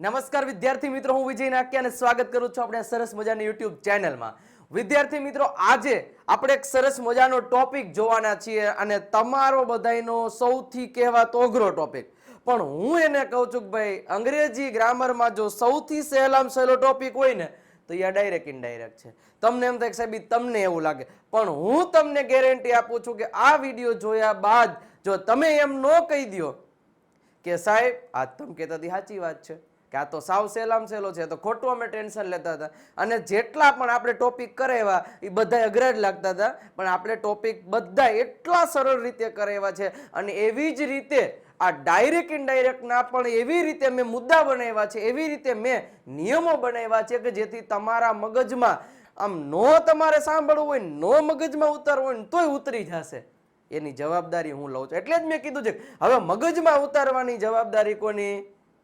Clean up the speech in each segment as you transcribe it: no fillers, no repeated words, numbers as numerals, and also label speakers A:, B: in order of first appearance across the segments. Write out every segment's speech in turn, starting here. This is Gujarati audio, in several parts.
A: નમસ્કાર વિદ્યાર્થી મિત્રો, હું વિજય નાક્યા અને સ્વાગત કરું છું આપણે સરસ મજાની YouTube ચેનલમાં. વિદ્યાર્થી મિત્રો, આજે આપણે એક સરસ મજાનો ટોપિક જોવાના છીએ અને તમારો બધાયનો સૌથી કહેવાતો અઘરો ટોપિક. પણ હું એને કહું છું કે ભાઈ અંગ્રેજી ગ્રામરમાં જો સૌથી સહેલામાં સહેલો ટોપિક હોય ને તો એ ડાયરેક્ટ ઇનડાયરેક્ટ છે. તમને એમ થાય કે સાહેબ તમને એવું લાગે, પણ હું તમને ગેરંટી આપું છું કે આ વિડીયો જોયા બાદ જો તમે એમ ન કહી દો કે સાહેબ આ તમે કહેતા હતી સાચી વાત છે કે આ તો સાવ સહેલામાં સહેલો છે, તો ખોટું અમે ટેન્શન લેતા હતા અને જેટલા પણ આપણે ટોપિક કરાવ્યા એ બધા અઘરા જ લાગતા હતા, પણ આપણે ટોપિક બધા એટલા સરળ રીતે કરાવ્યા છે અને એવી જ રીતે આ ડાયરેક્ટ ઇનડાયરેક્ટ ના પણ એવી રીતે મેં મુદ્દા બનાવ્યા છે, એવી રીતે મેં નિયમો બનાવ્યા છે કે જેથી તમારા મગજમાં આમ નો તમારે સાંભળવું હોય, નો મગજમાં ઉતારવું હોય ને તોય ઉતરી જશે. એની જવાબદારી હું લઉં છું. એટલે જ મેં કીધું છે હવે મગજમાં ઉતારવાની જવાબદારી કોની?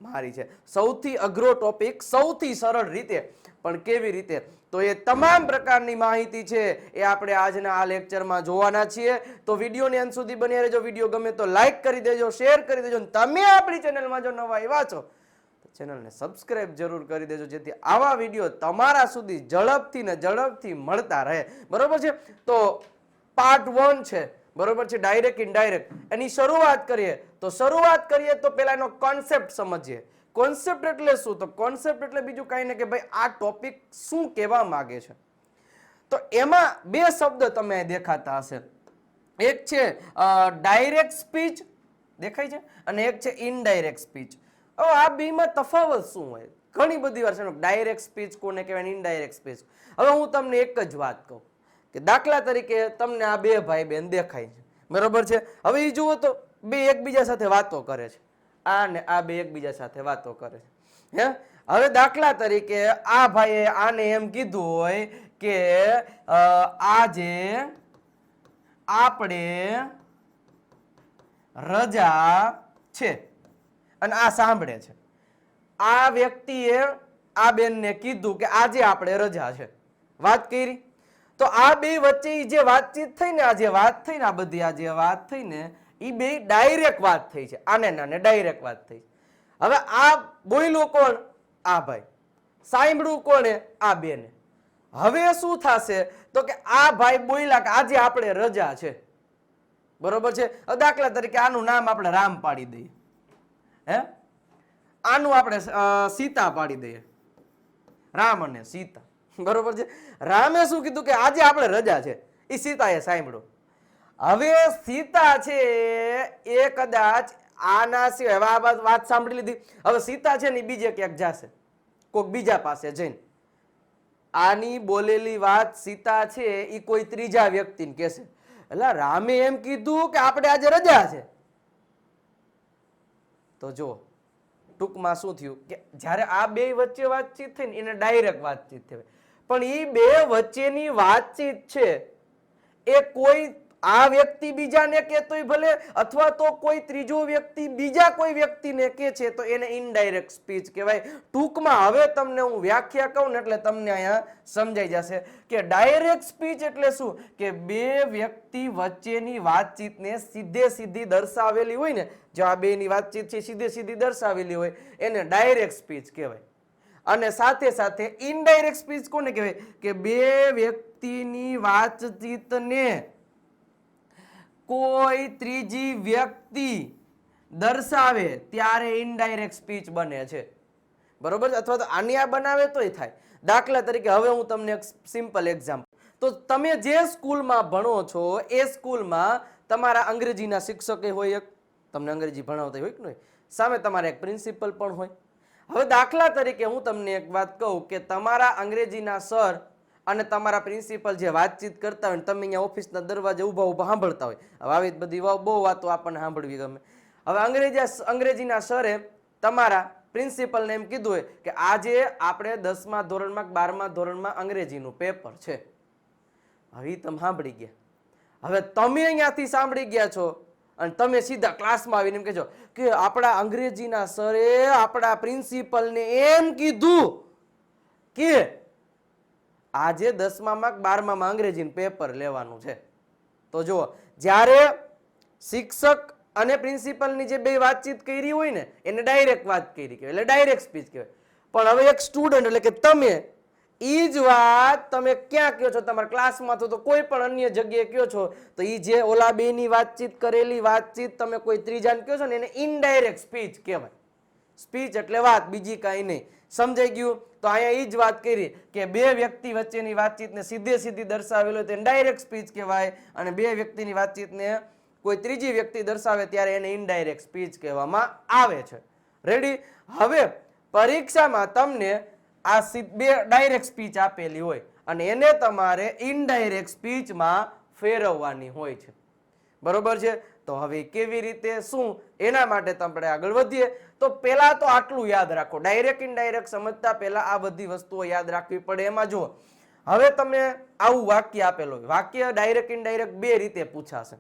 A: મારી છે. સૌથી અઘરો ટોપિક સૌથી સરળ રીતે, પણ કેવી રીતે? તો એ તમામ પ્રકારની માહિતી છે એ આપણે આજના આ લેક્ચરમાં જોવાના છીએ. તો વિડીયોની અંત સુધી બન્યા રહેજો. વિડીયો ગમે તો લાઈક કરી દેજો, શેર કરી દેજો. તમે આપણી ચેનલમાં જો નવા આવ્યા છો તો ચેનલને સબસ્ક્રાઇબ જરૂર કરી દેજો, જેથી આવા વિડીયો તમારા સુધી ઝડપથી મળતા રહે. બરોબર છે? તો પાર્ટ 1 છે, બરોબર છે, ડાયરેક્ટ ઇનડાયરેક્ટ. એની શરૂઆત કરીએ તો પેલા એનો કોન્સેપ્ટ સમજીએ. કોન્સેપ્ટ એટલે શું? તો કોન્સેપ્ટ એટલે બીજું કાંઈ નહીં કે ભાઈ આ ટોપિક શું કહેવા માંગે છે. તો એમાં બે શબ્દ તમે દેખાતા હશે, એક છે ડાયરેક્ટ સ્પીચ દેખાય છે અને એક છે ઇનડાયરેક્ટ સ્પીચ. હવે આ બેમાં તફાવત શું હોય? ઘણી બધી વાર છે ડાયરેક્ટ સ્પીચ કોને કહેવાય, ઇનડાયરેક્ટ સ્પીચ. હવે હું તમને એક જ વાત કહું કે દાખલા તરીકે તમને આ બે ભાઈ બહેન દેખાય છે, બરોબર છે. હવે એ જુઓ તો બે એકબીજા સાથે વાતો કરે છે, આ ને આ બે એકબીજા સાથે વાતો કરે છે. હવે દાખલા તરીકે આ ભાઈએ આને એમ કીધું હોય કે આજે આપણે રજા છે, અને આ સાંભળે છે. આ વ્યક્તિએ આ બેનને કીધું કે આજે આપણે રજા છે, વાત કરી. તો આ બે વચ્ચે જે વાતચીત થઈ ને, આ જે વાત થઈ ને, આ બધી આ જે વાત થઈ ને, એ બે ડાયરેક્ટ વાત થઈ છે, આને નાને ડાયરેક્ટ વાત થઈ. હવે આ બોલ્યો કોણ? આ ભાઈ. સાંભળ્યું કોણે? આ બેને. હવે શું થશે તો કે આ ભાઈ બોલ્યા કે આજે આપણે રજા છે, બરોબર છે. દાખલા તરીકે આનું નામ આપણે રામ પાડી દઈએ, આનું આપણે સીતા પાડી દઈએ, રામ અને સીતા, બરોબર છે. રામે શું કીધું કે આજે આપણે રજા છે, એ સીતાએ સાંભળ્યું. હવે સીતા છે એ કદાચ આના સિવાય વાત સાંભળી લીધી. હવે સીતા છે ને બીજે ક્યાંક જશે, કોઈક બીજા પાસે જઈને આની બોલેલી વાત સીતા છે એ કોઈ ત્રીજા વ્યક્તિને કહેશે, એટલે રામે એમ કીધું કે આપણે આજે રજા છે. તો જો ટૂંકમાં શું થયું કે જ્યારે આ બે વચ્ચે વાતચીત થઈ ને એને ડાયરેક્ટ વાતચીત થઈ, પણ એ બે વચ્ચેની વાતચીત છે એ કોઈ આ વ્યક્તિ બીજાને કહેતોય ભલે અથવા તો કોઈ ત્રીજો વ્યક્તિ બીજા કોઈ વ્યક્તિને કહે છે તો એને ઇનડાયરેક્ટ સ્પીચ કહેવાય. ટૂંકમાં હવે તમને હું વ્યાખ્યા કહું ને એટલે તમને અહીંયા સમજાઈ જશે કે ડાયરેક્ટ સ્પીચ એટલે શું, કે બે વ્યક્તિ વચ્ચેની વાતચીતને સીધી દર્શાવેલી હોય ને, જો આ બેની વાતચીત છે સીધી દર્શાવેલી હોય એને ડાયરેક્ટ સ્પીચ કહેવાય. અને સાથે સાથે ઇનડાયરેક્ટ સ્પીચ કોને કહેવાય? કે બે વ્યક્તિની વાતચીતને કોઈ ત્રીજી વ્યક્તિ દર્શાવે ત્યારે ઇનડાયરેક્ટ સ્પીચ બને છે, બરોબર છે. અથવા તો આની આ બનાવે તોય થાય. દાખલા તરીકે હવે હું તમને એક સિમ્પલ એક્ઝામ્પલ, તો તમે જે સ્કૂલમાં ભણો છો એ સ્કૂલમાં તમારા અંગ્રેજીના શિક્ષક હોય, એક તમને અંગ્રેજી ભણાવતા હોય કે નહીં, સામે તમારા એક પ્રિન્સિપલ પણ હોય. હવે દાખલા તરીકે હું તમને એક વાત કહું કે તમારા અંગ્રેજીના સર અને તમારા પ્રિન્સિપલ જે વાતચીત કરતા હોય, તમે અહીંયા ઓફિસના દરવાજે ઊભા સાંભળતા હોય. હવે આવી બધી બહુ વાતો આપણને સાંભળવી ગમે. હવે અંગ્રેજીના સરે તમારા પ્રિન્સિપલને એમ કીધું હોય કે આજે આપણે 10મા ધોરણમાં 12મા ધોરણમાં અંગ્રેજીનું પેપર છે. હવે તમે સાંભળી ગયા. હવે તમે અહીંયાથી સાંભળી ગયા છો અને તમે સીધા ક્લાસમાં આવીને એમ કહેજો કે આપણા અંગ્રેજીના સરે આપણા પ્રિન્સિપલને એમ કીધું કે આજે 10મામાં 12મામાં અંગ્રેજીનું પેપર લેવાનું છે. તો જુઓ, જ્યારે શિક્ષક અને પ્રિન્સિપલની જે બે વાતચીત કરી હોય ને એને ડાયરેક્ટ વાત કરી કહેવાય, એટલે ડાયરેક્ટ સ્પીચ કહેવાય. પણ હવે એક સ્ટુડન્ટ એટલે કે તમે ઈ જ વાત તમે ક્યાં કહો છો, તમારા ક્લાસમાં તો કોઈ પણ અન્ય જગ્યાએ કહો છો, તો ઈ જે ઓલા બે ની વાતચીત કરેલી વાતચીત તમે કોઈ ત્રીજાને કહો છો ને એને ઇનડાયરેક્ટ સ્પીચ કહેવાય. સ્પીચ એટલે વાત, બીજી કાંઈ નહીં. સમજાઈ ગયું? તો અહીંયા ઈ જ વાત કરી કે બે વ્યક્તિ વચ્ચેની વાતચીતને સીધે સીધી દર્શાવેલો હોય તો એને ડાયરેક્ટ સ્પીચ કહેવાય, અને બે વ્યક્તિની વાતચીતને કોઈ ત્રીજી વ્યક્તિ દર્શાવે ત્યારે એને ઇનડાયરેક્ટ સ્પીચ કહેવામાં આવે છે. રેડી? હવે પરીક્ષામાં તમને આ બે ડાયરેક્ટ સ્પીચ આપેલી હોય અને એને તમારે ઇનડાયરેક્ટ સ્પીચમાં ફેરવવાની હોય છે. બરોબર છે? તો હવે કેવી રીતે, શું, એના માટે આપણે આગળ વધીએ. તો પહેલા તો આટલું યાદ રાખો, ડાયરેક્ટ ઇનડાયરેક્ટ સમજતા પહેલા આ બધી વસ્તુઓ યાદ રાખવી પડે. એમાં જો હવે તમે આવું વાક્ય આપેલું હોય, વાક્ય ડાયરેક્ટ ઇનડાયરેક્ટ બે રીતે પૂછાશે.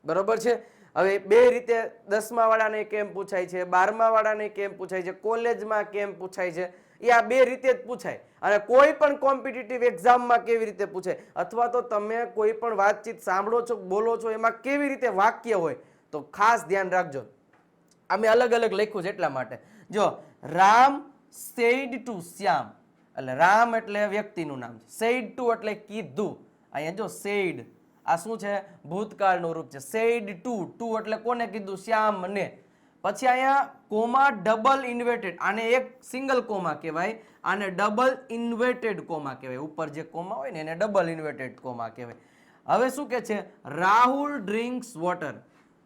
A: બરોબર છે? હવે બે રીતે 10મા વાળાને કેમ પૂછાય છે, 12મા વાળાને કેમ પૂછાય છે, કોલેજમાં કેમ પૂછાય છે, એ આ બે રીતે જ પૂછાય. અને કોઈ પણ કોમ્પિટિટિવ એક્ઝામમાં કેવી રીતે પૂછાય, અથવા તો તમે કોઈ પણ વાતચીત સાંભળો છો, બોલો છો, એમાં કેવી રીતે વાક્ય હોય, તો ખાસ ધ્યાન રાખજો. અમે અલગ અલગ લખ્યું છે એટલા માટે. જો રામ સેડ ટુ શ્યામ, એટલે રામ એટલે વ્યક્તિનું નામ છે, સેડ ટુ એટલે કીધું. અહીંયા જો સેડ, આ શું છે? ભૂતકાળનું રૂપ છે. સેડ ટુ, ટુ એટલે કોને કીધું? શ્યામને. પછી અહીંયા કોમા ડબલ ઇન્વર્ટેડ, આને એક સિંગલ કોમા કહેવાય, આને ડબલ ઇન્વર્ટેડ કોમા કહેવાય. ઉપર જે કોમા હોય ને એને ડબલ ઇન્વર્ટેડ કોમા કહેવાય. હવે શું કે છે? રાહુલ ડ્રિંક્સ વોટર,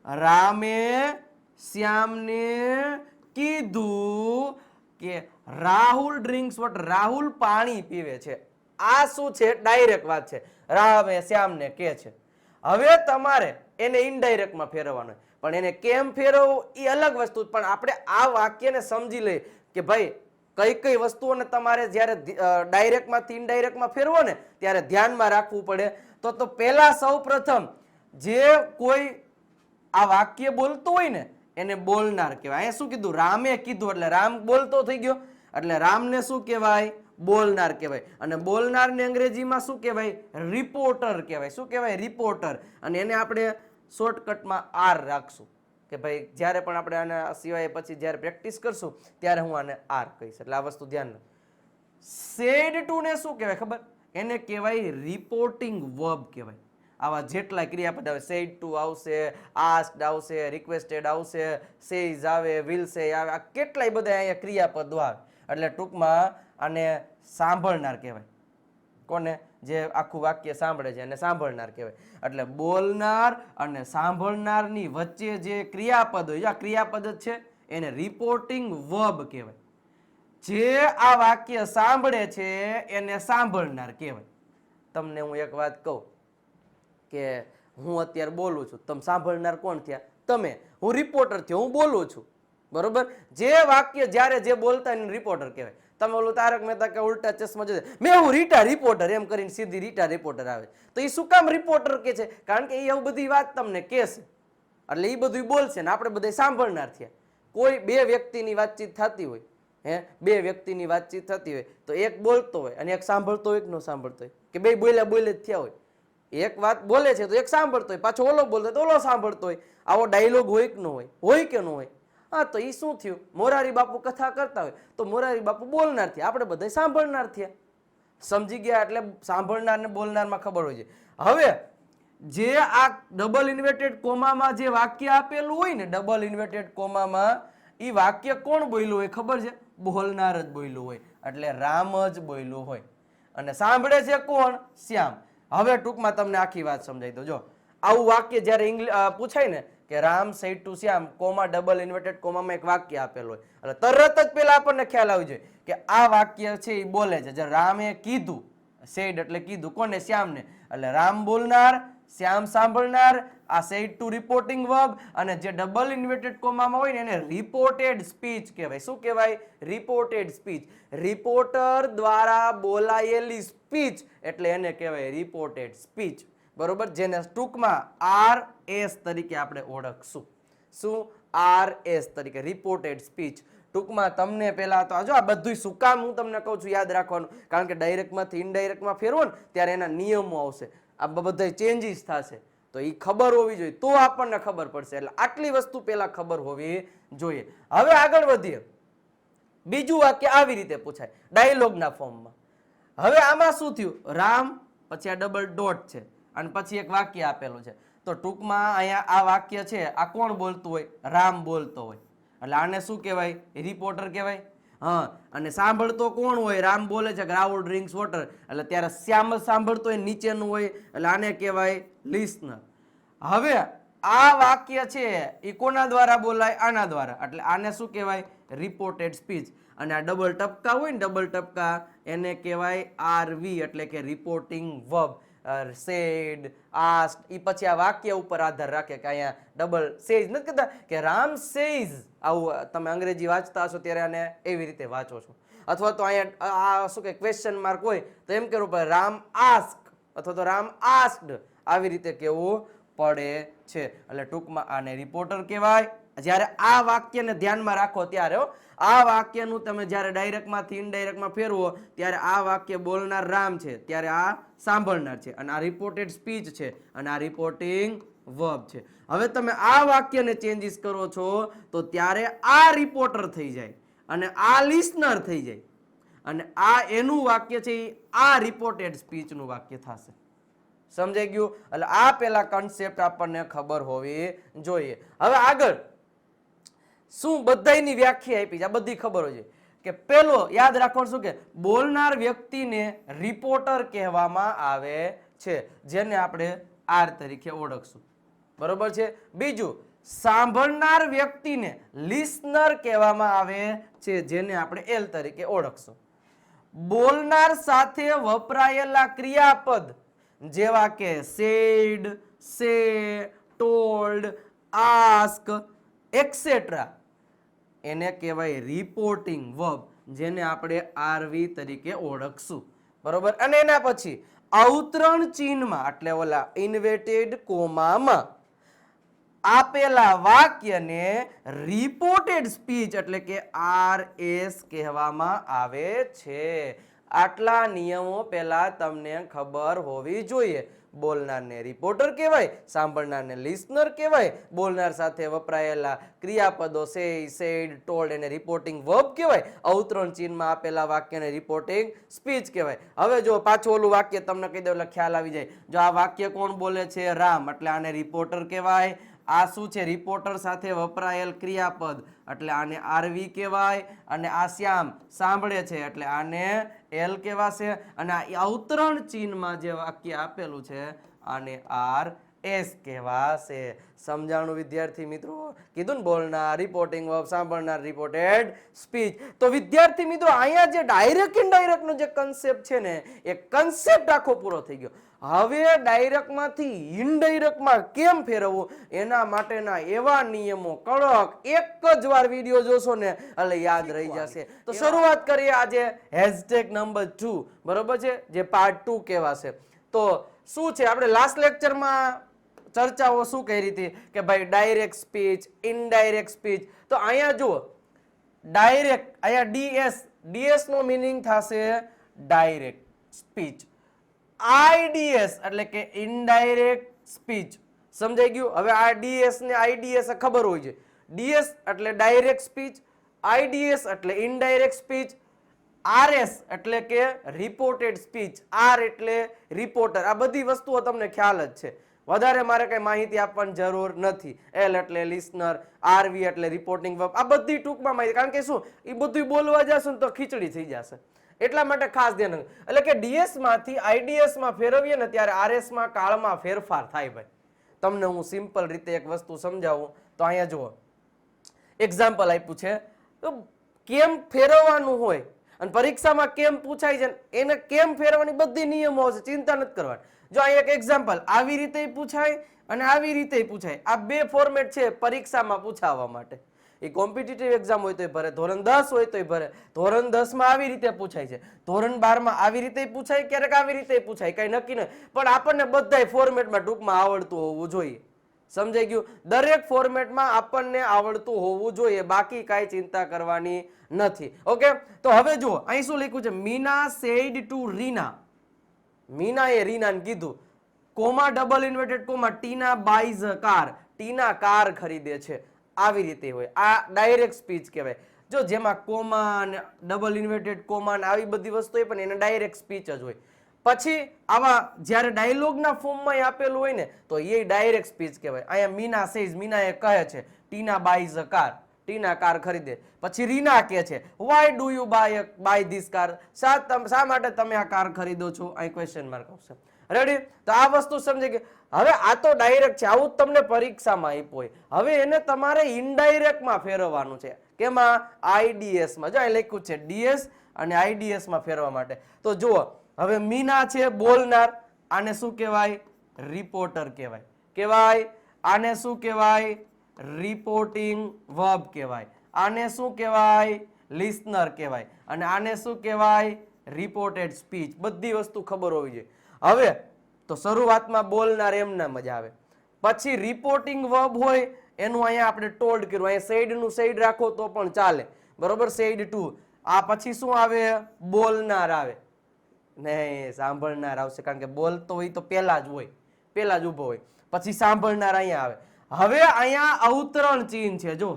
A: રામે શ્યામને કીધું કે રાહુલ ડ્રિંક્સ વોટર, રાહુલ પાણી પીવે છે. આ શું છે? ડાયરેક્ટ વાત છે, રામે શ્યામને કહે છે. હવે તમારે એને ઇનડાયરેક્ટમાં ફેરવવાનું, પણ એને કેમ ફેરવવું એ અલગ વસ્તુ. પણ આપણે આ વાક્યને સમજી લઈએ કે ભાઈ કઈ કઈ વસ્તુઓને તમારે જ્યારે ડાયરેક્ટમાંથી ઇનડાયરેક્ટમાં ફેરવો ને ત્યારે ધ્યાનમાં રાખવું પડે. તો પહેલા સૌ પ્રથમ જે કોઈ આ વાક્ય બોલતો હોય ને એને બોલનાર કહેવાય. અહીંયા શું કીધું? રામે કીધું, એટલે રામ બોલતો થઈ ગયો, એટલે રામને શું કહેવાય? બોલનાર કહેવાય. અને બોલનારને અંગ્રેજીમાં શું કહેવાય? રિપોર્ટર કહેવાય. શું કહેવાય? રિપોર્ટર. અને એને આપણે શોર્ટકટમાં આર રાખશું કે ભાઈ જ્યારે પણ આપણે આના સિવાય પછી જ્યારે પ્રેક્ટિસ કરશું ત્યારે હું આને આર કહીશ. એટલે આ વસ્તુ ધ્યાન રાખ. સેડ ટુ ને શું કહેવાય ખબર? એને કહેવાય રિપોર્ટિંગ વર્બ કહેવાય. આવા જેટલા ક્રિયાપદ આવે, સેડ ટુ આવશે, આસ્ક્ડ આવશે, રિક્વેસ્ટેડ આવશે, સેઝ આવે, વિલ સે આવે, આ કેટલાય બધા અહીંયા ક્રિયાપદો આવે. એટલે ટૂંકમાં આને સાંભળનાર કહેવાય. કોને? જે આખું વાક્ય સાંભળે છે એને સાંભળનાર કહેવાય. એટલે બોલનાર અને સાંભળનારની વચ્ચે જે ક્રિયાપદ હોય, આ ક્રિયાપદ જ છે, એને રિપોર્ટિંગ વર્બ કહેવાય. જે આ વાક્ય સાંભળે છે એને સાંભળનાર કહેવાય. તમને હું એક વાત કહું કે હું અત્યારે બોલું છું, તમે સાંભળનાર કોણ થયા? તમે. હું રિપોર્ટર થયો, હું બોલું છું. બરોબર? જે વાક્ય જ્યારે જે બોલતા એને રિપોર્ટર કહેવાય. તમે ઓલું તારક મહેતા કે ઉલ્ટા ચશ્મા જોશે, મેં હું રીટા રિપોર્ટર એમ કરીને સીધી રીટા રિપોર્ટર આવે. તો એ શું કામ રિપોર્ટર કે છે? કારણ કે એ એવું બધી વાત તમને કહેશે, એટલે એ બધું બોલશે ને આપણે બધા સાંભળનાર થયા. કોઈ બે વ્યક્તિની વાતચીત થતી હોય, બે વ્યક્તિની વાતચીત થતી હોય તો એક બોલતો હોય અને એક સાંભળતો હોય કે ન સાંભળતો હોય, કે બે બોલ્યા બોલે જ થયા હોય. એક વાત બોલે છે તો એક સાંભળતો હોય, પાછો ઓલો બોલતો તો ઓલો સાંભળતો હોય. આવો ડાયલોગ હોય કે ન હોય? હોય કે ન હોય? હા, તો એ શું થયું? મોરારી બાપુ કથા કરતા હોય તો મોરારી બાપુ બોલનાર થયા, આપણે બધા સાંભળનાર થયા. સમજી ગયા? એટલે સાંભળનાર ને બોલનારમાં ખબર હોય છે. હવે જે આ ડબલ ઇન્વર્ટેડ કોમામાં જે વાક્ય આપેલું હોય ને, ડબલ ઇન્વર્ટેડ કોમામાં એ વાક્ય કોણ બોલ્યું હોય ખબર છે? બોલનાર જ બોલ્યું હોય, એટલે રામ જ બોલ્યું હોય. અને સાંભળે છે કોણ? શ્યામ. હવે ટૂંકમાં તમને આખી વાત સમજાઈ દો. જો આવું વાક્ય જ્યારે પૂછાય ને કે Ram said to Shyam, comma double inverted કોમામાં એક વાક્ય આપેલું હોય, એટલે તરત જ પેલા આપણને ખ્યાલ આવી જાય કે આ વાક્ય છે એ બોલે છે. રામે કીધું, સેડ એટલે કીધું, કોને? શ્યામને. એટલે રામ બોલનાર, શ્યામ સાંભળનાર. આ સેડ ટુ રિપોર્ટિંગ વર્બ, અને જે ડબલ ઇન્વર્ટેડ કોમામાં હોય ને એને રિપોર્ટેડ સ્પીચ કહેવાય. શું કહેવાય? Reported speech. રિપોર્ટર દ્વારા બોલાયેલી સ્પીચ એટલે એને કહેવાય રિપોર્ટેડ સ્પીચ. બરોબર? જેને ટૂંકમાં RS તરીકે આપણે ઓળખશું. શું? RS તરીકે, રિપોર્ટેડ સ્પીચ. ટૂંકમાં તમને પહેલા તો જો આ બધું શું કામ હું તમને કહું છું યાદ રાખવાનું, કારણ કે ડાયરેક્ટમાંથી ઇનડાયરેક્ટમાં ફેરવો ને ત્યારે એના નિયમો આવશે, આ બધા ચેન્જીસ થશે. તો તો એ ખબર હોવી જોઈએ, તો આપણને ખબર પડશે. એટલે આટલી વસ્તુ પહેલા ખબર હોવી જોઈએ. હવે આગળ વધીએ. બીજું વાક્ય આવી રીતે પૂછાય ડાયલોગના ફોર્મમાં. હવે આમાં શું થયું, રામ પછી આ ડબલ ડોટ છે અને પછી એક વાક્ય આપેલું છે. તો ટૂંકમાં અહીંયા આ વાક્ય છે, આ કોણ બોલતું હોય, રામ બોલતો હોય. એટલે આને શું કહેવાય, રિપોર્ટર કહેવાય. હા, અને સાંભળતો કોણ હોય, રામ બોલે છે રાહુલ ડ્રિંક્સ વોટર, એટલે ત્યારે શ્યામ સાંભળતો હોય નીચેનું હોય, એટલે આને કહેવાય લિસનર. હવે આ વાક્ય છે એ કોના દ્વારા બોલાય, આના દ્વારા, એટલે આને શું કહેવાય, રિપોર્ટેડ સ્પીચ. અને આ ડબલ ટપકા હોય ને, ડબલ ટપકા, એને કહેવાય આરવી, એટલે કે રિપોર્ટિંગ વર્બ. સેડ, આસ્ક્ડ, એ પછી આ વાક્ય ઉપર આધાર રાખે કે અહીંયા ડબલ સેઝ નથી કહેતા કે રામ સેઝ, આવું તમે અંગ્રેજી વાંચતા હશો ત્યારે આને એવી રીતે વાંચો છો. અથવા તો અહીંયા આ શું કે ક્વેશ્ચન માર્ક હોય તો એમ કહેવું પડે રામ આસ્ક, અથવા તો રામ આસ્ક્ડ, આવી રીતે કહેવું પડે છે. એટલે ટૂંકમાં આને રિપોર્ટર કહેવાય. જ્યારે આ વાક્યને ધ્યાનમાં રાખો ત્યારે, આ વાક્યનું તમે જ્યારે ડાયરેક્ટમાંથી ઇનડાયરેક્ટમાં ફેરવો ત્યારે આ વાક્ય બોલનાર રામ છે, ત્યારે આ સાંભળનાર છે, અને આ રિપોર્ટેડ સ્પીચ છે, અને આ રિપોર્ટિંગ વર્બ છે. હવે તમે આ વાક્યને ચેન્જીસ કરો છો તો ત્યારે આ રિપોર્ટર થઈ જાય અને આ લિસનર થઈ જાય, અને આ એનું વાક્ય છે, આ રિપોર્ટેડ સ્પીચનું વાક્ય થશે. સમજાઈ ગયું? એટલે આ પેલા કન્સેપ્ટ આપણને ખબર હોવી જોઈએ. હવે આગળ શું બધાની વ્યાખ્યા આપી છે, આ બધી ખબર હોય છે કે પેલો યાદ રાખવાનું શું કે બોલનાર વ્યક્તિને રિપોર્ટર કહેવામાં આવે છે, જેને આપણે આર તરીકે ઓળખશું. બરોબર છે. બીજું, સાંભળનાર વ્યક્તિને લિસનર કહેવામાં આવે છે, જેને આપણે એલ તરીકે ઓળખશું. બોલનાર સાથે વપરાયેલા ક્રિયાપદ જેવા કે સેડ, સે, ટોલ્ડ, આસ્ક એક્સેટ્રા, એને કહેવાય રિપોર્ટિંગ વર્બ, જેને આપણે આરવી તરીકે ઓળખશું. બરોબર. અને એના પછી અવતરણ ચિહ્નમાં, એટલે ઓલા ઇન્વર્ટેડ કોમામાં આપેલા વાક્યને રિપોર્ટેડ સ્પીચ એટલે કે આરએસ કહેવામાં આવે છે. આટલા નિયમો પહેલા તમને ખબર હોવી જોઈએ. બોલનારને રિપોર્ટર કહેવાય, સાંભળનારને લિસનર કહેવાય, બોલનાર સાથે વપરાયેલા ક્રિયાપદો સે, સેડ, ટોલ્ડ એને રિપોર્ટિંગ વર્બ કહેવાય, અવતરણ ચિહ્નમાં આપેલા વાક્યને રિપોર્ટિંગ સ્પીચ કહેવાય. હવે જો પાછું ઓલું વાક્ય તમને કહી દઉં એટલે ખ્યાલ આવી જાય. જો આ વાક્ય કોણ બોલે છે, રામ, એટલે આને રિપોર્ટર કહેવાય. આ શું છે, રિપોર્ટર સાથે વપરાયેલ ક્રિયાપદ, એટલે આને આરવી કહેવાય. અને આ શ્યામ સાંભળે છે એટલે આને એલ કહેવાશે. અને આ અવતરણ ચિહ્નમાં જે વાક્ય આપેલું છે આને આર એસ કહેવાશે. સમજાણું વિદ્યાર્થી મિત્રો? કીધું ને, બોલનાર રિપોર્ટિંગ વર્બ, સાંભળનાર રિપોર્ટેડ સ્પીચ. તો વિદ્યાર્થી મિત્રો અહીંયા જે ડાયરેક્ટ ઇનડાયરેક્ટ નો જે કન્સેપ્ટ છે ને, એ કન્સેપ્ટ આખો પૂરો થઈ ગયો. હવે ડાયરેક્ટમાંથી ઇનડાયરેક્ટમાં કેમ ફેરવવું એના માટેના એવા નિયમો કડક, એક જ વાર વિડીયો જોશો ને એટલે યાદ રહી જશે. તો શરૂઆત કરીએ આજે હેશટેગ નંબર 2. બરોબર છે, જે પાર્ટ 2 કહેવાશે. તો શું છે, આપણે લાસ્ટ લેક્ચરમાં ચર્ચાઓ શું કરી હતી કે ભાઈ ડાયરેક્ટ સ્પીચ, ઇનડાયરેક્ટ સ્પીચ. તો અહીંયા જુઓ, ડાયરેક્ટ, અહીંયા ડીએસ, ડીએસ નો મીનિંગ થશે ડાયરેક્ટ સ્પીચ. આઈડીએસ એટલે કે ઇનડાયરેક્ટ સ્પીચ. સમજાઈ ગયું? હવે આ ડીએસ ને આઈડીએસ ખબર હોય છે. ડીએસ એટલે ડાયરેક્ટ સ્પીચ, આઈડીએસ એટલે ઇનડાયરેક્ટ સ્પીચ, આરએસ એટલે કે રિપોર્ટેડ સ્પીચ, આર એટલે રિપોર્ટર. આ બધી વસ્તુઓ તમને ખ્યાલ જ છે, વધારે મારે કઈ માહિતી આપવાની જરૂર નથી. એલ એટલે લિસનર, આરવી એટલે રિપોર્ટિંગ વર્બ, આ બધી ટૂંકમાં માહિતી. કારણ કે શું, એ બધું બોલવા જશો ને તો ખીચડી થઈ જશે, એટલા માટે ખાસ ધ્યાન રાખવું. એટલે કે ડીએસ માંથી આઈડીએસ માં ફેરવીએ ને ત્યારે આરએસ માં કાળમાં ફેરફાર થાય. ભાઈ તમને હું સિમ્પલ રીતે એક વસ્તુ સમજાવું. તો અહીંયા જુઓ, એક્ઝામ્પલ આપ્યું છે. તો કેમ ફેરવવાનું હોય અને પરીક્ષામાં કેમ પૂછાય છે, એને કેમ ફેરવવાની બધી નિયમો હશે, ચિંતા નથી કરવાની. જો અહીંયા એક એક્ઝામ્પલ, આવી રીતે પૂછાય અને આવી રીતે પૂછાય. આ બે ફોર્મેટ છે પરીક્ષામાં પૂછાવવા માટે. એ કોમ્પિટિટિવ એક્ઝામ હોય તોય ભરે, ધોરણ 10 હોય તોય ભરે. ધોરણ 10 માં આવી રીતે પૂછાય છે, ધોરણ 12 માં આવી રીતે પૂછાય, ક્યારેક આવી રીતે પૂછાય, કઈ નક્કી નહીં. પણ આપણને બધાય ફોર્મેટમાં ટૂંકમાં આવડતું હોવું જોઈએ. સમજાઈ ગયું? દરેક ફોર્મેટમાં આપણને આવડતું હોવું જોઈએ, બાકી કાંઈ ચિંતા કરવાની નથી. ઓકે, તો હવે જુઓ અહીં શું લખ્યું છે, મીના સેડ ટુ રીના. મીનાએ રીનાને કીધું. Comma double inverted comma Tina buys a car, Tina car ખરીદે છે, આવી રીતે હોય. આ ડાયરેક્ટ સ્પીચ કહેવાય. જો જેમાં કોમા અને ડબલ ઇન્વર્ટેડ કોમા આવી બધી વસ્તુ હોય પણ એને ડાયરેક્ટ સ્પીચ જ હોય. પછી આવા જ્યારે ડાયલોગના ફોર્મમાં આપેલું હોય ને તો એ ડાયરેક્ટ સ્પીચ કહેવાય. અહીંયા મીના સેઝ, મીના એ કહે છે ટીના buys a car, Tina car ખરીદે. પછી રીના કહે છે why do you buy this car, શા માટે તમે આ કાર ખરીદો છો, અહીં ક્વેશ્ચન માર્ક આવશે. રેડી? તો આ વસ્તુ સમજે કે હવે આ તો ડાયરેક્ટ છે, આવું જ તમને પરીક્ષામાં આપ્યું હોય. હવે એને તમારે ઇનડાયરેક્ટમાં ફેરવવાનું છે. કેમાં? આઈડીએસ માં. જો અહીં લખ્યું છે ડીએસ અને આઈડીએસ માં ફેરવા માટે. તો જુઓ, હવે મીના છે બોલનાર, આને શું કહેવાય? રિપોર્ટર કહેવાય. કહેવાય આને શું કહેવાય? રિપોર્ટિંગ વર્બ કહેવાય. આને શું કહેવાય? લિસનર કહેવાય. અને આને શું કહેવાય? Reported speech. બધી વસ્તુ ખબર હોવી જોઈએ. હવે તો શરૂઆતમાં બોલનાર એમના મજા આવે. પછી રિપોર્ટિંગ વર્બ હોય એનું અહીંયા આપણે ટોલ્ડ કર્યું. અહીંયા સેડ નું સેડ રાખો તો પણ ચાલે, બરોબર? Said to. આ પછી શું આવે? બોલનાર આવે. નહીં, સાંભળનાર આવશે, કારણ કે બોલતો હોય તો પેલા જ હોય, પેલા જ ઉભો હોય. પછી સાંભળનાર અહીંયા આવે. હવે અહીંયા અવતરણ ચિહ્ન છે જો,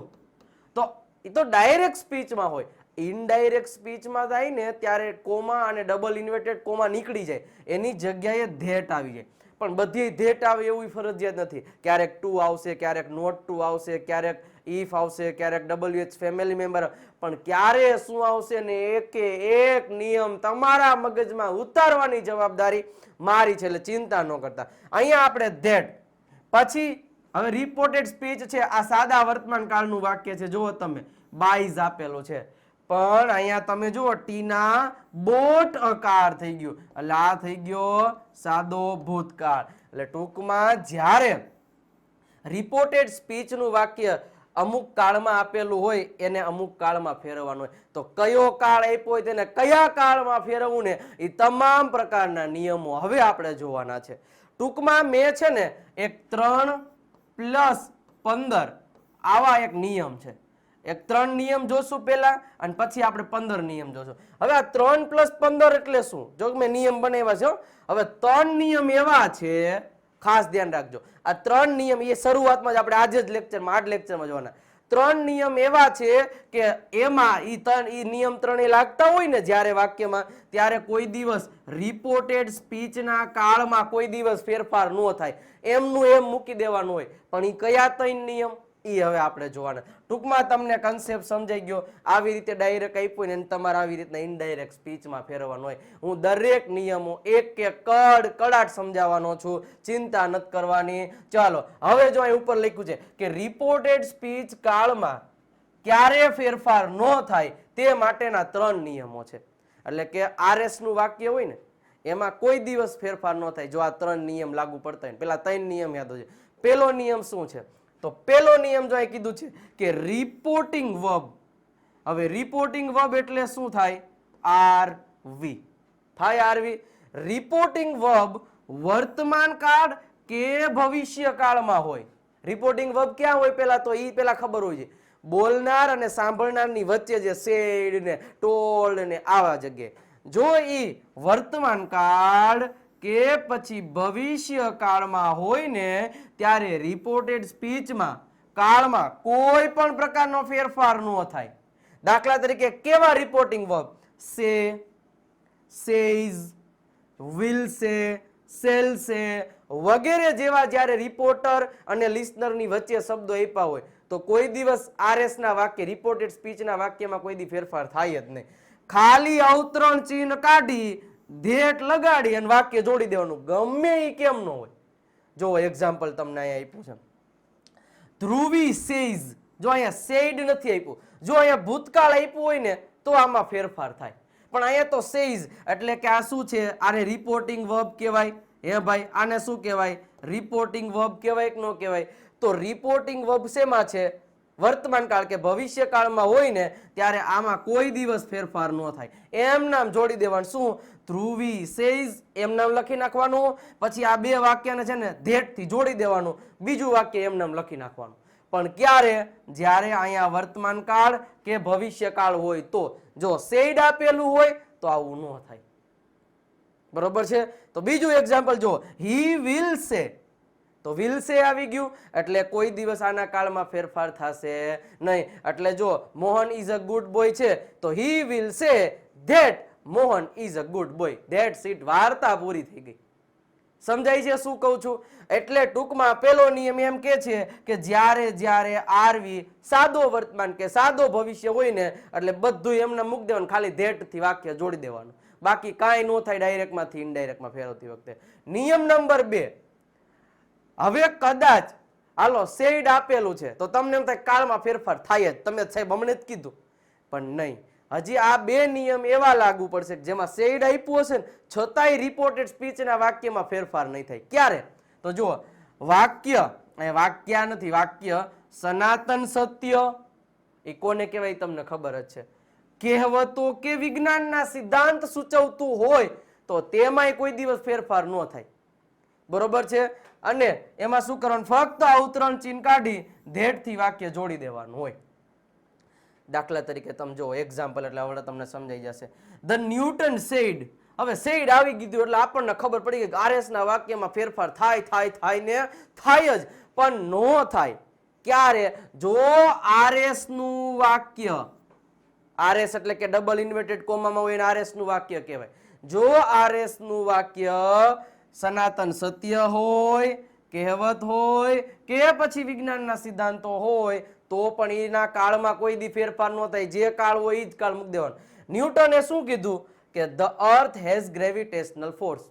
A: તો એ તો ડાયરેક્ટ સ્પીચમાં હોય. ઇનડાયરેક્ટ સ્પીચમાં થાય ને ત્યારે કોમા અને ડબલ ઇન્વર્ટેડ કોમા નીકળી જાય, એની જગ્યાએ ધેટ આવી જાય. પણ બધી ધેટ આવે એવું ફરજિયાત નથી. ક્યારેક ટુ આવશે, ક્યારેક નોટ ટુ આવશે, ક્યારેક ઇફ આવશે, ક્યારેક WH ફેમિલી મેમ્બર. પણ ક્યારે શું આવશે ને એકે એક નિયમ તમારા મગજમાં ઉતારવાની જવાબદારી મારી છે, એટલે ચિંતા ન કરતા. અહીંયા આપણે ધેટ. પછી હવે રિપોર્ટેડ સ્પીચ છે, આ સાદા વર્તમાન કાળનું વાક્ય છે. જુઓ તમે, બાઇઝ આપેલો છે, પણ અહીંયા તમે જુઓ ટીના બોટ અ કાર થઈ ગયું, એટલે આ થઈ ગયો સાદો ભૂતકાળ. એટલે ટૂંકમાં જ્યારે રિપોર્ટેડ સ્પીચ નું વાક્ય અમુક કાળમાં આપેલું હોય એને અમુક કાળમાં ફેરવવાનું હોય. તો કયો કાળ આપ્યો હોય તેને કયા કાળમાં ફેરવવું ને એ તમામ પ્રકારના નિયમો હવે આપણે જોવાના છે. ટૂંકમાં મેં છે ને એક 3+15 આવા એક નિયમ છે. એક 3 નિયમ જોશું પેલા અને પછી આપણે 15 નિયમ જોશું. હવે આ 3+15 એટલે શું? જો મેં નિયમ બનાવ્યા છે. હવે 3 નિયમ એવા છે, ખાસ ધ્યાન રાખજો. આ 3 નિયમ એ શરૂઆતમાં જ આપણે આજે જ લેક્ચરમાં, આ જ લેક્ચરમાં જોવાના. 3 નિયમ એવા છે કે એમાં ઈ નિયમ 3 લાગતા હોય ને જ્યારે વાક્યમાં, ત્યારે કોઈ દિવસ રિપોર્ટેડ સ્પીચના કાળમાં કોઈ દિવસ ફેરફાર ન થાય, એમનું એમ મૂકી દેવાનું હોય. પણ ઈ કયા 3 નિયમ એ હવે આપણે જોવાના. ટૂંકમાં તમને કન્સેપ્ટ સમજાઈ ગયો. આવી રીતે ડાયરેક્ટ આપ્યું ને તમારે આવી રીતના ઇનડાયરેક્ટ સ્પીચમાં ફેરવવાનું હોય. હું દરેક નિયમો એક એક કડાટ સમજાવવાનો છું, ચિંતા નથી કરવાની. ચાલો હવે જો અહીં ઉપર લખ્યું છે કે રિપોર્ટેડ સ્પીચ કાળમાં ક્યારે ફેરફાર ન થાય તે માટેના 3 નિયમો છે. એટલે કે RS નું વાક્ય હોય ને એમાં કોઈ દિવસ ફેરફાર ન થાય જો આ 3 નિયમ લાગુ પડતા હોય. પેલા 3 નિયમ યાદ હોય. પેલો નિયમ શું છે? તો પેલો નિયમ જો અહીં કીધું છે કે રિપોર્ટિંગ વર્બ. હવે રિપોર્ટિંગ વર્બ એટલે શું થાય? RV થાય. RV રિપોર્ટિંગ વર્બ વર્તમાન કાળ કે ભવિષ્ય કાળમાં હોય. રિપોર્ટિંગ વર્બ ક્યાં હોય પેલા? તો ઈ પેલા ખબર હોય છે. બોલનાર અને સાંભળનારની વચ્ચે જે સેડ ને ટોલ્ડ ને આવા જગ્યાએ. જો ઈ વર્તમાન કાળ કે પછી ભવિષ્ય કાળમાં હોય ને ત્યારે રિપોર્ટેડ સ્પીચમાં કાળમાં કોઈ પણ પ્રકારનો ફેરફાર ન થાય. દાખલા તરીકે કેવા રિપોર્ટિંગ વર્બ? સે, સેઝ, વિલ સે, શેલ સે વગેરે જેવા જ્યારે રિપોર્ટર અને લિસનરની વચ્ચે શબ્દો આપ્યા હોય તો કોઈ દિવસ RS ના વાક્ય, રિપોર્ટેડ સ્પીચના વાક્યમાં કોઈ દી ફેરફાર થાય જ નહીં. ખાલી અવતરણ ચિહ્ન કાઢી ધેટ લગાડી અને વાક્ય જોડી દેવાનું, ગમે એ કેમ ન હોય. જો એક્ઝામ્પલ તમને અહીંયા આપ્યું છે, ધ્રુવી સેઝ. જો અહીંયા સેડ નથી આપ્યું. જો અહીંયા ભૂતકાળ આપ્યું હોય ને તો આમાં ફેરફાર થાય, પણ અહીંયા તો સેઝ એટલે કે આ શું છે? આને રિપોર્ટિંગ વર્બ કહેવાય. હે ભાઈ, આને શું કહેવાય? રિપોર્ટિંગ વર્બ કહેવાય કે ન કહેવાય? તો રિપોર્ટિંગ વર્બ શેમાં છે? વર્તમાન કાળ કે ભવિષ્ય કાળમાં હોય ને ત્યારે આમાં કોઈ દિવસ ફેરફાર ન થાય. એમ નામ જોડી દેવાનું. શું? ધ્રુવી સેઝ એમ નામ લખી નાખવાનું. પછી આ બે વાક્યને છે ને ધેટ થી જોડી દેવાનું. બીજું વાક્ય એમ નામ લખી નાખવાનું. પણ ક્યારે? જ્યારે અહીંયા વર્તમાન કાળ કે ભવિષ્ય કાળ હોય તો. જો સેડ આપેલું હોય તો આવું ન થાય. બરોબર છે. તો બીજું એક્ઝામ્પલ જો, હી વિલ સે, તો વિલ સે આવી ગયું એટલે કોઈ દિવસ આના કાળમાં ફેરફાર થશે નહીં. એટલે જો Mohan is a good boy છે તો he will say that Mohan is a good boy. That's it. વાર્તા પૂરી થઈ ગઈ. સમજાય છે શું કહું છું? એટલે ટૂંકમાં પેલો નિયમ એમ કે છે કે જ્યારે જ્યારે આરવી સાદો વર્તમાન કે સાદો ભવિષ્ય હોય ને એટલે બધું એમને મૂકી દેવાનું, ખાલી ધેટ થી વાક્ય જોડી દેવાનું, બાકી કાંઈ ન થાય ડાયરેક્ટ માંથી ઇનડાયરેક્ટમાં ફેરવતી વખતે. નિયમ નંબર 2, હવે કદાચ હાલો સેડ આપેલું છે તો તમને એમ થાય કાળમાં ફેરફાર થાય જ, તમે સાહેબ હમણે જ કીધું, પણ નહીં. હજી આ 2 નિયમ એવા લાગુ પડશે કે જેમાં સેડ આપ્યું હશે ને છતાંય રિપોર્ટેડ સ્પીચના વાક્યમાં ફેરફાર નહીં થાય. ક્યારે? તો જુઓ, વાક્ય, વાક્ય નથી, વાક્ય સનાતન સત્ય એ કોને કહેવાય તમને ખબર જ છે. કહેવતો કે વિજ્ઞાનના સિદ્ધાંત સૂચવતું હોય તો તેમાંય કોઈ દિવસ ફેરફાર ન થાય. બરોબર છે. અને એમાં શું કરવાનું? ફક્ત અવતરણ ચિહ્ન કાઢી ધેટ થી વાક્ય જોડી દેવાનું હોય. દાખલા તરીકે તમે જો એક્ઝામ્પલ, એટલે હવે તમને સમજાઈ જશે. The Newton said. હવે સેડ આવી ગયું એટલે આપણને ખબર પડી કે આરએસ ના વાક્યમાં ફેરફાર થાય થાય થાય ને થાય જ, પણ નો થાય. ક્યારે? જો આરએસ નું વાક્ય, આરએસ એટલે કે ડબલ ઇન્વર્ટેડ કોમામાં હોય એને આરએસ નું વાક્ય કહેવાય. જો આરએસ નું વાક્ય સનાતન સત્ય હોય, કહેવત હોય કે પછી વિજ્ઞાનના સિદ્ધાંતો હોય તો પણ એના કાળમાં કોઈ દી ફેરફાર ન થાય. જે કાળ હોય એ જ કાળ મૂકી દેવાનો. ન્યૂટને શું કીધું કે the earth has gravitational force,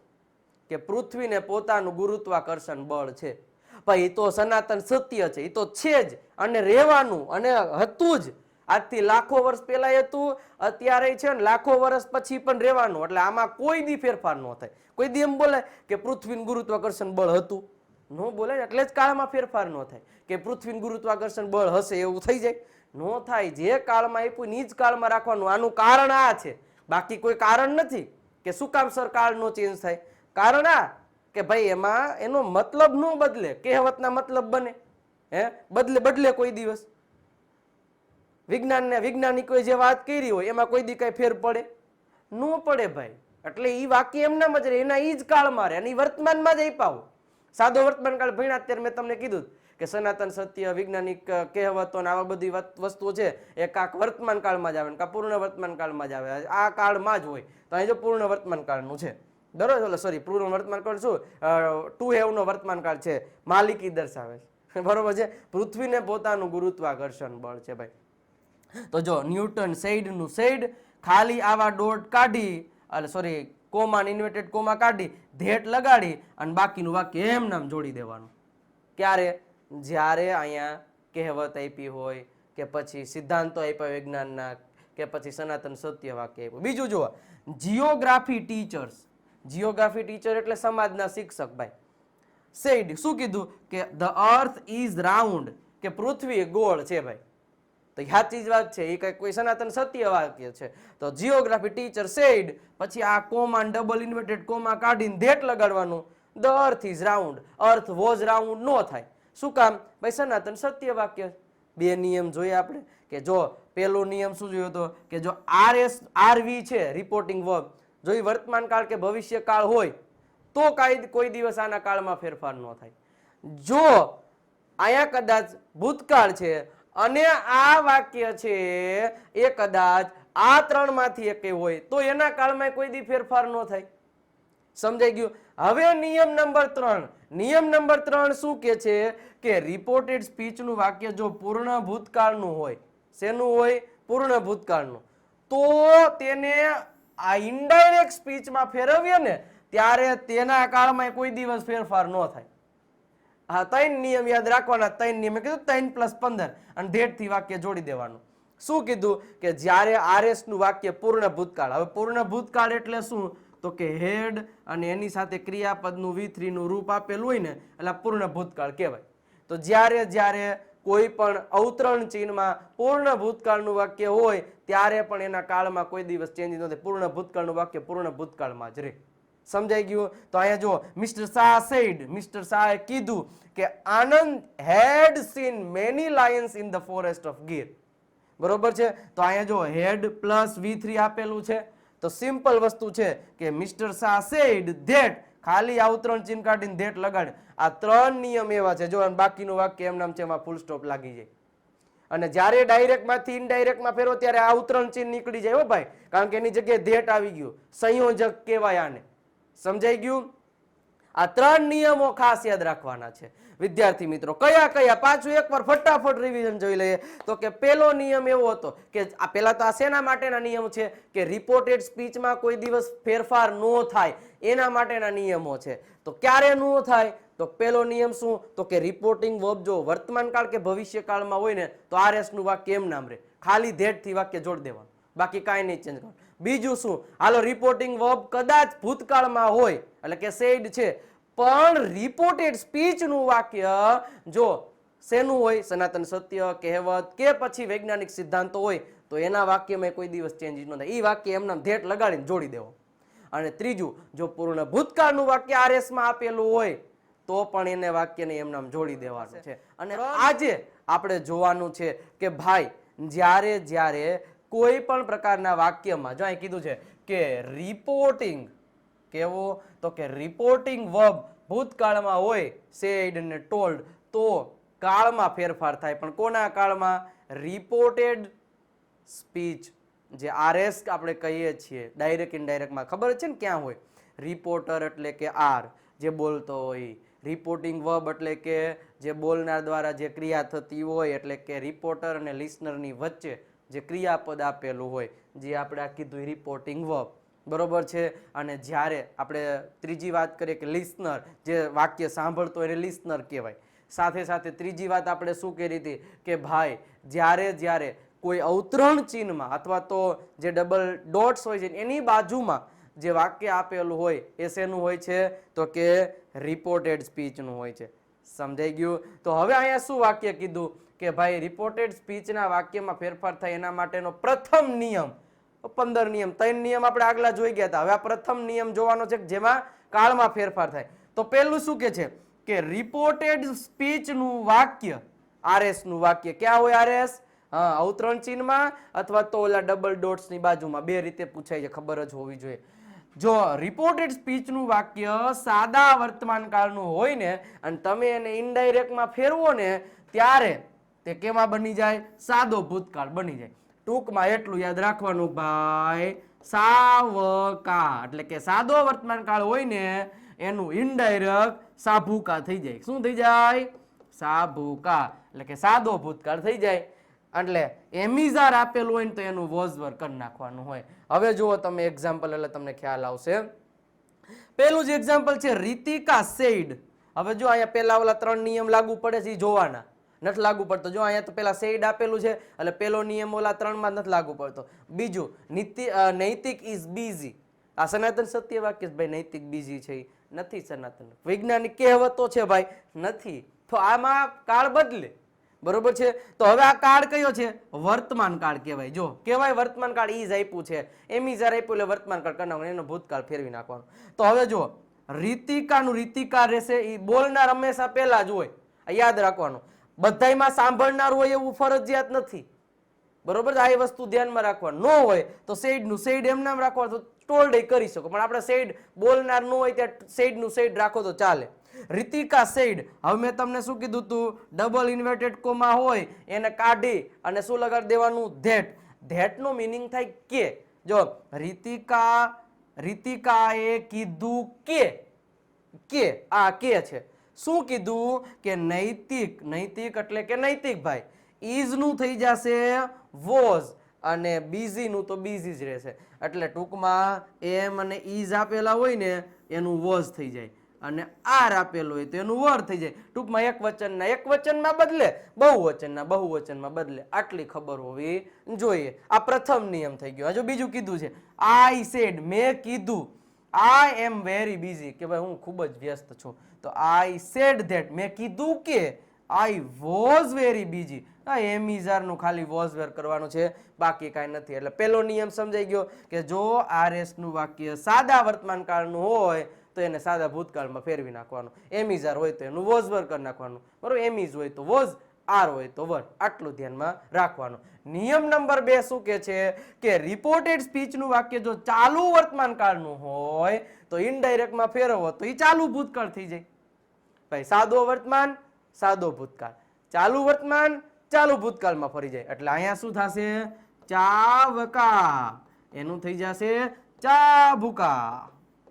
A: કે પૃથ્વીને પોતાનું ગુરુત્વાકર્ષણ બળ છે. ભાઈ એ તો સનાતન સત્ય છે, એ તો છે જ અને રહેવાનું અને હતું જ. આજથી લાખો વર્ષ પહેલા હતું, અત્યારે છે ને લાખો વર્ષ પછી પણ રહેવાનું. એટલે આમાં કોઈ દી ફેરફાર ન થાય. કોઈ દી એમ બોલે કે પૃથ્વીનું ગુરુત્વાકર્ષણ બળ હતું? નો બોલે. એટલે જ કાળમાં ફેરફાર ન થાય કે પૃથ્વીનું ગુરુત્વાકર્ષણ બળ હશે એવું થઈ જાય, નો થાય. જે કાળમાં આપ્યું એ જ કાળમાં રાખવાનું. આનું કારણ આ છે, બાકી કોઈ કારણ નથી કે શું કામ સર કાળ નો ચેન્જ થાય. કારણ આ કે ભાઈ એમાં એનો મતલબ નો બદલે, કહેવતના મતલબ બને, બદલે કોઈ દિવસ. વૈજ્ઞાનિકોએ જે વાત કરી હોય એમાં કોઈ દી કઈ ફેર પડે? નો પડે ભાઈ. એટલે ઈ વાક્ય એમનામ જ રહે, એના ઈ જ કાળમાં રહે અને ઈ વર્તમાનમાં જ આપ્યા. સાદો વર્તમાન કાળ ભણ્યા અત્યારે મેં તમને કીધું કે સનાતન સત્ય, વૈજ્ઞાનિક કહેવતો ને આવા બધી વસ્તુઓ છે એ કાંક વર્તમાન કાળમાં જ આવે, કાં પૂર્ણ વર્તમાન કાળમાં જ આવે. આ કાળમાં જ હોય. તો અહીં જો પૂર્ણ વર્તમાન કાળનું છે, બરોબર? સોરી, પૂર્ણ વર્તમાન કાળ શું, ટુ હેવ નો વર્તમાન કાળ છે, માલિકી દર્શાવે છે, બરોબર છે. પૃથ્વીને પોતાનું ગુરુત્વાકર્ષણ બળ છે ભાઈ. તો જો ન્યૂટન સેડ નું સેડ ખાલી આવા ડોટ કાઢી, એટલે સોરી કોમા ઇન્વર્ટેડ કોમા કાઢી ધેટ લગાડી અને બાકીનું વાક્ય એમ નામ જોડી દેવાનું. ક્યારે? જ્યારે અહીંયા કહેવત આપી હોય કે પછી સિદ્ધાંતો આપ્યા વિજ્ઞાનના કે પછી સનાતન સત્ય વાક્ય આપ્યું. બીજું જુઓ, જીઓગ્રાફી ટીચર્સ. જીઓગ્રાફી ટીચર એટલે સમાજના શિક્ષક ભાઈ. સેડ શું કીધું કે ધ અર્થ ઇઝ રાઉન્ડ, કે પૃથ્વી ગોળ છે ભાઈ. તો સાચી જ વાત છે, એ કઈ કોઈ સનાતન સત્ય વાક્ય છે. તો જીઓગ્રાફી ટીચર સેડ, પછી આ કોમા ડબલ ઇન્વર્ટેડ કોમા કાઢીને ધેટ લગાડવાનું. The earth is round. Earth was round નો થાય. શું કામ? ભાઈ સનાતન સત્ય વાક્ય. 2 નિયમ જોઈએ આપણે કે જો પેલો નિયમ શું જોયો હતો કે જો આરએસ આરવી છે રિપોર્ટિંગ વર્બ, જો એ વર્તમાન કાળ કે ભવિષ્ય કાળ હોય તો કોઈ દિવસ આના કાળમાં ફેરફાર ન થાય. જો અહીંયા કદાચ ભૂતકાળ છે અને આ વાક્ય છે એ કદાચ આ 3 માંથી એક હોય તો એના કાળમાં કોઈ દી ફેરફાર ન થાય. સમજાઈ ગયું? હવે નિયમ નંબર 3. નિયમ નંબર 3 શું કે છે કે રિપોર્ટેડ સ્પીચ નું વાક્ય જો પૂર્ણ ભૂતકાળનું હોય, શેનું હોય? પૂર્ણ ભૂતકાળનું, તો તેને આ ઇનડાયરેક્ટ સ્પીચમાં ફેરવીએ ને ત્યારે તેના કાળમાં કોઈ દિવસ ફેરફાર ન થાય. હા, 3 નિયમ યાદ રાખવાના. 3 નિયમ કીધું 3 + 15 અને ધેટ થી વાક્ય જોડી દેવાનું. શું કીધું કે જ્યારે આરએસ નું વાક્ય પૂર્ણ ભૂતકાળ. હવે પૂર્ણ ભૂતકાળ એટલે શું? તો કે હેડ અને એની સાથે ક્રિયાપદનું V3 નું રૂપ આપેલું હોય ને એટલે પૂર્ણ ભૂતકાળ કહેવાય. તો જ્યારે જ્યારે કોઈ પણ અવતરણ ચિહ્નમાં પૂર્ણ ભૂતકાળનું વાક્ય હોય ત્યારે પણ એના કાળમાં કોઈ દિવસ ચેન્જ ન થાય. પૂર્ણ ભૂતકાળનું વાક્ય પૂર્ણ ભૂતકાળમાં જ રહે. સમજાઈ ગયું? તો અહીંયા જો મિસ્ટર શાહ સેડ, મિસ્ટર શાહે કીધું કે Anand had seen many lions in the forest of Gir. બરોબર છે? તો અહીંયા જો હેડ પ્લસ V3 આપેલું છે તો સિમ્પલ વસ્તુ છે કે મિસ્ટર શાહ સેડ ધેટ, ખાલી અવતરણ ચિહ્ન કાઢીને ધેટ લગાડે. આ 3 નિયમ એવા છે. જો બાકીનું વાક્ય એમ નામ છે, એમાં ફૂલ સ્ટોપ લાગી જાય. અને જ્યારે ડાયરેક્ટ માંથી ઇનડાયરેક્ટમાં ફેરવો ત્યારે આ ઉતરણ ચિહ્ન નીકળી જાય હો ભાઈ, કારણ કે એની જગ્યાએ ધેટ આવી ગયું. સંયોજક કહેવાય આને. સમજાઈ ગયું? આ 3 નિયમો ખાસ યાદ રાખવાના છે વિદ્યાર્થી મિત્રો. કયા કયા? પાછું એકવાર ફટાફટ રિવિઝન જોઈ લઈએ. તો કે પહેલો નિયમ એવો હતો કે આ પહેલા તો આ શેના માટેના નિયમ છે કે રિપોર્ટેડ સ્પીચમાં કોઈ દિવસ ફેરફાર ન થાય એના માટેના નિયમો છે. તો ક્યારે ન થાય? તો પહેલો નિયમ શું? તો કે રિપોર્ટિંગ વર્બ જો વર્તમાન કાળ કે ભવિષ્ય કાળમાં હોય ને તો RS નું વાક્ય એમ નામ રહે, ખાલી ધેટ થી વાક્ય જોડી દેવાનું, બાકી કાંઈ નહીં ચેન્જ કરવાનું. બીજું શું? હાલો રિપોર્ટિંગ વર્બ કદાચ ભૂતકાળમાં હોય એટલે કે સેડ છે, પણ રિપોર્ટેડ સ્પીચ નું વાક્ય જો શેનું હોય, સનાતન સત્ય, કહેવત કે પછી વૈજ્ઞાનિક સિદ્ધાંતો હોય તો એના વાક્યમાં કોઈ દિવસ ચેન્જ ન થાય. એ વાક્ય એમના ધેટ લગાડીને જોડી દેવો. અને ત્રીજું, જો પૂર્ણ ભૂતકાળનું વાક્ય RS માં આપેલું હોય તો પણ એને વાક્યને એમનામ જોડી દેવાનું છે. અને આજે આપણે જોવાનું છે કે ભાઈ જ્યારે જ્યારે કોઈ પણ પ્રકારના વાક્યમાં જો અહીં કીધું છે કે રિપોર્ટિંગ કેવો, તો કે રિપોર્ટિંગ વર્બ ભૂતકાળમાં હોય સેડ અને ટોલ્ડ તો કાળમાં ફેરફાર થાય. પણ કોના કાળમાં? રિપોર્ટેડ સ્પીચ જે RS આપણે કહીએ છીએ ડાયરેક્ટ ઇનડાયરેક્ટમાં ખબર છે ને ક્યાં હોય? રિપોર્ટર એટલે કે R જે બોલતો હોય, રિપોર્ટિંગ વર્બ એટલે કે જે બોલનાર દ્વારા જે ક્રિયા થતી હોય, એટલે કે રિપોર્ટર અને લિસનરની વચ્ચે જે ક્રિયાપદ આપેલું હોય જે આપણે આ કીધું રિપોર્ટિંગ વર્બ. બરોબર છે? અને જ્યારે આપણે ત્રીજી વાત કરીએ કે લિસનર જે વાક્ય સાંભળતો એને લિસનર કહેવાય. સાથે સાથે ત્રીજી વાત આપણે શું કરી હતી કે ભાઈ જ્યારે જ્યારે કોઈ અવતરણ ચિહ્નમાં અથવા તો જે ડબલ ડોટ્સ હોય છે એની બાજુમાં જે વાક્ય આપેલું હોય એ શેનું હોય છે? તો કે રિપોર્ટેડ સ્પીચનું હોય છે. સમજાઈ ગયું? તો હવે અહીંયા શું વાક્ય કીધું કે ભાઈ રિપોર્ટેડ સ્પીચના વાક્યમાં ફેરફાર થાય એના માટેનો પ્રથમ નિયમ, 15 નિયમ, 3 નિયમ આપણે આગલા જોઈ ગયા હતા. હવે આ પ્રથમ નિયમ જોવાનો છે જેમાં કાળમાં ફેરફાર થાય. તો પહેલું શું કે છે કે રિપોર્ટેડ સ્પીચનું વાક્ય RS નું વાક્ય ક્યાં હોય? RS અવતરણ ચિહ્નમાં અથવા તો ઓલા ડબલ ડોટ્સ ની બાજુમાં. બે રીતે પૂછાય છે, ખબર જ હોવી જોઈએ. જો રિપોર્ટેડ સ્પીચનું વાક્ય સાદા વર્તમાન કાળનું હોય ને અને તમે એને ઇનડાયરેક્ટમાં ફેરવો ને ત્યારે તે કેમાં બની જાય? સાદો ભૂતકાળ બની જાય. ટૂંકમાં એટલું યાદ રાખવાનું ભાઈ, સાવકા એટલે કે સાદો વર્તમાન કાળ હોય ને એનું ઇનડાયરેક્ટ સાભુકા થઈ જાય. શું થઈ જાય? સાભુકા એટલે કે સાદો ભૂતકાળ થઈ જાય. એટલે એમિઝાર આપેલું હોય ને તો એનું વોઝ વર્ક કરી નાખવાનું હોય. હવે જુઓ તમે એક્ઝામ્પલ એટલે તમને ખ્યાલ આવશે. પેલું જ એક્ઝામ્પલ છે રીતિકા સેડ. હવે જો અહીંયા પેલા ઓલા 3 નિયમ લાગુ પડે છે એ જોવાના, નથી લાગુ પડતો. જો અહીંયા તો પેલા સેડ આપેલું છે એટલે પેલો નિયમ ઓલા 3 માં નથી લાગુ પડતો. બીજું નૈતિક ઇઝ બીઝી. આ સનાતન સત્ય વાક્ય ભાઈ નૈતિક બીઝી છે નથી સનાતન. વૈજ્ઞાનિક કહેવતો છે ભાઈ નથી. તો આમાં કાળ બદલે. બરોબર છે? તો હવે આ કાળ કયો છે? વર્તમાન કાળ કહેવાય. જો કહેવાય વર્તમાન કાળ ઈઝ આપ્યું છે, એમિઝાર આપ્યું એટલે વર્તમાન કાળ કરી નાખવાનું, એનો ભૂતકાળ ફેરવી નાખવાનું. તો હવે જો રીતિકાનું રીતિકા રહેશે, એ બોલનાર હંમેશા પહેલા જ હોય, યાદ રાખવાનું. બધાયમાં સાંભળનાર હોય એવું ફરજિયાત નથી. બરોબર? આ વસ્તુ ધ્યાનમાં રાખવાનું. ન હોય તો સેડ નું સેડ એમ નામ રાખવાનું, તો ટોલ્ડ કરી શકો. પણ આપણે સેડ બોલનાર ન હોય ત્યાં સેડ નું સેડ રાખો તો ચાલે. રીતિકા સેડ. હવે મેં તમને શું કીધું તું? ડબલ ઇન્વર્ટેડ કોમા હોય એને કાઢી અને શું લગાડી દેવાનું? ધેટ. ધેટ નો મીનિંગ થાય કે. જો રીતિકાએ કીધું કે આ કે છે. શું કીધું? કે નૈતિક. નૈતિક એટલે કે નૈતિક ભાઈ. ઇઝ નું થઈ જશે વોઝ અને બીઝી નું તો બીઝી જ રહેશે. એટલે ટૂંકમાં એમ અને ઇઝ આપેલા હોય ને એનું વોઝ થઈ જાય અને આર આપેલું હોય તો એનું વર થઈ જાય. ટૂંકમાં એક વચનના એક વચનમાં બદલે, બહુવચનના બહુવચનમાં બદલે. આટલી ખબર હોવી જોઈએ. આ પ્રથમ નિયમ થઈ ગયો. હજુ બીજું કીધું છે આઈ સેડ, મેં કીધું. આઈ એમ વેરી બિઝી કે ભાઈ હું ખૂબ જ વ્યસ્ત છું. તો આઈ સેડ ધેટ, મેં કીધું કે આઈ વોઝ વેરી બિઝી. એમિઝાર નું ખાલી વોઝ વેર કરવાનું છે, બાકી કાંઈ નથી. એટલે પહેલો નિયમ સમજાઈ ગયો કે જો RS નું વાક્ય સાદા વર્તમાન કાળનું હોય તો એને સાદા ભૂતકાળમાં ફેરવી નાખવાનું. એમિઝાર હોય તો એનું વોઝ વર્ક કરી નાખવાનું. બરોબર? એમિઝ હોય તો વોઝ, આર હોય તો વર. આટલું ધ્યાનમાં રાખવાનું. નિયમ નંબર 2 શું કે છે કે રિપોર્ટેડ સ્પીચનું વાક્ય જો ચાલુ વર્તમાન કાળનું હોય તો ઇનડાયરેક્ટમાં ફેરવો તો એ ચાલુ ભૂતકાળ થઈ જાય. ભાઈ સાદો વર્તમાન સાદો ભૂતકાળ, ચાલુ વર્તમાન ચાલુ ભૂતકાળમાં ફરી જાય. એટલે અહીંયા શું થશે? ચાવકા, એનું થઈ જશે ચાબુકા.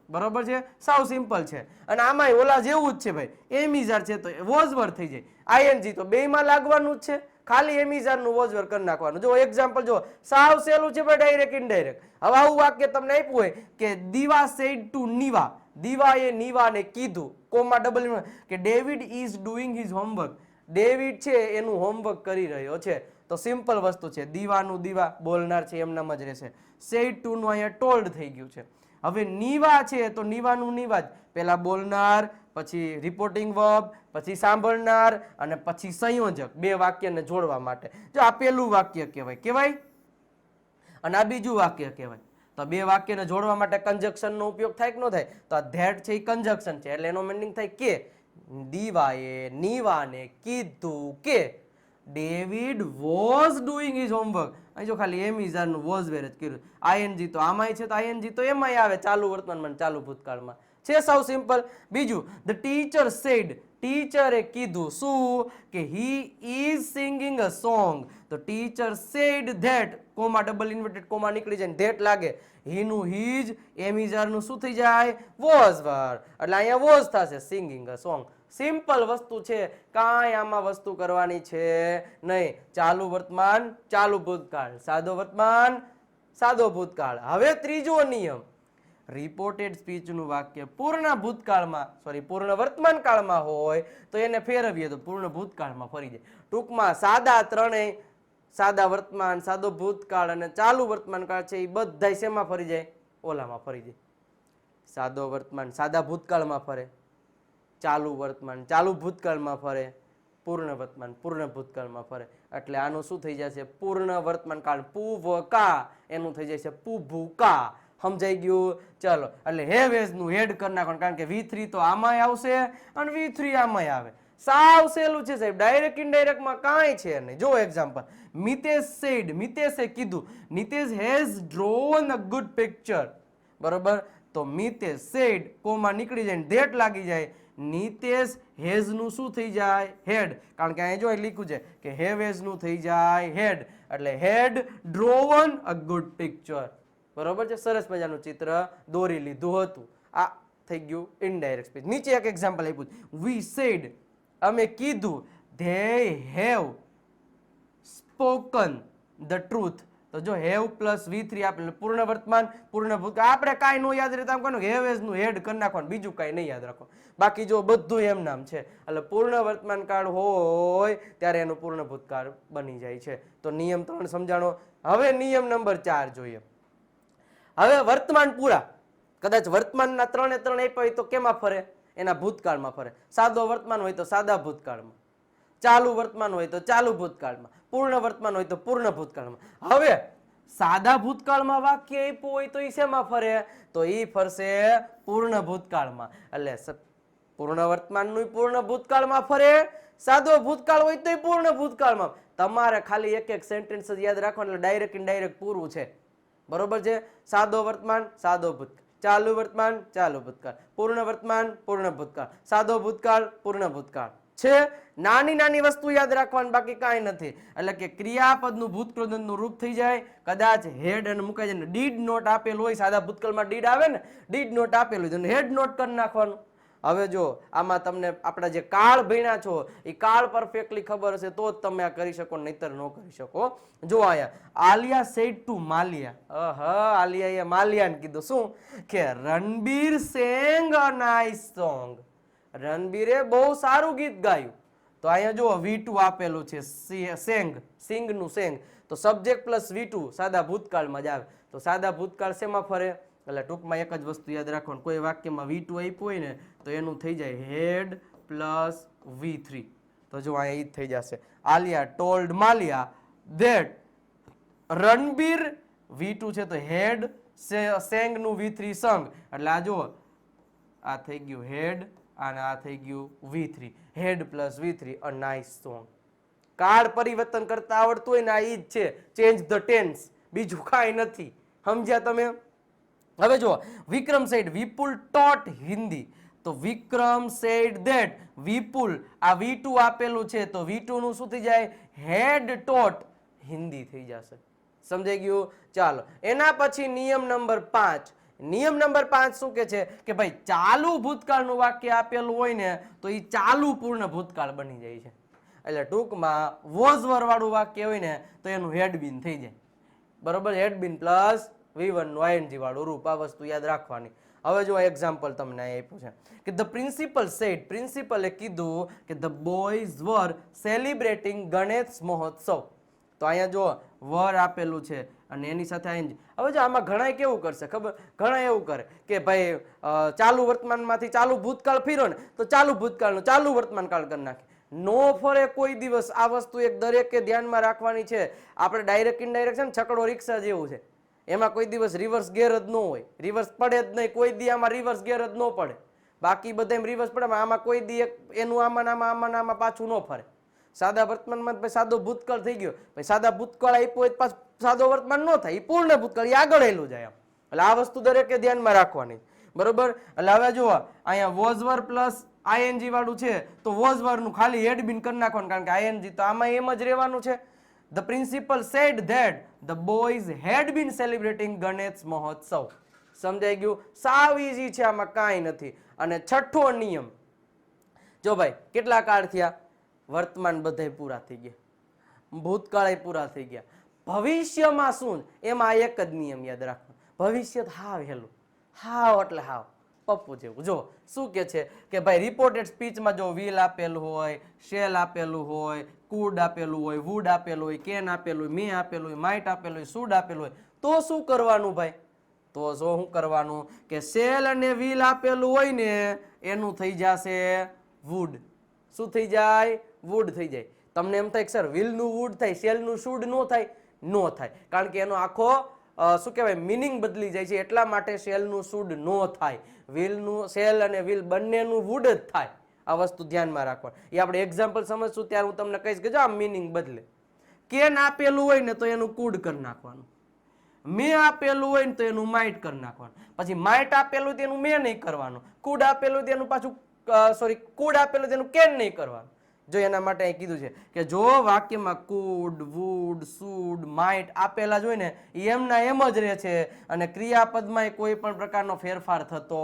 A: બરોબર છે, સાવ સિમ્પલ છે. અને આમાં ઓલા જેવું જ છે ભાઈ, એમિઝાર છે તો વોઝવર થઈ જાય. આઈએનજી તો બેયમાં લાગવાનું જ છે, ખાલી એમિઝાર નું વોઝવર કરી નાખવાનું. જો એક્ઝામ્પલ જો, સાવ સહેલું છે ભાઈ, ડાયરેક્ટ ઇનડાયરેક્ટ. હવે આવું વાક્ય તમને આપ્યું હોય કે દીવા સેડ ટુ નીવા, દીવાએ નીવાને કીધું, કોમા ડબલ કે David is doing his homework, David છે એનું હોમવર્ક કરી રહ્યો છે. તો સિમ્પલ વસ્તુ છે, દીવાનું દીવા બોલનાર છે એમનામ જ રહેશે. સેડ ટુ નું અહીંયા ટોલ્ડ થઈ ગયું છે. હવે નીવા છે તો નીવાનું નીવા જ, પેલા બોલનાર, પછી રિપોર્ટિંગ વર્બ, પછી સાંભળનાર અને પછી સંયોજક, બે વાક્યને જોડવા માટે. જો આ પેલું વાક્ય કહેવાય અને આ બીજું વાક્ય કહેવાય. તો બે વાક્યને જોડવા માટે કંજક્શન નો ઉપયોગ થાય કે ન થાય? તો આ ધેટ છે એ કંજક્શન છે, એટલે એનો મીનિંગ થાય કે દીવાએ નીવાને કીધું કે David was doing his homework. અહીં જો ખાલી એમિઝાર નું વોઝ વેર જ કર્યું. આઈએનજી તો આમાંય છે તો આઈએનજી તો એમાંય આવે, ચાલુ વર્તમાનમાં ચાલુ ભૂતકાળમાં છે. સાવ સિમ્પલ. બીજું, ધ ટીચર સેડ, ટીચરે કીધું શું? કે he is singing a song. તો teacher said that, comma double inverted comma નીકળી જાય, ધેટ લાગે. હી નું હીજ, એમિઝાર નું શું થઈ જાય? વોઝ વર. એટલે અહીંયા વોઝ થશે, સિંગિંગ અ સોંગ. સિમ્પલ વસ્તુ છે, કાંઈ આમાં વસ્તુ કરવાની છે નહીં. ચાલુ વર્તમાન ચાલુ ભૂતકાળ, સાદો વર્તમાન સાદો ભૂતકાળ. હવે ત્રીજો નિયમ, રિપોર્ટેડ સ્પીચનું વાક્ય પૂર્ણ ભૂતકાળમાં પૂર્ણ વર્તમાન કાળમાં હોય તો એને ફેરવીએ તો પૂર્ણ ભૂતકાળમાં ફરી જાય. ટૂંકમાં સાદા ત્રણેય, સાદા વર્તમાન, સાદો ભૂતકાળ અને ચાલુ વર્તમાન કાળ છે એ બધા શેમાં ફરી જાય? ઓલામાં ફરી જાય. સાદો વર્તમાન સાદા ભૂતકાળમાં ફરે, ચાલુ વર્તમાન ચાલુ ભૂતકાળમાં ફરે, પૂર્ણ વર્તમાન પૂર્ણ ભૂતકાળમાં ફરે. એટલે આનું શું થઈ જશે? પૂર્ણ વર્તમાન કાળ પૂવકા, એનું થઈ જશે પૂભુકા. સમજાઈ ગયું? ચલો, એટલે હેવ એઝ નું હેડ કરી નાખવાનું, કારણ કે V3 તો આમાંય આવશે અને V3 આમાંય આવે. સાવ સહેલું છે સાહેબ, ડાયરેક્ટ ઇનડાયરેક્ટમાં કાંઈ છે નહીં. જો એક્ઝામ્પલ, મિતેશ સેડ, મિતેશે કીધું, Nitesh has drone a good picture. બરોબર, તો મિતેશ સેડ કોમાં નીકળી જાય, ધેટ લાગી જાય, નિતેશ હેઝ નું શું થઈ જાય? હેડ. કારણ કે અહીં જો લખ્યું છે કે હેવ હેઝ નું થઈ જાય હેડ, એટલે હેડ ડ્રોવન અ ગુડ પિક્ચર. બરોબર છે, સરસ મજાનું ચિત્ર દોરી લીધું હતું. આ થઈ ગયું ઇનડાયરેક્ટ સ્પીચ. નીચે એક એક્ઝામ્પલ આપ્યું, વી સેડ, અમે કીધું, they have spoken the truth. તો જો હેવ પ્લસ V3 આપેલું, પૂર્ણ વર્તમાન પૂર્ણ ભૂતકાળ. આપણે કાંઈ નો યાદ રહેતા, આમ કહો હેવ એઝ નું હેડ કરી નાખવાનું, બીજું કાંઈ નહીં યાદ રાખો. બાકી જો બધું એમ નામ છે, એટલે પૂર્ણ વર્તમાન કાળ હોય ત્યારે એનું પૂર્ણ ભૂતકાળ બની જાય છે. તો નિયમ 3 સમજાણો. હવે નિયમ નંબર 4 જોઈએ. હવે વર્તમાન પૂરા, કદાચ વર્તમાનના 3 એ 3 આપ્યા હોય તો કેમાં ફરે? એના ભૂતકાળમાં ફરે. સાદો વર્તમાન હોય તો સાદા ભૂતકાળમાં, ચાલુ વર્તમાન હોય તો ચાલુ ભૂતકાળમાં, પૂર્ણ વર્તમાન હોય તો પૂર્ણ ભૂતકાળમાં. હવે સાદા ભૂતકાળમાં વાક્ય આપ્યું હોય તો એ શેમાં ફરે? તો એ ફરશે પૂર્ણ ભૂતકાળમાં. એટલે પૂર્ણ વર્તમાનનું પૂર્ણ ભૂતકાળમાં ફરે, સાદો ભૂતકાળ હોય તો પૂર્ણ ભૂતકાળમાં. તમારે ખાલી એક એક સેન્ટેન્સ જ યાદ રાખવાનું, એટલે ડાયરેક્ટ ઇનડાયરેક્ટ પૂરું છે. બરોબર છે? સાદો વર્તમાન સાદો ભૂતકાળ, ચાલુ વર્તમાન ચાલુ ભૂતકાળ, પૂર્ણ વર્તમાન પૂર્ણ ભૂતકાળ, સાદો ભૂતકાળ પૂર્ણ ભૂતકાળ છે. નાની નાની વસ્તુ યાદ રાખવાની, બાકી કાંઈ નથી. એટલે કે ક્રિયાપદનું ભૂતકૃદંતનું રૂપ થઈ જાય. કદાચ હેડ અને મુકાઈ જાય, ડીડ નોટ આપેલું હોય, સાદા ભૂતકાળમાં ડીડ આવે ને, ડીડ નોટ આપેલું હોય તો હેડ નોટ કરી નાખવાનું. હવે જો આમાં તમને આપણા જે કાળ ભણ્યા છો એ કાળ પરફેક્ટલી ખબર હશે તો જ તમે આ કરી શકો, નહીતર ન કરી શકો. જો આયા આલિયા સેડ ટુ માલિયા, આલિયાએ માલિયાને કીધું શું? કે Ranbir sang a nice song, રણબીરે બહુ સારું ગીત ગાયું. તો અહીંયા જો V2 આપેલું છે, સેંગ, સિંગ નું સેંગ, તો સબ્જેક્ટ પ્લસ V2 સાદા ભૂતકાળમાં જ આવે. તો સાદા ભૂતકાળ શેમાં ફરે? એટલે ટૂંકમાં એક જ વસ્તુ યાદ રાખવાનું, કોઈ વાક્યમાં V2 આપ્યું હોય ને તો એનું થઈ જાય હેડ પ્લસ V3. તો જો અહીંયા ઈ થઈ જશે, Alia told Maliya that Ranbir, V2 છે તો હેડ, સેંગ નું V3 સંગ, એટલે આ જો આ થઈ ગયું હેડ અને આ થઈ ગયું V3, had plus V3 a nice song. કાળ પરિવર્તન કરતા આવડતું હોય ને આ ઈ જ છે, ચેન્જ ધ ટેન્સ, બીજું કાંઈ નથી. સમજ્યા તમે? હવે જો વિક્રમ સેડ વિપુલ ટોટ હિન્દી, તો વિક્રમ સેડ ધેટ વિપુલ, આ V2 આપેલું છે તો V2 નું શું થઈ જાય? હેડ ટોટ હિન્દી થઈ જશે. સમજાઈ ગયું? ચાલો એના પછી નિયમ નંબર 5. નિયમ નંબર 5 શું કે છે કે ભાઈ ચાલુ ભૂતકાળનું વાક્ય આપેલું હોય ને તો એ ચાલુ પૂર્ણ ભૂતકાળ બની જાય છે. એટલે ટૂંકમાં વોઝ વર વાળું વાક્ય હોય ને તો એનું હેડ બીન થઈ જાય. બરોબર? હેડ બીન પ્લસ V1 નું ing વાળું રૂપ. આ વસ્તુ યાદ રાખવાની. હવે જો એક્ઝામ્પલ તમને આપ્યું છે કે ધ પ્રિન્સિપલ સેડ, પ્રિન્સિપલે કીધું કે the boys were celebrating Ganesh Mahotsav. તો અહીંયા જો વર આપેલું છે અને એની સાથે ing. હવે જો આમાં ઘણા કેવું કરશે ખબર? ઘણા એવું કરે કે ભાઈ ચાલુ વર્તમાનમાંથી ચાલુ ભૂતકાળ ફેરો ને તો ચાલુ ભૂતકાળનું ચાલુ વર્તમાન કાળ કરી નાખે. નો ફરે કોઈ દિવસ. આ વસ્તુ એક દરેકે ધ્યાનમાં રાખવાની છે. આપણે ડાયરેક્ટ ઇનડાયરેક્ટ છે ને છકડો રિક્ષા જેવું છે, એમાં કોઈ દિવસ રિવર્સ ગેર જ ન હોય, રિવર્સ પડે જ નહીં કોઈ દી. આમાં રિવર્સ ગેર જ ન પડે, બાકી બધા રિવર્સ પડે. આમાં કોઈ દી એનું આમાં પાછું ન ફરે. સાદા વર્તમાનમાં સાદો ભૂતકાળ થઈ ગયો, પછી સાદા ભૂતકાળ આપ્યો હોય પાછું સાદો વર્તમાન ન થાય, એ પૂર્ણ ભૂતકાળ, એ આગળ હેલું જાય. એટલે આ વસ્તુ દરેકે ધ્યાનમાં રાખવાની. બરોબર? એટલે હવે જુઓ અહીંયા વોઝ વર પ્લસ ing વાળું છે તો વોઝ વર નું ખાલી હેડ બીન કરી નાખવાનું, કારણ કે ing તો આમાં એમ જ રહેવાનું છે. The principal said that the boys had been celebrating Ganesh મહોત્સવ. સમજાઈ ગયું? સાવ ઈઝી છે, આમાં કાંઈ નથી. અને છઠ્ઠો નિયમ જો ભાઈ કેટલા કાળ થયા? વર્તમાન બધાય પૂરા થઈ ગયા, ભૂતકાળ પૂરા થઈ ગયા. ભવિષ્યમાં શું? એમાં એક જ નિયમ યાદ રાખવાનો. ભવિષ્ય હાવ હેલું, હાવ એટલે હાવ પપ્પુ જેવું. જો શું કે છે કે ભાઈ રિપોર્ટેડ સ્પીચમાં જો વિલ આપેલું હોય, શેલ આપેલું હોય, કુડ આપેલું હોય, વુડ આપેલું હોય, કેન આપેલું હોય, મે આપેલું હોય, માઇટ આપેલું હોય, શુડ આપેલું હોય, તો શું કરવાનું ભાઈ? તો શું કરવાનું કે શેલ અને વિલ આપેલું હોય ને એનું થઈ જશે વુડ. શું થઈ જાય? વુડ થઈ જાય. તમને એમ થાય કે સર વિલ નું વુડ થાય, શેલ નું શુડ નો થાય? નો થાય, કારણ કે એનો આખો શું કહેવાય મિનિંગ બદલી જાય છે. એટલા માટે શેલ નું શુડ નો થાય, વિલ નું શેલ અને વિલ બંનેનું વુડ જ થાય. આ વસ્તુ ધ્યાનમાં રાખવા. એ આપણે એક્ઝામ્પલ સમજશું ત્યારે હું તમને કહીશ કે જો આ મિનિંગ બદલે. કેન આપેલું હોય ને તો એનું કુડ કરી નાખવાનું, મે આપેલું હોય ને તો એનું માઇટ કરી નાખવાનું, પછી માઇટ આપેલું તેનું મે નહીં કરવાનું, કુડ આપેલું તેનું પાછું કુડ આપેલું તેનું કેન નહીં કરવાનું. જો એના માટે અહીં કીધું છે કે જો વાક્યમાં કુડ, વુડ, શુડ, માઇટ આપેલા જ હોય ને એમના એમ જ રહે છે અને ક્રિયાપદમાં કોઈ પણ પ્રકારનો ફેરફાર થતો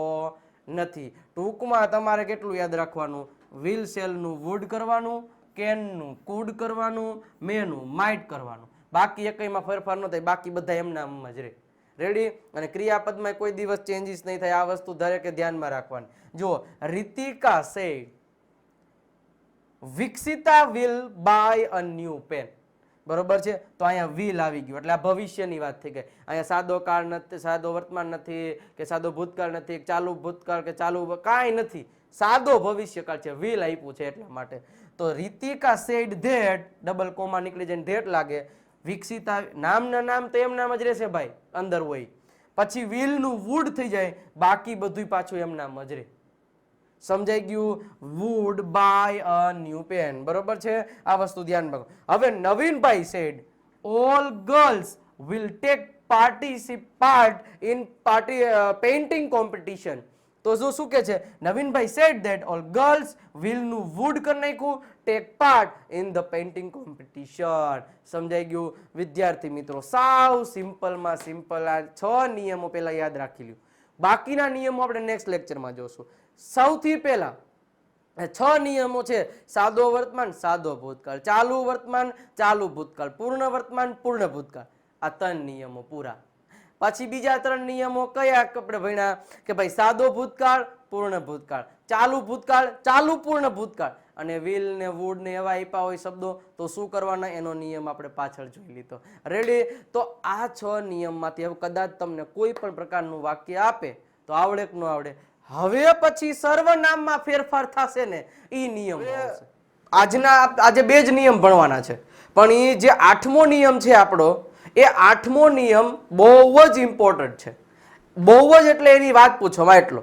A: નથી. ટૂંકમાં તમારે કેટલું યાદ રાખવાનું? વિલ શેલનું વુડ કરવાનું, કેનનું કુડ કરવાનું, મેનું માઇટ કરવાનું. બાકી એકમાં ફેરફાર ન થાય, બાકી બધા એમના એમ જ રહે. રેડી? અને ક્રિયાપદમાં કોઈ દિવસ ચેન્જીસ નહીં થાય. આ વસ્તુ દરેકે ધ્યાનમાં રાખવાની. જો Ritika said Vikasita will buy a new pen. બરોબર છે? તો અહીંયા વિલ આવી ગયું એટલે આ ભવિષ્યની વાત થઈ ગઈ. અહીંયા સાદો કાળ નથી, સાદો વર્તમાન નથી, કે સાદો ભૂતકાળ નથી, ચાલુ ભૂતકાળ કે ચાલુ કાંઈ નથી, સાદો ભવિષ્યકાળ છે. વિલ આપ્યું છે એટલા માટે. તો Ritika said that, double comma નીકળી જાય ધેટ લાગે. વિકસિતા નામના નામ તો એમ નામ જ રહેશે ભાઈ, અંદર હોય. પછી વિલ નું વુડ થઈ જાય, બાકી બધું પાછું એમ નામ જ રહે. સમજાઈ ગયું? Would buy a new pen. બરોબર છે? આ વસ્તુ ધ્યાન રાખો. હવે Navinbhai said all girls will take part in painting competition. તો શું કે છે? Navinbhai said that all girls will નું વુડ કરી નાખ્યું, take part in the painting competition. સમજાઈ ગયું વિદ્યાર્થી મિત્રો? સાવ સિમ્પલમાં સિમ્પલ આ 6 નિયમો પહેલા યાદ રાખી લ્યો. બાકીના નિયમો આપણે નેક્સ્ટ લેક્ચરમાં જોશું. સૌથી પહેલા 6 નિયમો છે. સાદો વર્તમાન, સાદો ભૂતકાળ, ચાલુ વર્તમાન, ચાલુ ભૂતકાળ, પૂર્ણ વર્તમાન, પૂર્ણ ભૂતકાળ. આ 3 નિયમો પૂરા. પછી બીજા 3 નિયમો કયા આપણે ભણ્યા કે ભાઈ સાદો ભૂતકાળ, પૂર્ણ ભૂતકાળ, ચાલુ ભૂતકાળ, ચાલુ પૂર્ણ ભૂતકાળ, અને વિલ ને વુડ ને એવા આપ્યા હોય શબ્દો તો શું કરવાના એનો નિયમ આપણે પાછળ જોઈ લીધો. રેડી? તો આ 6 નિયમમાંથી હવે કદાચ તમને કોઈ પણ પ્રકારનું વાક્ય આપે તો આવડે કે ન આવડે. હવે પછી સર્વનામમાં ફેરફાર થશે ને એ નિયમ આવશે. આજે 2 જ નિયમ ભણવાના છે, પણ એ જે 8મો નિયમ છે આપણો, એ 8મો નિયમ બહુ જ ઇમ્પોર્ટન્ટ છે. બહુ જ એટલે એની વાત પૂછવામાં એટલો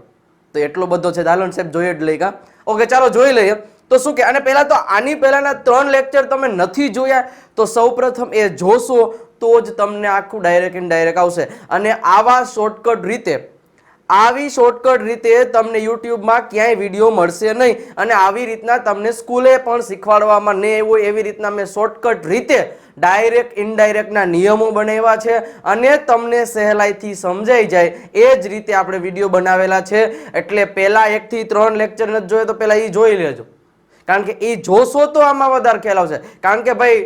A: તો એટલો બધો છે. દાલન સાહેબ જોઈએ જ લઈ કા? ઓકે ચાલો જોઈ લઈએ. તો શું કે અને પહેલા તો આની પહેલાના 3 લેક્ચર તમે નથી જોયા તો સૌપ્રથમ એ જોશો તો જ તમને આખું ડાયરેક્ટ ઇનડાયરેક્ટ આવશે. અને આવી શોર્ટકટ રીતે તમને યુટ્યુબમાં ક્યાંય વિડીયો મળશે નહીં અને આવી રીતના તમને સ્કૂલે પણ શીખવાડવામાં નહીં હોય એવી રીતના મેં શોર્ટકટ રીતે ડાયરેક્ટ ઇનડાયરેક્ટના નિયમો બનાવ્યા છે અને તમને સહેલાઈથી સમજાઈ જાય એ જ રીતે આપણે વિડીયો બનાવેલા છે. એટલે પહેલા 1 થી 3 લેક્ચર નથી જોયે તો પહેલા એ જોઈ લેજો, કારણ કે એ જોશો તો આમાં વધારે ખ્યાલ આવશે. કારણ કે ભાઈ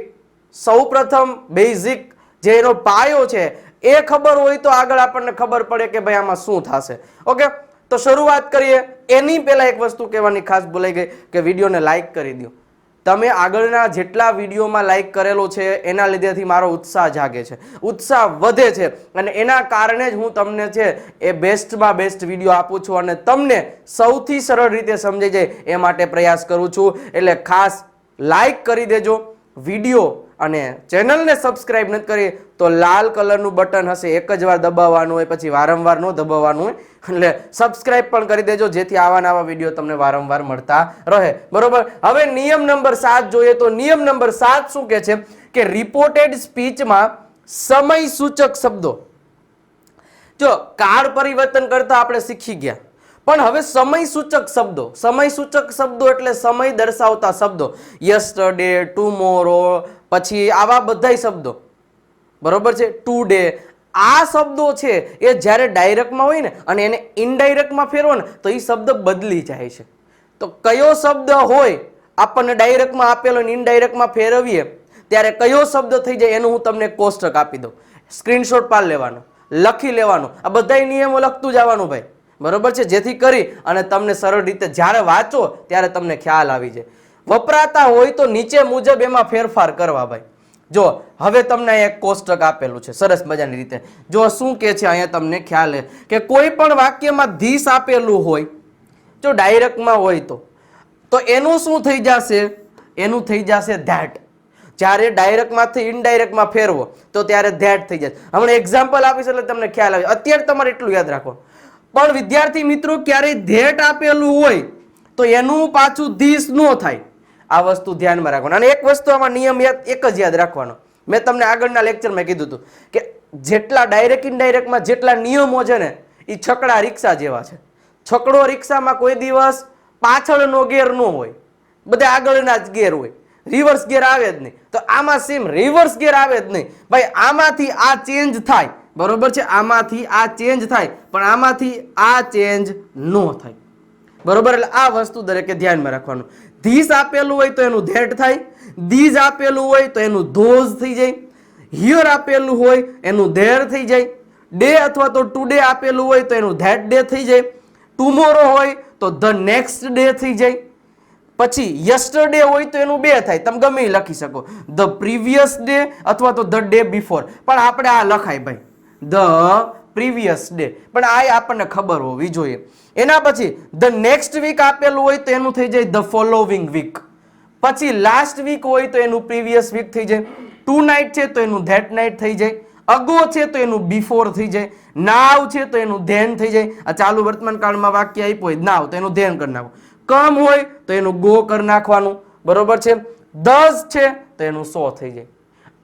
A: સૌપ્રથમ બેઝિક જે એનો પાયો છે એ ખબર હોય તો આગળ આપણને ખબર પડે કે ભાઈ આમાં શું થશે. ઓકે, તો શરૂઆત કરીએ. એની પહેલા એક વસ્તુ કહેવાની ખાસ ભૂલાઈ ગઈ કે વિડીયોને લાઈક કરી દો. તમે આગળના જેટલા વિડીયોમાં લાઈક કરેલો છે એના લીધેથી મારો ઉત્સાહ જાગે છે, ઉત્સાહ વધે છે અને એના કારણે જ હું તમને છે એ બેસ્ટમાં બેસ્ટ વિડીયો આપું છું અને તમને સૌથી સરળ રીતે સમજાઈ જાય એ માટે પ્રયાસ કરું છું. એટલે ખાસ લાઈક કરી દેજો વિડીયો અને ચેનલને સબસ્ક્રાઇબ નથી કરી તો લાલ કલરનું બટન હશે, એક જ વાર દબાવવાનું હોય, પછી વારંવાર ન દબાવવાનું હોય. એટલે સબસ્ક્રાઇબ પણ કરી દેજો જેથી આવા નવા વિડીયો તમને વારંવાર મળતા રહે. બરોબર. હવે નિયમ નંબર 7 જોઈએ તો નિયમ નંબર 7 શું કહે છે કે રિપોર્ટેડ સ્પીચમાં સમય સૂચક શબ્દો, જો કાળ પરિવર્તન કરતા આપણે શીખી ગયા, પણ હવે સમય સૂચક શબ્દો એટલે સમય દર્શાવતા શબ્દો, યસ્ટરડે, ટુમોરો, પછી આવા બધા શબ્દો, બરોબર છે, ટુડે, આ શબ્દો છે એ જ્યારે ડાયરેક્ટમાં હોય ને અને એને ઇનડાયરેક્ટમાં ફેરવો ને તો એ શબ્દ બદલી જાય છે. તો કયો શબ્દ હોય આપણને ડાયરેક્ટમાં આપેલો ને ઇનડાયરેક્ટમાં ફેરવીએ ત્યારે કયો શબ્દ થઈ જાય એનું હું તમને કોષ્ટક આપી દઉં. સ્ક્રીનશોટ પાડી લેવાનો, લખી લેવાનો, આ બધા નિયમો લખતું જવાનું ભાઈ, બરોબર છે, જેથી કરી અને તમને સરળ રીતે જ્યારે વાંચો ત્યારે તમને ખ્યાલ આવી જાય. વપરાતા હોય તો નીચે મુજબ એમાં ફેરફાર કરવા ભાઈ. જો હવે તમને એક કોષ્ટક આપેલું છે સરસ મજાની રીતે. જો શું કે છે અહીંયા તમને ખ્યાલ કે કોઈ પણ વાક્યમાં ધીસ આપેલું હોય, જો ડાયરેક્ટમાં હોય તો એનું શું થઈ જશે? એનું થઈ જશે ધેટ. જ્યારે ડાયરેક્ટમાંથી ઇનડાયરેક્ટમાં ફેરવો તો ત્યારે ધેટ થઈ જશે. હમણાં એક્ઝામ્પલ આપીશ એટલે તમને ખ્યાલ આવે. અત્યારે તમારે એટલું યાદ રાખો. પણ વિદ્યાર્થી મિત્રો ક્યારેય ધેટ આપેલું હોય તો એનું પાછું ધીસ ન થાય. આ વસ્તુ ધ્યાનમાં રાખવાનું. અને એક વસ્તુ આમાં નિયમ એક જ યાદ રાખવાનો. મેં તમને આગળના લેક્ચરમાં કીધું હતું કે જેટલા ડાયરેક્ટ ઇનડાયરેક્ટમાં જેટલા નિયમો છે ને એ છકડા રિક્ષા જેવા છે. છકડો રિક્ષામાં કોઈ દિવસ પાછળનો ગેર ન હોય, બધા આગળના જ ગેર હોય, રિવર્સ ગેર આવે જ નહીં. તો આમાં સેમ રિવર્સ ગેર આવે જ નહીં ભાઈ. આમાંથી આ ચેન્જ થાય, બરોબર છે, આમાંથી આ ચેન્જ થાય પણ આમાંથી આ ચેન્જ ન થાય, બરોબર. એટલે આ વસ્તુ દરેકે ધ્યાનમાં રાખવાનું. ધીસ આપેલું હોય તો એનું ધેટ થાય, ધીઝ આપેલું હોય તો એનું ધોઝ થઈ જાય, હિયર આપેલું હોય એનું ધેર થઈ જાય, ડે અથવા તો ટુડે આપેલું હોય તો એનું ધેટ ડે થઈ જાય, ટુમોરો હોય તો ધ નેક્સ્ટ ડે થઈ જાય, પછી યસ્ટરડે હોય તો એનું બે થાય, તમે ગમે એ લખી શકો, ધ પ્રીવિયસ ડે અથવા તો ધ ડે બિફોર, પણ આપણે આ લખાય ભાઈ ધ પ્રીવિયસ ડે, પણ આ આપણને ખબર હોવી જોઈએ. એના પછી ધ નેક્સ્ટ વીક આપેલું હોય તો એનું થઈ જાય ધ ફોલોવિંગ વીક, પછી લાસ્ટ વીક હોય તો એનું પ્રીવિયસ વીક થઈ જાય, ટુ નાઇટ છે તો એનું ધેટ નાઇટ થઈ જાય, અગો છે તો એનું બિફોર થઈ જાય, નાવ છે તો એનું ધેન થઈ જાય. આ ચાલુ વર્તમાન કાળમાં વાક્ય આપ્યું હોય નાવ તો એનું ધેન કરી નાખવું, કમ હોય તો એનું ગો કરી નાખવાનું, બરોબર છે, દસ છે તો એનું સો થઈ જાય.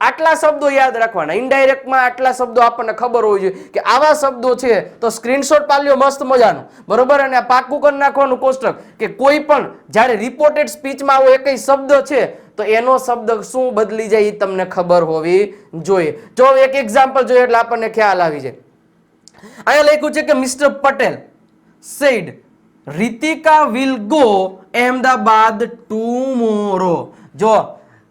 A: આટલા શબ્દો યાદ રાખવાના. ઇનડાયરેક્ટમાં આટલા શબ્દો આપણને ખબર હોવી જોઈએ કે આવા શબ્દો છે તો સ્ક્રીનશોટ પાડ્યો મસ્ત મજાનું, બરોબર. અને આ પાકું કરી નાખવાનું કોષ્ટક કે કોઈ પણ જ્યારે રિપોર્ટેડ સ્પીચમાં આવો એક શબ્દ છે તો એનો શબ્દ શું બદલી જાય એ તમને ખબર હોવી જોઈએ. જો એક એક્ઝામ્પલ જોઈએ એટલે આપણને ખ્યાલ આવી જાય. અહીંયા લખ્યું છે કે mister Patel said Ritika will go Ahmedabad tomorrow. જો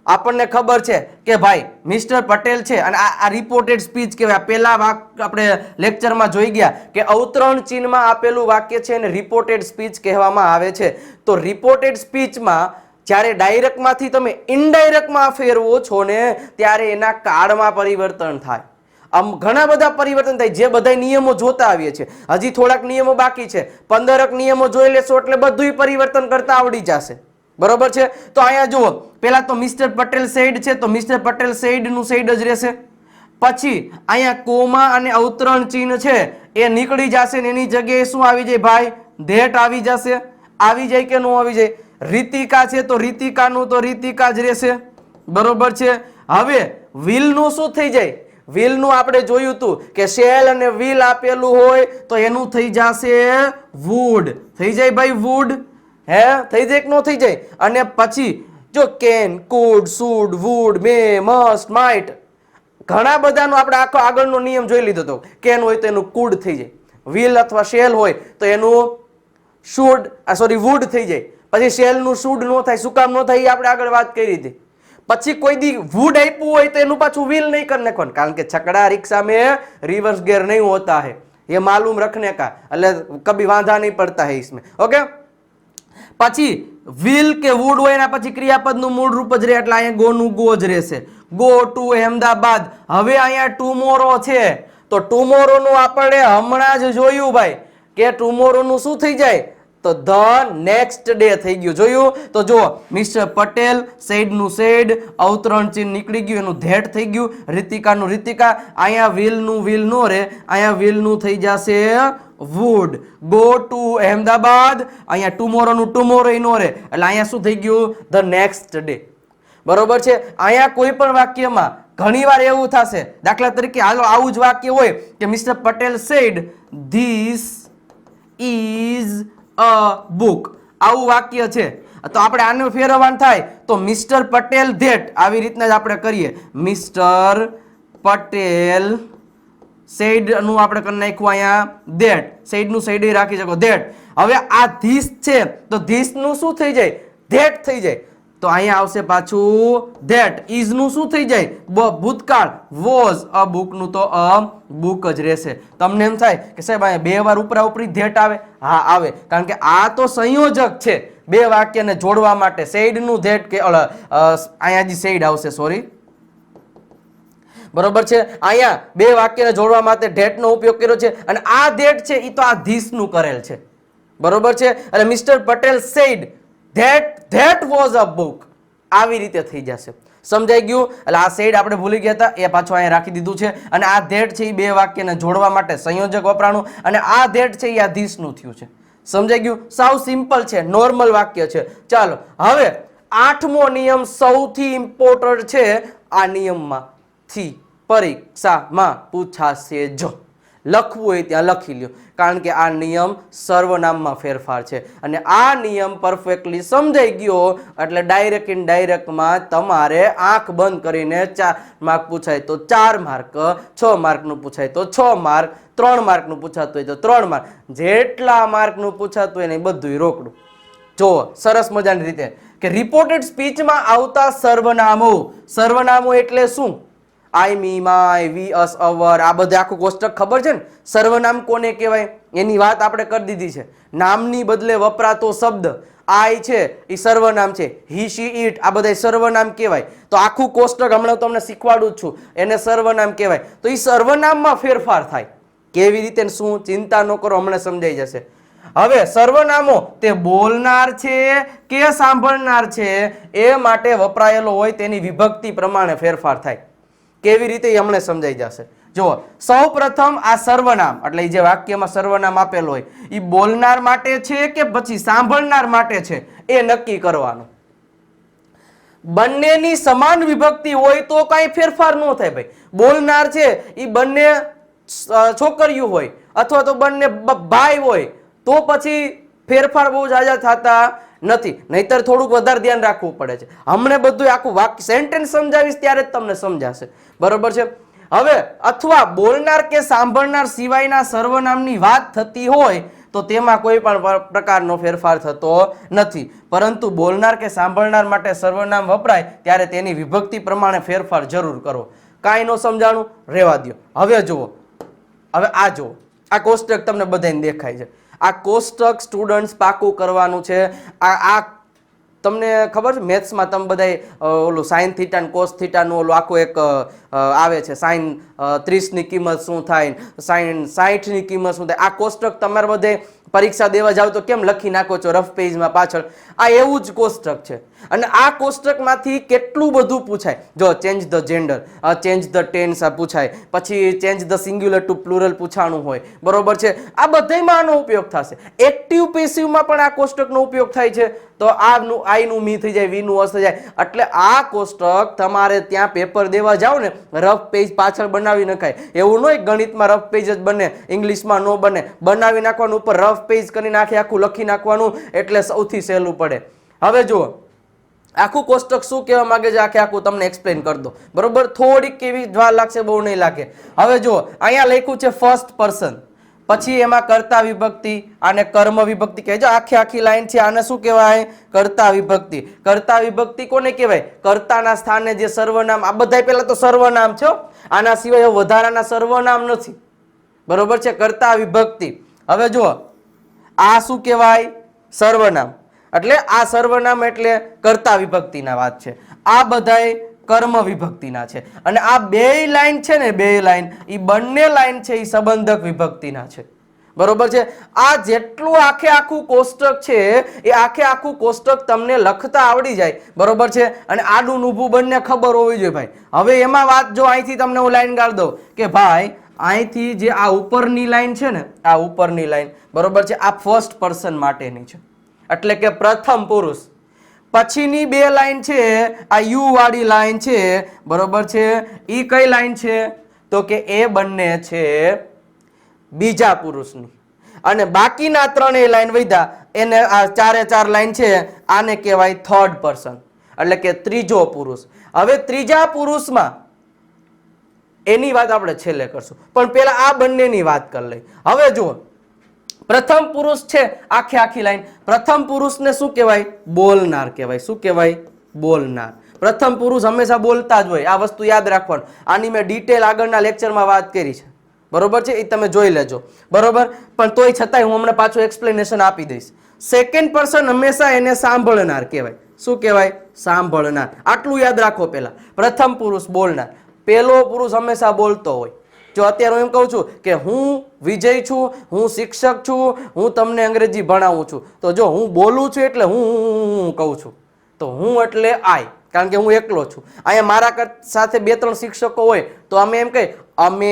A: આપણને ખબર છે કે ભાઈ મિસ્ટર પટેલ છે અને આ રિપોર્ટેડ સ્પીચ કહેવાય. પહેલા આપણે લેક્ચરમાં જોઈ ગયા કે અવતરણ ચિહ્નમાં આપેલું વાક્ય છે અને રિપોર્ટેડ સ્પીચ કહેવામાં આવે છે. તો રિપોર્ટેડ સ્પીચમાં જ્યારે ડાયરેક્ટમાંથી તમે ઇનડાયરેક્ટમાં ફેરવો છો ને ત્યારે એના કાળમાં પરિવર્તન થાય. આમ ઘણા બધા પરિવર્તન થાય જે બધા નિયમો જોતા આવીએ છીએ. હજી થોડાક નિયમો બાકી છે, 15 નિયમો જોઈ લેશો એટલે બધું પરિવર્તન કરતા આવડી જશે, બરોબર છે. તો અહીંયા જુઓ, પહેલા તો મિસ્ટર પટેલ સેડ છે તો મિસ્ટર પટેલ સેડ નું સેડ જ રહેશે. પછી અહીંયા કોમા અને અવતરણ ચિહ્ન છે એ નીકળી જશે ને એની જગ્યાએ શું આવી જાય ભાઈ? ધેટ આવી જશે. આવી જાય કે ન આવી જાય? રીતિકા છે તો રીતિકાનું તો રીતિકા જ રહેશે, બરોબર છે. હવે વ્હીલનું શું થઈ જાય? વ્હીલનું આપણે જોયું હતું કે શેલ અને વ્હીલ આપેલું હોય તો એનું થઈ જશે વુડ. થઈ જાય ભાઈ વુડ, હે થઈ જાય કે ન થઈ જાય? અને પછી જો can, could, should, would, may, must, might, ઘણા બધાનો આપણે આખો આગળનો નિયમ જોઈ લીધો હતો. કેન હોય તો એનું કુડ થઈ જાય, વ્હીલ અથવા શેલ હોય તો એનું શુડ વુડ થઈ જાય. પછી શેલનું શુડ નો થાય, શું કામ નો થાય એ આપણે આગળ વાત કરી હતી. પછી કોઈ દી વુડ આપ્યું હોય તો એનું પાછું વ્હીલ નહીં કરી નાખવાનું, કારણ કે છકડા रिक्शा में रिवर्स गियर नहीं होता है, ये मालूम रखने का, એટલે કभी વાંધા નહીં પડતા है इसमें. ઓકે, પછી વ્હીલ કે વુડ હોય એના પછી ક્રિયાપદનું મૂળ રૂપ જ રહે, એટલે અહીંયા ગો નું ગો જ રહેશે. Go to Ahmedabad. હવે અહીંયા ટુમોરો છે તો ટુમોરો નું આપણે હમણાં જ જોયું ભાઈ કે ટુમોરો નું શું થઈ જાય? તો ધ નેક્સ્ટ ડે થઈ ગયું. જોયું તો જો મિસ્ટર પટેલ, સેડ નું સેડ, અવતરણ ચિહ્ન નીકળી ગયું, એનું ધેટ થઈ ગયું. રીતિકા નું રીતિકા. અહીંયા વ્હીલ નું વ્હીલ નો રે, અહીંયા વ્હીલ નું થઈ જશે વુડ. ગો ટુ અહેમદાબાદ, અહીંયા ટુમોરો નું ટુમોરો નો રે, એટલે અહીંયા શું થઈ ગયું? The next day. બરોબર છે. અહીંયા કોઈ પણ વાક્યમાં ઘણીવાર એવું થશે, દાખલા તરીકે હાલો આવું જ વાક્ય હોય કે mister Patel said this is a book, આવું વાક્ય છે તો આપણે આને ફેરવવાનું થાય તો મિસ્ટર પટેલ ધેટ, આવી રીતના જ આપણે કરીએ. મિસ્ટર પટેલ સેડ નું આપણે કરી નાખ્યું અહીંયા ધેટ, સેડ નું સેડ રાખી શકો ધેટ. હવે આ ધીસ છે તો ધીસ નું શું થઈ જાય? ધેટ થઈ જાય. તો અહીંયા આવશે પાછું ધેટ. ઇઝ નું શું થઈ જાય? ભૂતકાળ. વોઝ અ બુક નું તો અ બુક જ રહેશે. તમને એમ થાય કે સાહેબ અહીંયા બે વાર ઉપરા ઉપરી ધેટ આવે? હા આવે, કારણ કે આ તો સંયોજક છે બે વાક્યને જોડવા માટે. સેડ નું ધેટ કે અહીંયા જે સેડ આવશે, સોરી, બરોબર છે. અહીંયા બે વાક્યને જોડવા માટે ધેટ નો ઉપયોગ કર્યો છે અને આ ધેટ છે એ તો આ ધીસ નું કરેલ છે, બરોબર છે. એટલે mister Patel said that was a book, આવી રીતે થઈ જશે. સમજાઈ ગયું? એટલે આ સેડ આપણે ભૂલી ગયા હતા એ પાછું અહીંયા રાખી દીધું છે અને આ ધેટ છે એ બે વાક્યને જોડવા માટે સંયોજક વપરાણું અને આ ધેટ છે એ આ ધીસ નું થયું છે. સમજાઈ ગયું? સાવ સિમ્પલ છે, નોર્મલ વાક્ય છે. ચાલો હવે 8મો નિયમ સૌથી ઇમ્પોર્ટન્ટ છે. આ નિયમમાંથી પરીક્ષામાં પૂછાશે. જો લખવું હોય ત્યાં લખી લ્યો, કારણ કે આ નિયમ સર્વનામમાં ફેરફાર છે અને આ નિયમ પરફેક્ટલી સમજાઈ ગયો એટલે ડાયરેક્ટ ઇન ડાયરેક્ટમાં તમારે આંખ બંધ કરીને 4 માર્ક પૂછાય તો 4 માર્ક, 6 માર્કનું પૂછાય તો 6 માર્ક, 3 માર્કનું પૂછાતું હોય તો 3 માર્ક, જેટલા માર્કનું પૂછાતું હોય ને બધું રોકડું. જો સરસ મજાની રીતે કે રિપોર્ટેડ સ્પીચમાં આવતા સર્વનામો. સર્વનામો એટલે શું? આઈ, મી, માય, વી, અસ, અવર, આ બધે આખું કોષ્ટક ખબર છે ને? સર્વનામ કોને કહેવાય એની વાત આપણે કરી દીધી છે. નામની બદલે વપરાતો શબ્દ આઈ છે એ સર્વનામ છે. હી, શી, ઈટ આ બધા સર્વનામ કહેવાય. તો આખું કોષ્ટક હમણાં તમને શીખવાડું જ છું, એને સર્વનામ કહેવાય. તો એ સર્વનામમાં ફેરફાર થાય. કેવી રીતે શું? ચિંતા ન કરો, હમણાં સમજાઈ જશે. હવે સર્વનામો તે બોલનાર છે કે સાંભળનાર છે એ માટે વપરાયેલો હોય તેની વિભક્તિ પ્રમાણે ફેરફાર થાય. કેવી રીતે એ હમણાં સમજાઈ જશે. જુઓ, સૌ પ્રથમ આ સર્વનામ એટલે જે વાક્યમાં સર્વનામ આપેલું હોય એ બોલનાર માટે છે કે પછી સાંભળનાર માટે છે એ નક્કી કરવાનું. બંનેની સમાન વિભક્તિ હોય તો કઈ ફેરફાર ન થાય ભાઈ. બોલનાર છે એ બંને છોકરીઓ હોય અથવા તો બંને ભાઈ હોય તો પછી ફેરફાર બહુ જાજા થતા નથી, નહીતર થોડુંક વધારે ધ્યાન રાખવું પડે છે. હમણે બધું આખું વાક્ય સેન્ટેન્સ સમજાવીશ ત્યારે જ તમને સમજાશે, બરોબર છે. હવે અથવા બોલનાર કે સાંભળનાર સિવાયના સર્વનામની વાત થતી હોય તો તેમાં કોઈ પણ પ્રકારનો ફેરફાર થતો નથી, પરંતુ બોલનાર કે સાંભળનાર માટે સર્વનામ વપરાય ત્યારે તેની વિભક્તિ પ્રમાણે ફેરફાર જરૂર કરવો. કાંઈ ન સમજાણું? રહેવા દો. હવે જુઓ, હવે આ જુઓ, આ કોષ્ટક તમને બધાને દેખાય છે. આ કોષ્ટક સ્ટુડન્ટ્સ પાકું કરવાનું છે. આ તમને ખબર છે મેથ્સમાં તમે બધા ઓલું સાઇન થીટા ને કોસ થીટાનું ઓલું આખું એક આવે છે, સાઇન 30 ની કિંમત શું થાય, સાઇન 60 ની કિંમત શું થાય. આ કોષ્ટક તમારે બધે પરીક્ષા દેવા જાવ તો કેમ લખી નાખો છો રફ પેજમાં પાછળ? આ એવું જ કોષ્ટક છે. અને આ કોષ્ટકમાંથી કેટલું બધું પૂછાય. જો change the gender, change the tense પૂછાય, પછી change the singular to plural પૂછાણું હોય, બરોબર છે. આ બધામાં આનો ઉપયોગ થશે. એક્ટિવ પેસિવમાં પણ આ કોષ્ટકનો ઉપયોગ થાય છે. તો આનું આઈનું મી થઈ જાય, વીનું અસ થઈ જાય. એટલે આ કોષ્ટક તમારે ત્યાં પેપર દેવા જાવ ને રફ પેજ પાછળ બનાવી નખાય. એવું ન હોય ગણિતમાં રફ પેજ જ બને, ઇંગ્લિશમાં ન બને. બનાવી નાખવાનું, ઉપર રફ પેજ કરીને આખું લખી નાખવાનું, એટલે સૌથી સહેલું પડે. હવે જુઓ આખું કોષ્ટક શું કહેવા માંગે છે, આખું તમને એક્સપ્લેન કરી દો, બરોબર. થોડીક કેવી વાર લાગશે, બહુ નહીં લાગે. હવે જુઓ અહીંયા લખ્યું છે ફર્સ્ટ પર્સન, પછી એમાં કર્તા વિભક્તિ, આને કર્મ વિભક્તિ કહે છે. આખી લાઈન છે, આને શું કહેવાય? કર્તા વિભક્તિ. કર્તા વિભક્તિ કોને કહેવાય? કર્તાના સ્થાને જે સર્વનામ, આ બધા પહેલા તો સર્વનામ છે, આના સિવાય વધારાના સર્વનામ નથી, બરોબર છે. કર્તા વિભક્તિ. હવે જુઓ આ શું કહેવાય? સર્વનામ. એટલે આ સર્વનામ એટલે કર્તા વિભક્તિના વાત છે. આ બધાય કર્મ વિભક્તિના છે. અને આ બે લાઈન છે ને, બે લાઈન, એ બંને લાઈન છે એ સંબંધક વિભક્તિના છે, બરોબર છે. આ જેટલું આખું કોષ્ટક છે એ આખું કોષ્ટક તમને લખતા આવડી જાય, બરોબર છે. અને આડું ઊભું બંને ખબર હોવી જોઈએ ભાઈ. હવે એમાં વાત જો અહીંથી તમને હું લાઈન કાઢ દઉં કે ભાઈ અહીંથી જે આ ઉપરની લાઈન છે ને, આ ઉપરની લાઈન, બરોબર છે, આ ફર્સ્ટ પર્સન માટેની છે, એટલે કે પ્રથમ પુરુષ. પછીની બે લાઈન છે, આ યુ વાળી લાઈન છે, બરોબર છે, ઈ કઈ લાઈન છે? તો કે એ બંને છે બીજા પુરુષની. અને બાકીના ત્રણેય લાઈન વધ્યા એને આ ચારે ચાર લાઈન છે, આને કહેવાય થર્ડ પર્સન, એટલે કે ત્રીજો પુરુષ. હવે ત્રીજા પુરુષમાં એની વાત આપણે છેલ્લે કરશું, પણ પેલા આ બંનેની વાત કરી લઈ. હવે જુઓ પ્રથમ પુરુષ છે, આખી લાઈન. પ્રથમ પુરુષને શું કહેવાય? બોલનાર કહેવાય. શું કહેવાય? બોલનાર. પ્રથમ પુરુષ હંમેશા બોલતા જ હોય, આ વસ્તુ યાદ રાખવાનું. આની મેં ડિટેલ આગળના લેક્ચરમાં વાત કરી છે, બરોબર છે, એ તમે જોઈ લેજો, બરોબર. પણ તોય છતાંય હું હમણાં પાછું એક્સપ્લેનેશન આપી દઈશ. સેકન્ડ પર્સન હંમેશા એને સાંભળનાર કહેવાય. શું કહેવાય? સાંભળનાર. આટલું યાદ રાખો. પહેલા પ્રથમ પુરુષ બોલનાર, પહેલો પુરુષ હંમેશા બોલતો હોય. જો અત્યારે હું એમ કહું છું કે હું વિજય છું, હું શિક્ષક છું, હું તમને અંગ્રેજી ભણાવું છું, તો જો હું બોલું છું એટલે હું કહું છું, તો હું એટલે આય, કારણ કે હું એકલો છું. અહીંયા મારા સાથે બે ત્રણ શિક્ષકો હોય તો અમે એમ કહીએ અમે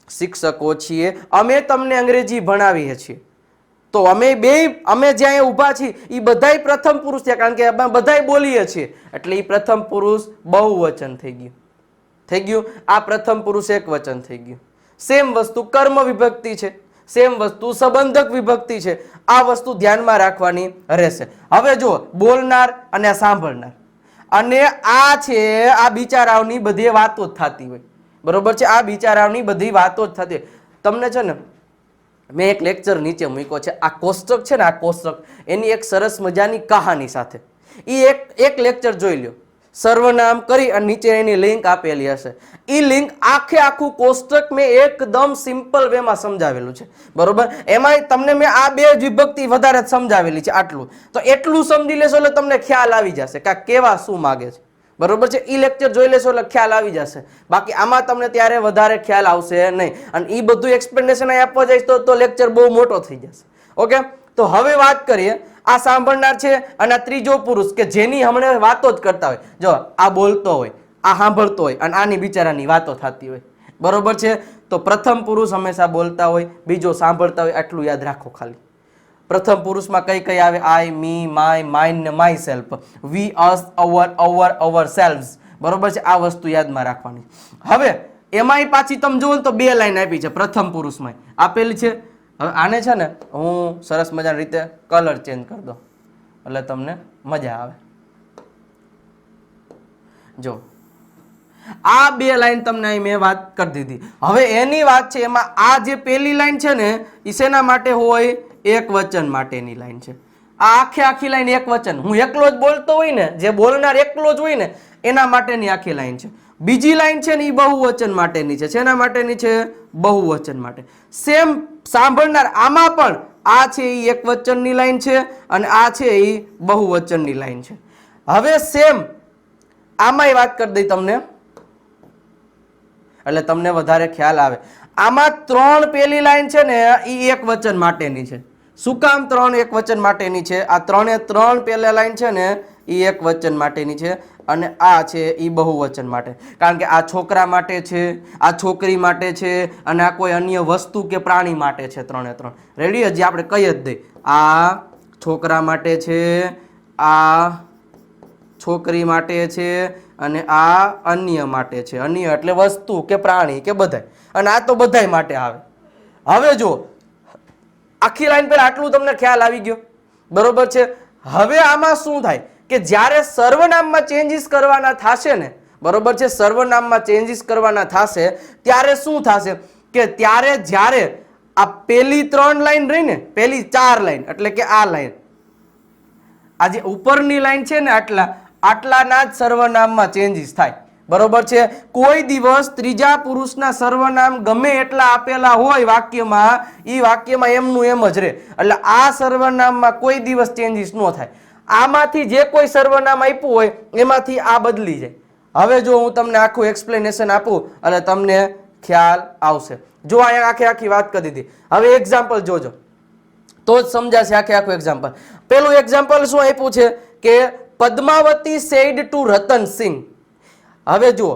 A: શિક્ષકો છીએ, અમે તમને અંગ્રેજી ભણાવીએ છીએ. તો અમે જ્યાં ઊભા છીએ એ બધાય પ્રથમ પુરુષ છે, કારણ કે અમે બધાય બોલીએ છીએ, એટલે એ પ્રથમ પુરુષ બહુવચન થઈ ગયું. આ પ્રથમ પુરુષ એક વચન થઈ ગયું. સેમ વસ્તુ કર્મ વિભક્તિ છે, સેમ વસ્તુ સંબંધક વિભક્તિ છે. આ વસ્તુ ધ્યાનમાં રાખવાની રહેશે. હવે જુઓ બોલનાર અને સાંભળનાર, અને આ છે આ બિચારાઓની બધી વાતો જ થતી હોય, બરોબર છે. આ બિચારાઓની બધી વાતો જ થતી હોય. તમને છે ને મેં એક લેક્ચર નીચે મૂક્યો છે, આ કોષ્ટક છે ને, આ કોષ્ટક એની એક સરસ મજાની કહાની સાથે એ એક લેક્ચર જોઈ લ્યો. સર્વનામ કરી અને નીચે એની લિંક આપેલી હશે. એ લિંક આખું કોષ્ટક મેં એકદમ સિમ્પલ વેમાં સમજાવેલું છે, બરોબર. એમાં તમને મેં આ બે વિભક્તિ વધારે સમજાવેલી છે, આટલું તો એટલું સમજી લેશો એટલે તમને ખ્યાલ આવી જશે કે કેવા શું માગે છે, બરોબર છે. એ લેક્ચર જોઈ લેશો એટલે ખ્યાલ આવી જશે. બાકી આમાં તમને ત્યારે વધારે ખ્યાલ આવશે નહીં. અને એ બધું એક્સપ્લેનેશન આપવા જઈશ તો લેક્ચર બહુ મોટો થઈ જશે. ઓકે, તો હવે વાત કરીએ. આ સાંભળનાર છે અને આ ત્રીજો પુરુષ કે જેની હમણાં વાતો જ કરતા હોય. જો આ બોલતો હોય, આ સાંભળતો હોય અને આની બિચારાની વાતો થતી હોય, બરોબર છે. તો પ્રથમ પુરુષ હંમેશા બોલતા હોય, બીજો સાંભળતા હોય. આટલું યાદ રાખો ખાલી. પ્રથમ પુરુષમાં કઈ આવે? આઈ, મી, માય, માઇન ને માય સેલ્ફ, વી, અસ, અવર સેલ્વ્સ, બરોબર છે. આ વસ્તુ યાદમાં રાખવાની. હવે એમાંય પાછી તમે જુઓ તો બે લાઈન આપી છે પ્રથમ પુરુષમાં આપેલી છે. હવે આને છે ને હું સરસ મજાની રીતે કલર ચેન્જ કરી દો એટલે તમને મજા આવે. જો આ બે લાઈન તમને અહીં મેં વાત કરી દીધી. હવે એની વાત છે, એમાં આ જે પેલી લાઈન છે ને એ શેના માટે હોય? એક વચન માટેની લાઈન છે. આ આખી લાઈન એક વચન, હું એકલો જ બોલતો હોય ને, જે બોલનાર એકલો જ હોય ને એના માટેની આખી લાઈન છે. બીજી લાઈન છે ને એ બહુવચન માટેની છે. શેના માટેની છે? બહુવચન માટે. સેમ સાંભળનાર, આમાં પણ આ છે એ એક વચનની લાઈન છે અને આ છે એ બહુવચનની લાઈન છે. હવે સેમ આમાંય વાત કરી દઈ તમને એટલે તમને વધારે ખ્યાલ આવે. આમાં ત્રણ પેલી લાઈન છે ને એ એક વચન માટેની છે. શું કામ 3 એક વચન માટેની છે? આ 3 એ 3 પહેલા લાઈન છે ને એ એક વચન માટેની છે અને આ છે એ બહુવચન માટે. કારણ કે આ છોકરા માટે છે, આ છોકરી માટે છે અને આ કોઈ અન્ય વસ્તુ કે પ્રાણી માટે છે. 3 એ 3 રેડી. હજી આપણે કહી જ દઈએ, આ છોકરા માટે છે, આ છોકરી માટે છે અને આ અન્ય માટે છે. અન્ય એટલે વસ્તુ કે પ્રાણી કે બધાય, અને આ તો બધાય માટે આવે. હવે જો આખી લાઈન પર આટલું તમને ખ્યાલ આવી ગયો, બરોબર છે. હવે આમાં શું થાય કે જ્યારે સર્વનામમાં ચેન્જીસ કરવાના થશે ને, બરોબર છે, સર્વનામમાં ચેન્જીસ કરવાના થશે ત્યારે શું થશે કે ત્યારે જ્યારે આ પહેલી 3 લાઈન રહી ને, પહેલી 4 લાઈન એટલે કે આ લાઈન, આ જે ઉપરની લાઈન છે ને, આટલાના જ સર્વનામમાં ચેન્જીસ થાય, બરોબર છે. કોઈ દિવસ ત્રીજા પુરુષના સર્વનામ ગમે એટલા આપેલા હોય વાક્યમાં, એ વાક્યમાં એમનું એમ જ રહે. એટલે આ સર્વનામમાં કોઈ દિવસ ચેન્જીસ ન થાય. આમાંથી જે કોઈ સર્વનામ આપ્યું હોય એમાંથી આ બદલી જાય. હવે જો હું તમને આખું એક્સપ્લેનેશન આપું એટલે તમને ખ્યાલ આવશે. જો અહીંયા આખી વાત કરી દીધી. હવે એક્ઝામ્પલ જોજો તો જ સમજાશે આખું એક્ઝામ્પલ. પેલું એક્ઝામ્પલ શું આપ્યું છે કે પદ્માવતી સેડ ટુ રતન સિંહ. હવે જુઓ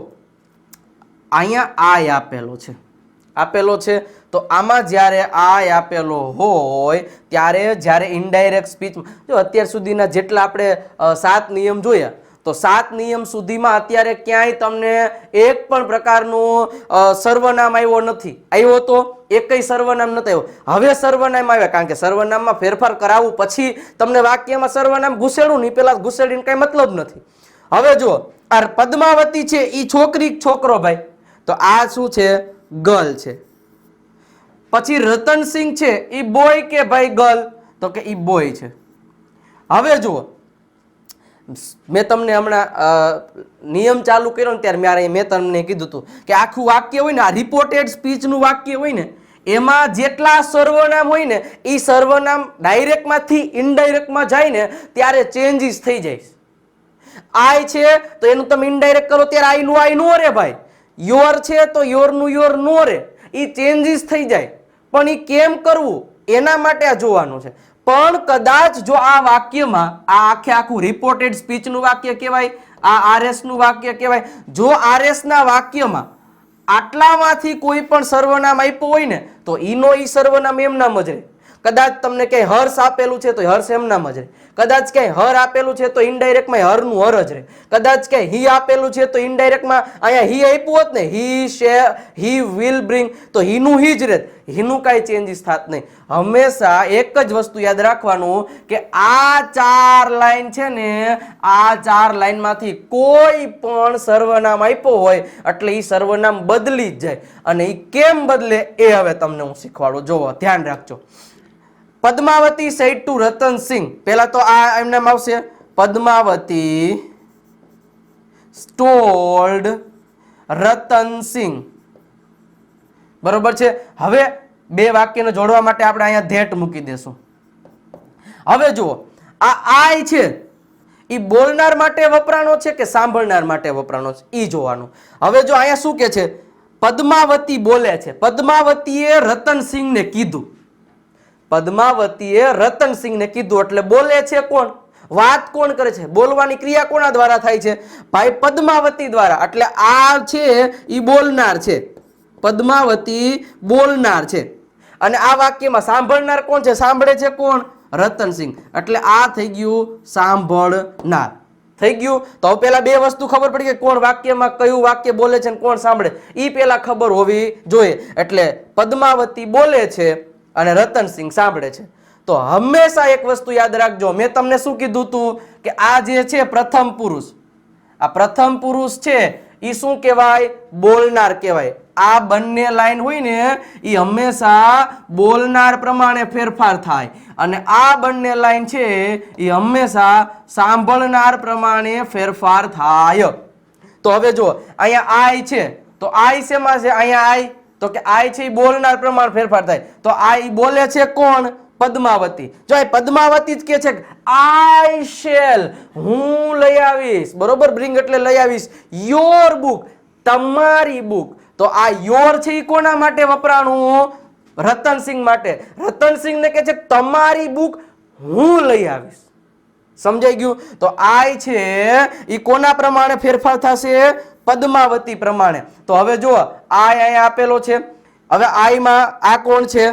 A: અહીંયા આય આપેલો છે તો આમાં જ્યારે આય આપેલો હોય ત્યારે જ્યારે ઇનડાયરેક્ટ સ્પીચ, જો અત્યાર સુધીના જેટલા આપણે 7 નિયમ જોયા તો 7 નિયમ સુધીમાં અત્યારે ક્યાંય તમને એક પણ પ્રકારનું સર્વનામ આવ્યો નથી. આવ્યો તો એકય સર્વનામ નથી આવ્યો. હવે સર્વનામ આવ્યા, કારણ કે સર્વનામમાં ફેરફાર કરાવવું પછી તમને વાક્યમાં સર્વનામ ઘૂસેડું નહીં, પેલા ઘૂસેડીને કઈ મતલબ નથી. હવે જો આ પદ્માવતી છે એ છોકરી છોકરો ભાઈ, તો આ શું છે? ગર્લ છે. પછી રતનસિંહ છે એ બોય કે ભાઈ ગર્લ? તો કે એ બોય છે. હવે જુઓ મેં તમને હમણાં નિયમ ચાલુ કર્યો ને ત્યારે મેં તમને કીધું હતું કે આખું વાક્ય હોય ને, આ રિપોર્ટેડ સ્પીચનું વાક્ય હોય ને, એમાં જેટલા સર્વનામ હોય ને એ સર્વનામ ડાયરેક્ટમાંથી ઇનડાયરેક્ટમાં જાય ને ત્યારે ચેન્જીસ થઈ જાય. આય છે તો એનું તમે ઇનડાયરેક્ટ કરો ત્યારે આઈનું આઈ નો રે ભાઈ. યોર છે તો યોરનું યોર નો રે. એ ચેન્જીસ થઈ જાય. પણ એ કેમ કરવું એના માટે આ જોવાનું છે. પણ કદાચ જો આ વાક્યમાં આ આખું રિપોર્ટેડ સ્પીચનું વાક્ય કહેવાય, આ આરએસ નું વાક્ય કહેવાય, જો આરએસ ના વાક્યમાં આટલામાંથી કોઈ પણ સર્વનામ આપ્યું હોય ને તો ઈનો ઈ સર્વનામ એમ નામ જ રહે. કદાચ તમને કઈ હર્ષ આપેલું છે તો હર્ષ એમ નામ જ રહે. કદાચ કઈ હર આપેલું છે તો ઇનડાયરેક્ટમાં હરનું હર જ રહે. કદાચ કઈ હી આપેલું છે તો ઇનડાયરેક્ટમાં અહીંયા હી આપ્યું હોત ને, હી શેર, હી વિલ બ્રિંગ, તો હીનું હી જ રહે. હીનું કાંઈ ચેન્જીસ થાત નહીં. હંમેશા એક જ વસ્તુ યાદ રાખવાનું કે આ 4 લાઈન છે ને, આ 4 લાઈનમાંથી કોઈ પણ સર્વનામ આપ્યો હોય એટલે એ સર્વનામ બદલી જ જાય. અને એ કેમ બદલે એ હવે તમને હું શીખવાડું. જોવો, ધ્યાન રાખજો. પદ્માવતી સેડ ટુ રતન સિંહ. પહેલા તો આ એમ નામ આવશે, પદ્માવતી ટોલ્ડ રતન સિંહ, બરોબર છે. હવે બે વાક્યને જોડવા માટે આપણે અહીંયા ધેટ મૂકી દેશું. હવે જુઓ આ આય છે એ બોલનાર માટે વપરાણો છે કે સાંભળનાર માટે વપરાણો છે એ જોવાનું. હવે જો અહીંયા શું કે છે? પદ્માવતી બોલે છે. પદ્માવતીએ રતનસિંહને કીધું. પદ્માવતીએ રતનસિંહને કીધું એટલે બોલે છે કોણ? વાત કોણ કરે છે? બોલવાની ક્રિયા કોના દ્વારા થાય છે? ભાઈ પદ્માવતી દ્વારા. એટલે આ છે એ બોલનાર છે. પદ્માવતી બોલનાર છે. અને આ વાક્યમાં સાંભળનાર કોણ છે? સાંભળે છે કોણ? રતનસિંહ. એટલે આ થઈ ગયું સાંભળનાર. થઈ ગયું. તો પેલા બે વસ્તુ ખબર પડી કે કોણ વાક્યમાં કયું વાક્ય બોલે છે અને કોણ સાંભળે, એ પેલા ખબર હોવી જોઈએ. એટલે પદ્માવતી બોલે છે અને રતનસિંહ સાંભળે છે. તો હંમેશા એક વસ્તુ યાદ રાખજો. મેં તમને શું કીધું હતું કે આ જે છે પ્રથમ પુરુષ, આ પ્રથમ પુરુષ છે એ શું કહેવાય? બોલનાર કહેવાય. આ બંને લાઈન હોય ને એ હંમેશા બોલનાર પ્રમાણે ફેરફાર થાય અને આ બંને લાઈન છે એ હંમેશા સાંભળનાર પ્રમાણે ફેરફાર થાય. તો હવે જો અહીંયા આય છે તો આય શેમાં છે? અહીંયા આય તો કે આય છે એ બોલનાર પ્રમાણે ફેરફાર થાય. તો આ બોલે છે કોણ? પદ્માવતી. જો આ પદ્માવતી જ કે છે આઈ શેલ, હું લઈ આવીશ, બરોબર. બ્રિંગ એટલે લઈ આવીશ. યોર બુક, તમારી બુક. તો આ યોર છે એ કોના માટે વપરાણું? રતનસિંહ માટે. રતનસિંહને કહે છે તમારી બુક હું લઈ આવીશ. સમજાઈ ગયું? તો આઈ છે એ કોના પ્રમાણે ફેરફાર થશે? પદ્માવતી પ્રમાણે. તો હવે જુઓ આઈ અહીંયા આપેલો છે. હવે આઈમાં આ કોણ છે?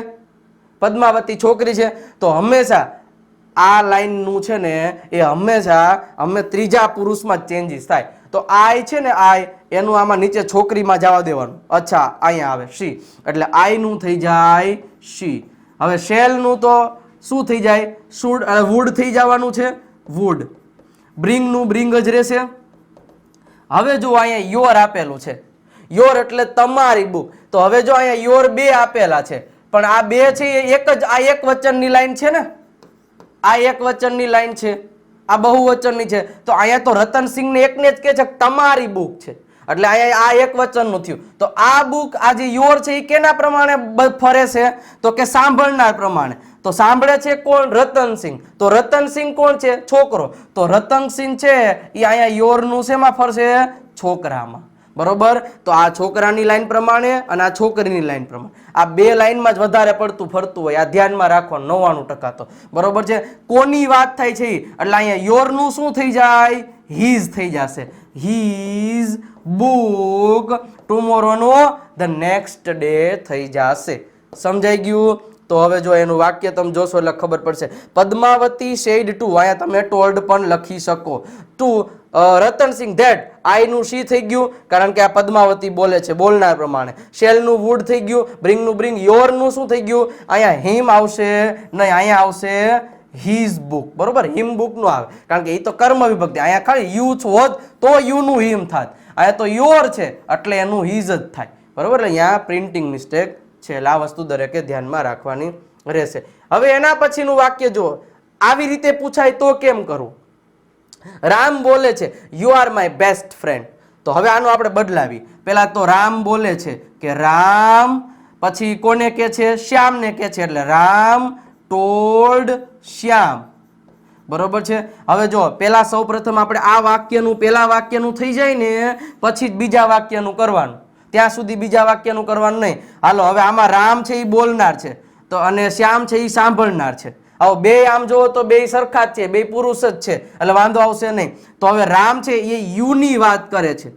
A: પદ્માવતી છોકરી છે. તો હંમેશા આ લાઈનનું છે ને એ હંમેશા ત્રીજા પુરુષમાં જ ચેન્જીસ થાય. તો આઈ છે ને આઈ એનું આમાં નીચે છોકરીમાં જવા દેવાનું. અચ્છા અહીંયા આવે શી, એટલે આઈ નું થઈ જાય શી. હવે શેલ નું તો શું થઈ જાય? શુડ, વુડ થઈ જવાનું છે વુડ. બ્રિંગ નું બ્રિંગ જ રહેશે. હવે જો અહીંયા યોર આપેલું છે, યોર એટલે તમારી બુક. તો હવે જો અહીંયા યોર બે આપેલા છે, પણ આ બે છે એ એક જ, આ એક વચનની લાઈન છે ને, આ એક વચનની લાઈન છે, આ બહુવચનની છે. તો અહીંયા તો રતનસિંહને એકને જ કહે છે તમારી બુક છે, એટલે અહીંયા આ એક વચનનું થયું. તો આ બુક આ જે યોર છે એ કેના પ્રમાણે ફરે છે? તો કે સાંભળનાર પ્રમાણે. તો સાંભળે છે કોણ? રતનસિંહ. તો રતનસિંહ કોણ છે? છોકરો. તો રતનસિંહ છે એ અહીંયા યોરનું શેમાં ફરશે? છોકરામાં. બરોબર? તો આ છોકરાની લાઈન પ્રમાણે અને આ છોકરીની લાઈન પ્રમાણે, આ બે લાઈનમાં જ વધારે પડતું ફરતું હોય. આ ધ્યાનમાં રાખવાનું 99%. તો બરોબર છે. કોની વાત થાય છે? એટલે અહીંયા યોરનું શું થઈ જાય? હીઝ થઈ જશે. હીઝ બુક ટુમોરોનો ધ નેક્સ્ટ ડે થઈ જશે. સમજાઈ ગયું? તો હવે જો એનું વાક્ય તમે જોશો એટલે ખબર પડશે. પદ્માવતી સેડ ટુ, અહીંયા તમે ટોલ્ડ પણ લખી શકો. ટુ રતનસિંહ ધેટ, આઈ નું શી થઈ ગયું કારણ કે આ પદ્માવતી બોલે છે બોલનાર પ્રમાણે. શેલ નું વુડ થઈ ગયું, બ્રિંગ નું બ્રિંગ. યોર નું શું થઈ ગયું? અહીંયા હિમ આવશે નહીં, અહીંયા આવશે હિઝ બુક. બરોબર? હિમ બુક નું આવે કારણ કે એ તો કર્મ વિભક્તિ. અહીંયા ખાલી યુ હોત તો યુ નું હિમ થાત. અહીંયા તો યોર છે એટલે એનું હિઝ જ થાય. બરોબર? એટલે અહીંયા પ્રિન્ટિંગ મિસ્ટેક છે. એટલે આ વસ્તુ દરેકે ધ્યાનમાં રાખવાની રહેશે. હવે એના પછીનું વાક્ય જુઓ. આવી રીતે પૂછાય તો કેમ કરવું? રામ બોલે છે you are my best friend. તો હવે આનું આપણે બદલાવી. પેલા તો રામ બોલે છે કે રામ, પછી કોને કે છે? શ્યામને કે છે, એટલે રામ ટોલ્ડ શ્યામ. બરોબર છે? હવે જો પેલા સૌ પ્રથમ આપણે આ વાક્યનું, પેલા વાક્યનું થઈ જાય ને પછી જ બીજા વાક્યનું કરવાનું. ત્યાં સુધી બીજા વાક્યનું કરવાનું નહીં. હાલો હવે આમાં રામ છે એ બોલનાર છે, તો અને શ્યામ છે એ સાંભળનાર છે. હવે બે આમ જોવો તો બે સરખા જ છે, બે પુરુષ જ છે, એટલે વાંધો આવશે નહીં. તો હવે રામ છે એ યુ ની વાત કરે છે.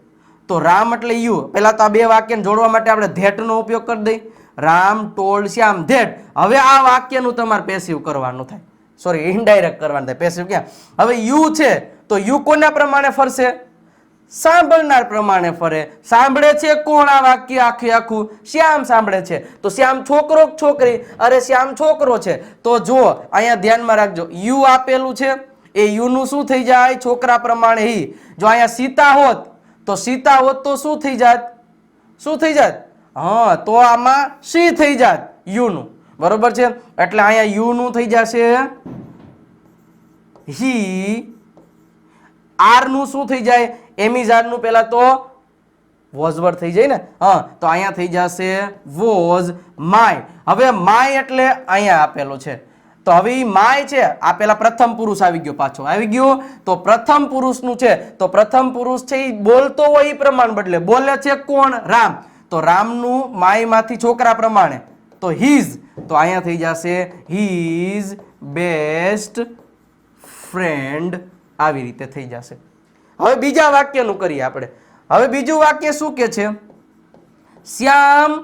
A: તો રામ એટલે યુ. પેલા તો આ બે વાક્યને જોડવા માટે આપણે ધેટ નો ઉપયોગ કરી દઈ. Ram told Shyam that. હવે આ વાક્યનું તમારે પેસિવ કરવાનું થાય, સોરી ઇનડાયરેક્ટ કરવાનું થાય. પેસિવ ક્યાં? હવે યુ છે તો યુ કોના પ્રમાણે ફરશે? સાંભળનાર પ્રમાણે ફરે. સાંભળે છે કોણ આ વાક્ય આખે આખું? શ્યામ સાંભળે છે. તો શ્યામ છોકરો કે છોકરી? અરે શ્યામ છોકરો છે. તો જુઓ અહીંયા ધ્યાનમાં રાખજો, યુ આપેલું છે એ યુ નું શું થઈ જાય? છોકરા પ્રમાણે હી. જો અહીંયા સીતા હોત તો સીતા હોત તો શું થઈ જાત? શું થઈ જાત? હા, તો આમાં સી થઈ જાત યુ નું. બરોબર છે? એટલે અહીંયા યુ નું થઈ જશે હી. આર નું શું થઈ જાય? એમિઝાર નું પેલા તો વોઝ વર્ડ થઈ જાય ને. હા, તો અહીંયા થઈ જશે વોઝ માય. હવે માય એટલે અહીંયા આપેલું છે. તો હવે ઈ માય છે, આ પેલા પ્રથમ પુરુષ આવી ગયો, પાછો આવી ગયો. તો પ્રથમ પુરુષ નું છે, તો પ્રથમ પુરુષ છે એ બોલતો હોય એ પ્રમાણ બદલે. બોલે છે કોણ? રામ. તો રામ નું માય માંથી છોકરા પ્રમાણે તો હીઝ. તો અહીંયા થઈ જશે હીઝ બેસ્ટ ફ્રેન્ડ. આવી રીતે થઈ જશે. હવે બીજા વાક્યનું કરીએ આપણે. હવે બીજું વાક્ય શું કે છે? શ્યામ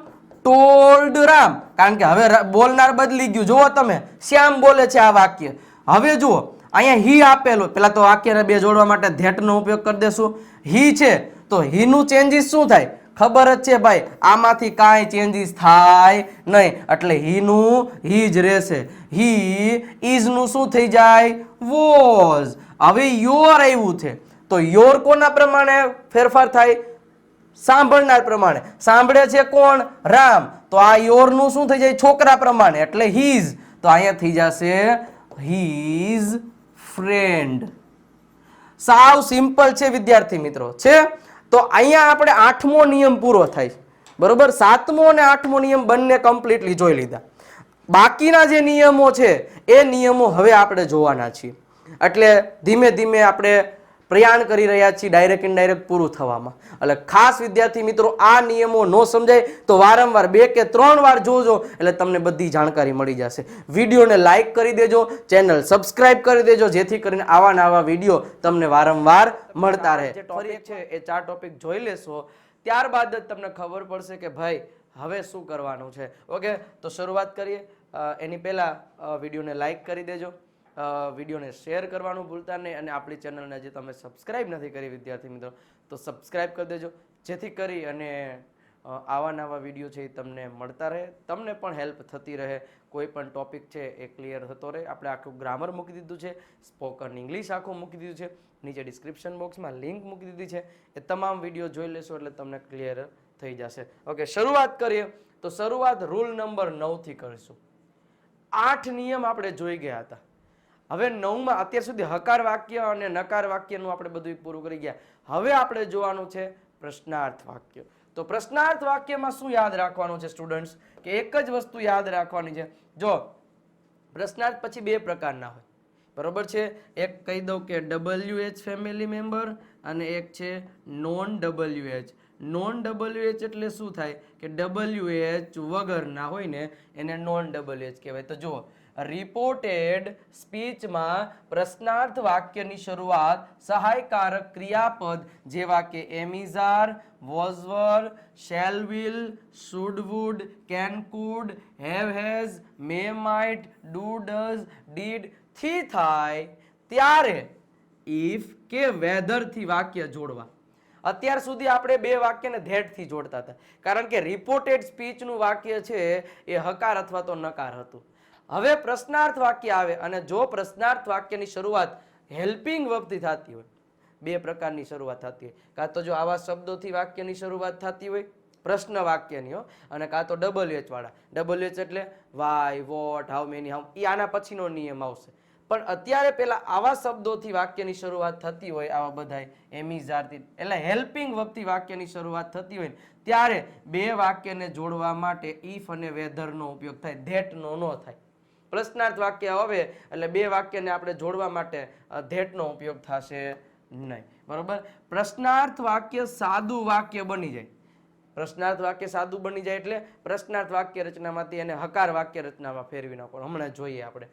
A: ટોલ્ડ રામ. કારણ કે હવે બોલનાર બદલી ગયું. જુઓ તમે, શ્યામ બોલે છે આ વાક્ય. હવે જુઓ અહીંયા હી આપેલું. પેલા તો વાક્યને બે જોડવા માટે ધેટ નો ઉપયોગ કરી દેશું. હી છે તો હી નું ચેન્જીસ શું થાય? ખબર જ છે ભાઈ, આમાંથી કાંઈ ચેન્જીસ થાય નહીં, એટલે હી નું હી જ રહેશે. હી ઇઝ નું શું થઈ જાય? વોઝ. હવે યોર આવ્યું છે તો યોર કોના પ્રમાણે ફેરફાર થાય? સાંભળનાર પ્રમાણે. સાંભળે છે કોણ? રામ. તો આ યોર નું શું થઈ જાય? છોકરા પ્રમાણે, એટલે હીઝ. તો અહીંયા થઈ જશે હીઝ ફ્રેન્ડ. સાવ સિમ્પલ છે વિદ્યાર્થી મિત્રો. છે તો અહીંયા આપણે 8મો નિયમ પૂરો થાય. બરોબર? 7મો અને 8મો નિયમ બંને કમ્પ્લીટલી જોઈ લીધા. બાકીના જે નિયમો છે એ નિયમો હવે આપણે જોવાના છીએ. એટલે ધીમે ધીમે આપણે પ્રયાણ કરી રહ્યા છીએ ડાયરેક્ટ ઇનડાયરેક્ટ પૂરું થવામાં. એટલે ખાસ વિદ્યાર્થી મિત્રો આ નિયમો ન સમજાય તો વારંવાર 2 કે 3 વાર જોજો એટલે તમને બધી જાણકારી મળી જશે. વિડીયોને લાઈક કરી દેજો, ચેનલ સબસ્ક્રાઇબ કરી દેજો જેથી કરીને આવા નવા વિડીયો તમને વારંવાર મળતા રહે. જે ટોપિક છે એ 4 ટોપિક જોઈ લેશો ત્યારબાદ જ તમને ખબર પડશે કે ભાઈ હવે શું કરવાનું છે. ઓકે, તો શરૂઆત કરીએ. એની પહેલા વિડીયોને લાઈક કરી દેજો, વિડીયોને શેર કરવાનું ભૂલતા નહીં અને આપણી ચેનલને જે તમે સબસ્ક્રાઇબ નથી કરી વિદ્યાર્થી મિત્રો તો સબસ્ક્રાઇબ કરી દેજો જેથી કરી અને આવા નવા વિડીયો છે એ તમને મળતા રહે, તમને પણ હેલ્પ થતી રહે. કોઈ પણ ટોપિક છે એ ક્લિયર થતો રહે. આપણે આખું ગ્રામર મૂકી દીધું છે, સ્પોકન ઇંગ્લિશ આખું મૂકી દીધું છે, નીચે ડિસ્ક્રિપ્શન બોક્સમાં લિંક મૂકી દીધી છે. એ તમામ વિડીયો જોઈ લેશો એટલે તમને ક્લિયર થઈ જશે. ઓકે, શરૂઆત કરીએ. તો શરૂઆત રૂલ નંબર 9 થી કરીશું. 8 નિયમ આપણે જોઈ ગયા હતા. હવે 9માં અત્યાર સુધી હકાર વાક્ય અને નકાર વાક્યનું આપણે બધું પૂરું કરી ગયા. હવે આપણે જોવાનું છે પ્રશ્નાર્થ વાક્ય. તો પ્રશ્નાર્થ વાક્યમાં શું યાદ રાખવાનું છે સ્ટુડન્ટ્સ કે એક જ વસ્તુ યાદ રાખવાની છે. જો પ્રશ્નાર્થ પછી 2 પ્રકારના હોય, બરોબર છે. એક કહી દઉં કે WH ફેમિલી મેમ્બર અને એક છે નોન WH. નોન WH એટલે શું થાય કે WH વગરના હોય ને એને નોન WH કહેવાય. તો જુઓ, રિપોર્ટેડ સ્પીચમાં પ્રશ્નાર્થ વાક્યની શરૂઆત સહાયકારક ક્રિયાપદ જેવા કે am is are, was were, shall will, should would, can could, have has, may might, do does, did થી થાય ત્યારે ઇફ કે વેધર થી વાક્ય જોડવા. અત્યાર સુધી આપણે 2 વાક્યને ધેટ થી જોડતા હતા કારણ કે રિપોર્ટેડ સ્પીચનું વાક્ય છે એ હકાર અથવા તો નકાર હતું. હવે પ્રશ્નાર્થ વાક્ય આવે અને જો પ્રશ્નાર્થ વાક્યની શરૂઆત હેલ્પિંગ વર્બથી થતી હોય, 2 પ્રકારની શરૂઆત થતી હોય. કાં તો જો આવા શબ્દોથી વાક્યની શરૂઆત થતી હોય પ્રશ્ન વાક્યની હો, અને કાં તો WH વાળા. WH એટલે why, what, how many, how, એ આના પછીનો નિયમ આવશે. પણ અત્યારે પેલા આવા શબ્દોથી વાક્યની શરૂઆત થતી હોય, આવા બધાય એમિઝારથી એટલે હેલ્પિંગ વર્બથી વાક્યની શરૂઆત થતી હોય ત્યારે 2 વાક્યને જોડવા માટે ઇફ અને વેધરનો ઉપયોગ થાય, ધેટનો ન થાય. પ્રશ્નાર્થ વાક્ય આવે એટલે 2 વાક્યને આપણે જોડવા માટે ધેટનો ઉપયોગ થશે નહીં, બરોબર. પ્રશ્નાર્થ વાક્ય સાદું વાક્ય બની જાય. પ્રશ્નાર્થ વાક્ય સાદું બની જાય એટલે પ્રશ્નાર્થ વાક્ય રચનામાંથી એને હકાર વાક્ય રચનામાં ફેરવી નાખો. હમણાં જોઈએ આપણે.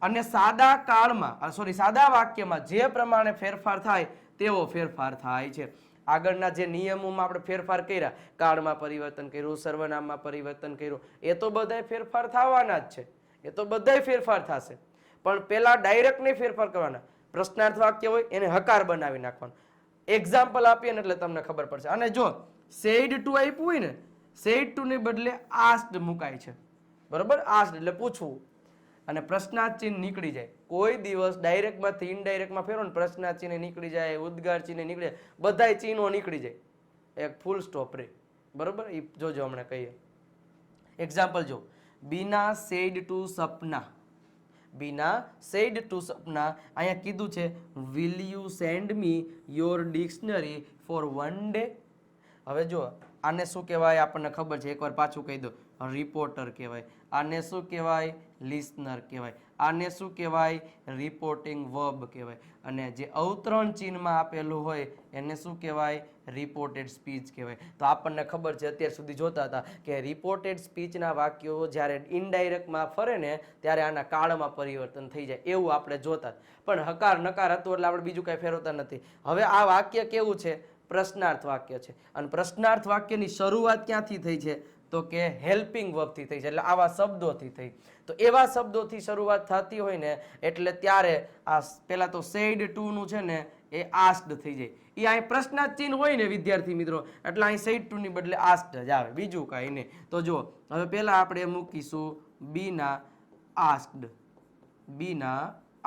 A: અને સાદા કાળમાં સાદા વાક્યમાં જે પ્રમાણે ફેરફાર થાય તેવો ફેરફાર થાય છે. આગળના જે નિયમોમાં આપણે ફેરફાર કર્યા, કાળમાં પરિવર્તન કર્યું, સર્વનામમાં પરિવર્તન કર્યું, એ તો બધાય ફેરફાર થવાના જ છે. એ તો બધાય ફેરફાર થશે. પણ પેલા ડાયરેક્ટ નહીં ફેરફાર કરવાના. પ્રશ્નાર્થ વાક્ય હોય એને હકાર બનાવી નાખવાનું. એક્ઝામ્પલ આપીએ ને એટલે તમને ખબર પડશે. અને જો સેડ ટુ આપ્યું હોય ને, સેડ ટુ ને બદલે આસ્ડ મુકાય છે, બરોબર. આસ્ડ એટલે પૂછવું અને પ્રશ્નાર્થ ચિહ્ન નીકળી જાય. કોઈ દિવસ ડાયરેક્ટમાંથી ઇનડાયરેક્ટમાં ફેરવો ને પ્રશ્નાર્થ ચિહ્ન નીકળી જાય, ઉદ્ગાર ચિહ્ન નીકળી જાય, બધાય ચિહ્નો નીકળી જાય, એક ફૂલ સ્ટોપ રે, બરોબર. એ જોજો હમણાં કહીએ. એક્ઝામ્પલ જો, Beena said to Sapna. Beena said to Sapna. અહીંયા કીધું છે will you send me your dictionary for 1 day. હવે જો આને શું કહેવાય આપણને ખબર છે, એકવાર પાછું કહી દો. રિપોર્ટર કહેવાય. આને શું કહેવાય? લિસનર કહેવાય. આને શું કહેવાય? રિપોર્ટિંગ વર્બ કહેવાય. અને જે અવતરણ ચિહ્નમાં આપેલું હોય એને શું કહેવાય? રિપોર્ટેડ સ્પીચ કહેવાય. તો આપણને ખબર છે અત્યાર સુધી જોતા હતા કે રિપોર્ટેડ સ્પીચના વાક્યો જ્યારે ઇનડાયરેક્ટમાં ફરે ને ત્યારે આના કાળમાં પરિવર્તન થઈ જાય એવું આપણે જોતા. પણ હકાર નકાર હતું એટલે આપણે બીજું કાંઈ ફેરવતા નથી. હવે આ વાક્ય કેવું છે? પ્રશ્નાર્થ વાક્ય છે. અને પ્રશ્નાર્થ વાક્યની શરૂઆત ક્યાંથી થઈ છે? તો કે હેલ્પિંગ વર્બથી થઈ છે, એટલે આવા શબ્દોથી થઈ. તો એવા શબ્દોથી શરૂઆત થતી હોય ને એટલે ત્યારે આ પેલા તો સેડ ટુ નું છે ને એ આસ્ડ થઈ જાય. એ અહીં પ્રશ્નાર્થ ચિહ્ન હોય ને વિદ્યાર્થી મિત્રો એટલે અહીં સેડ ટુ ની બદલે આસ્ડ જ આવે, બીજું કાંઈ નહીં. તો જો હવે પેલા આપણે મૂકીશું બીના આસ્ડ. બીના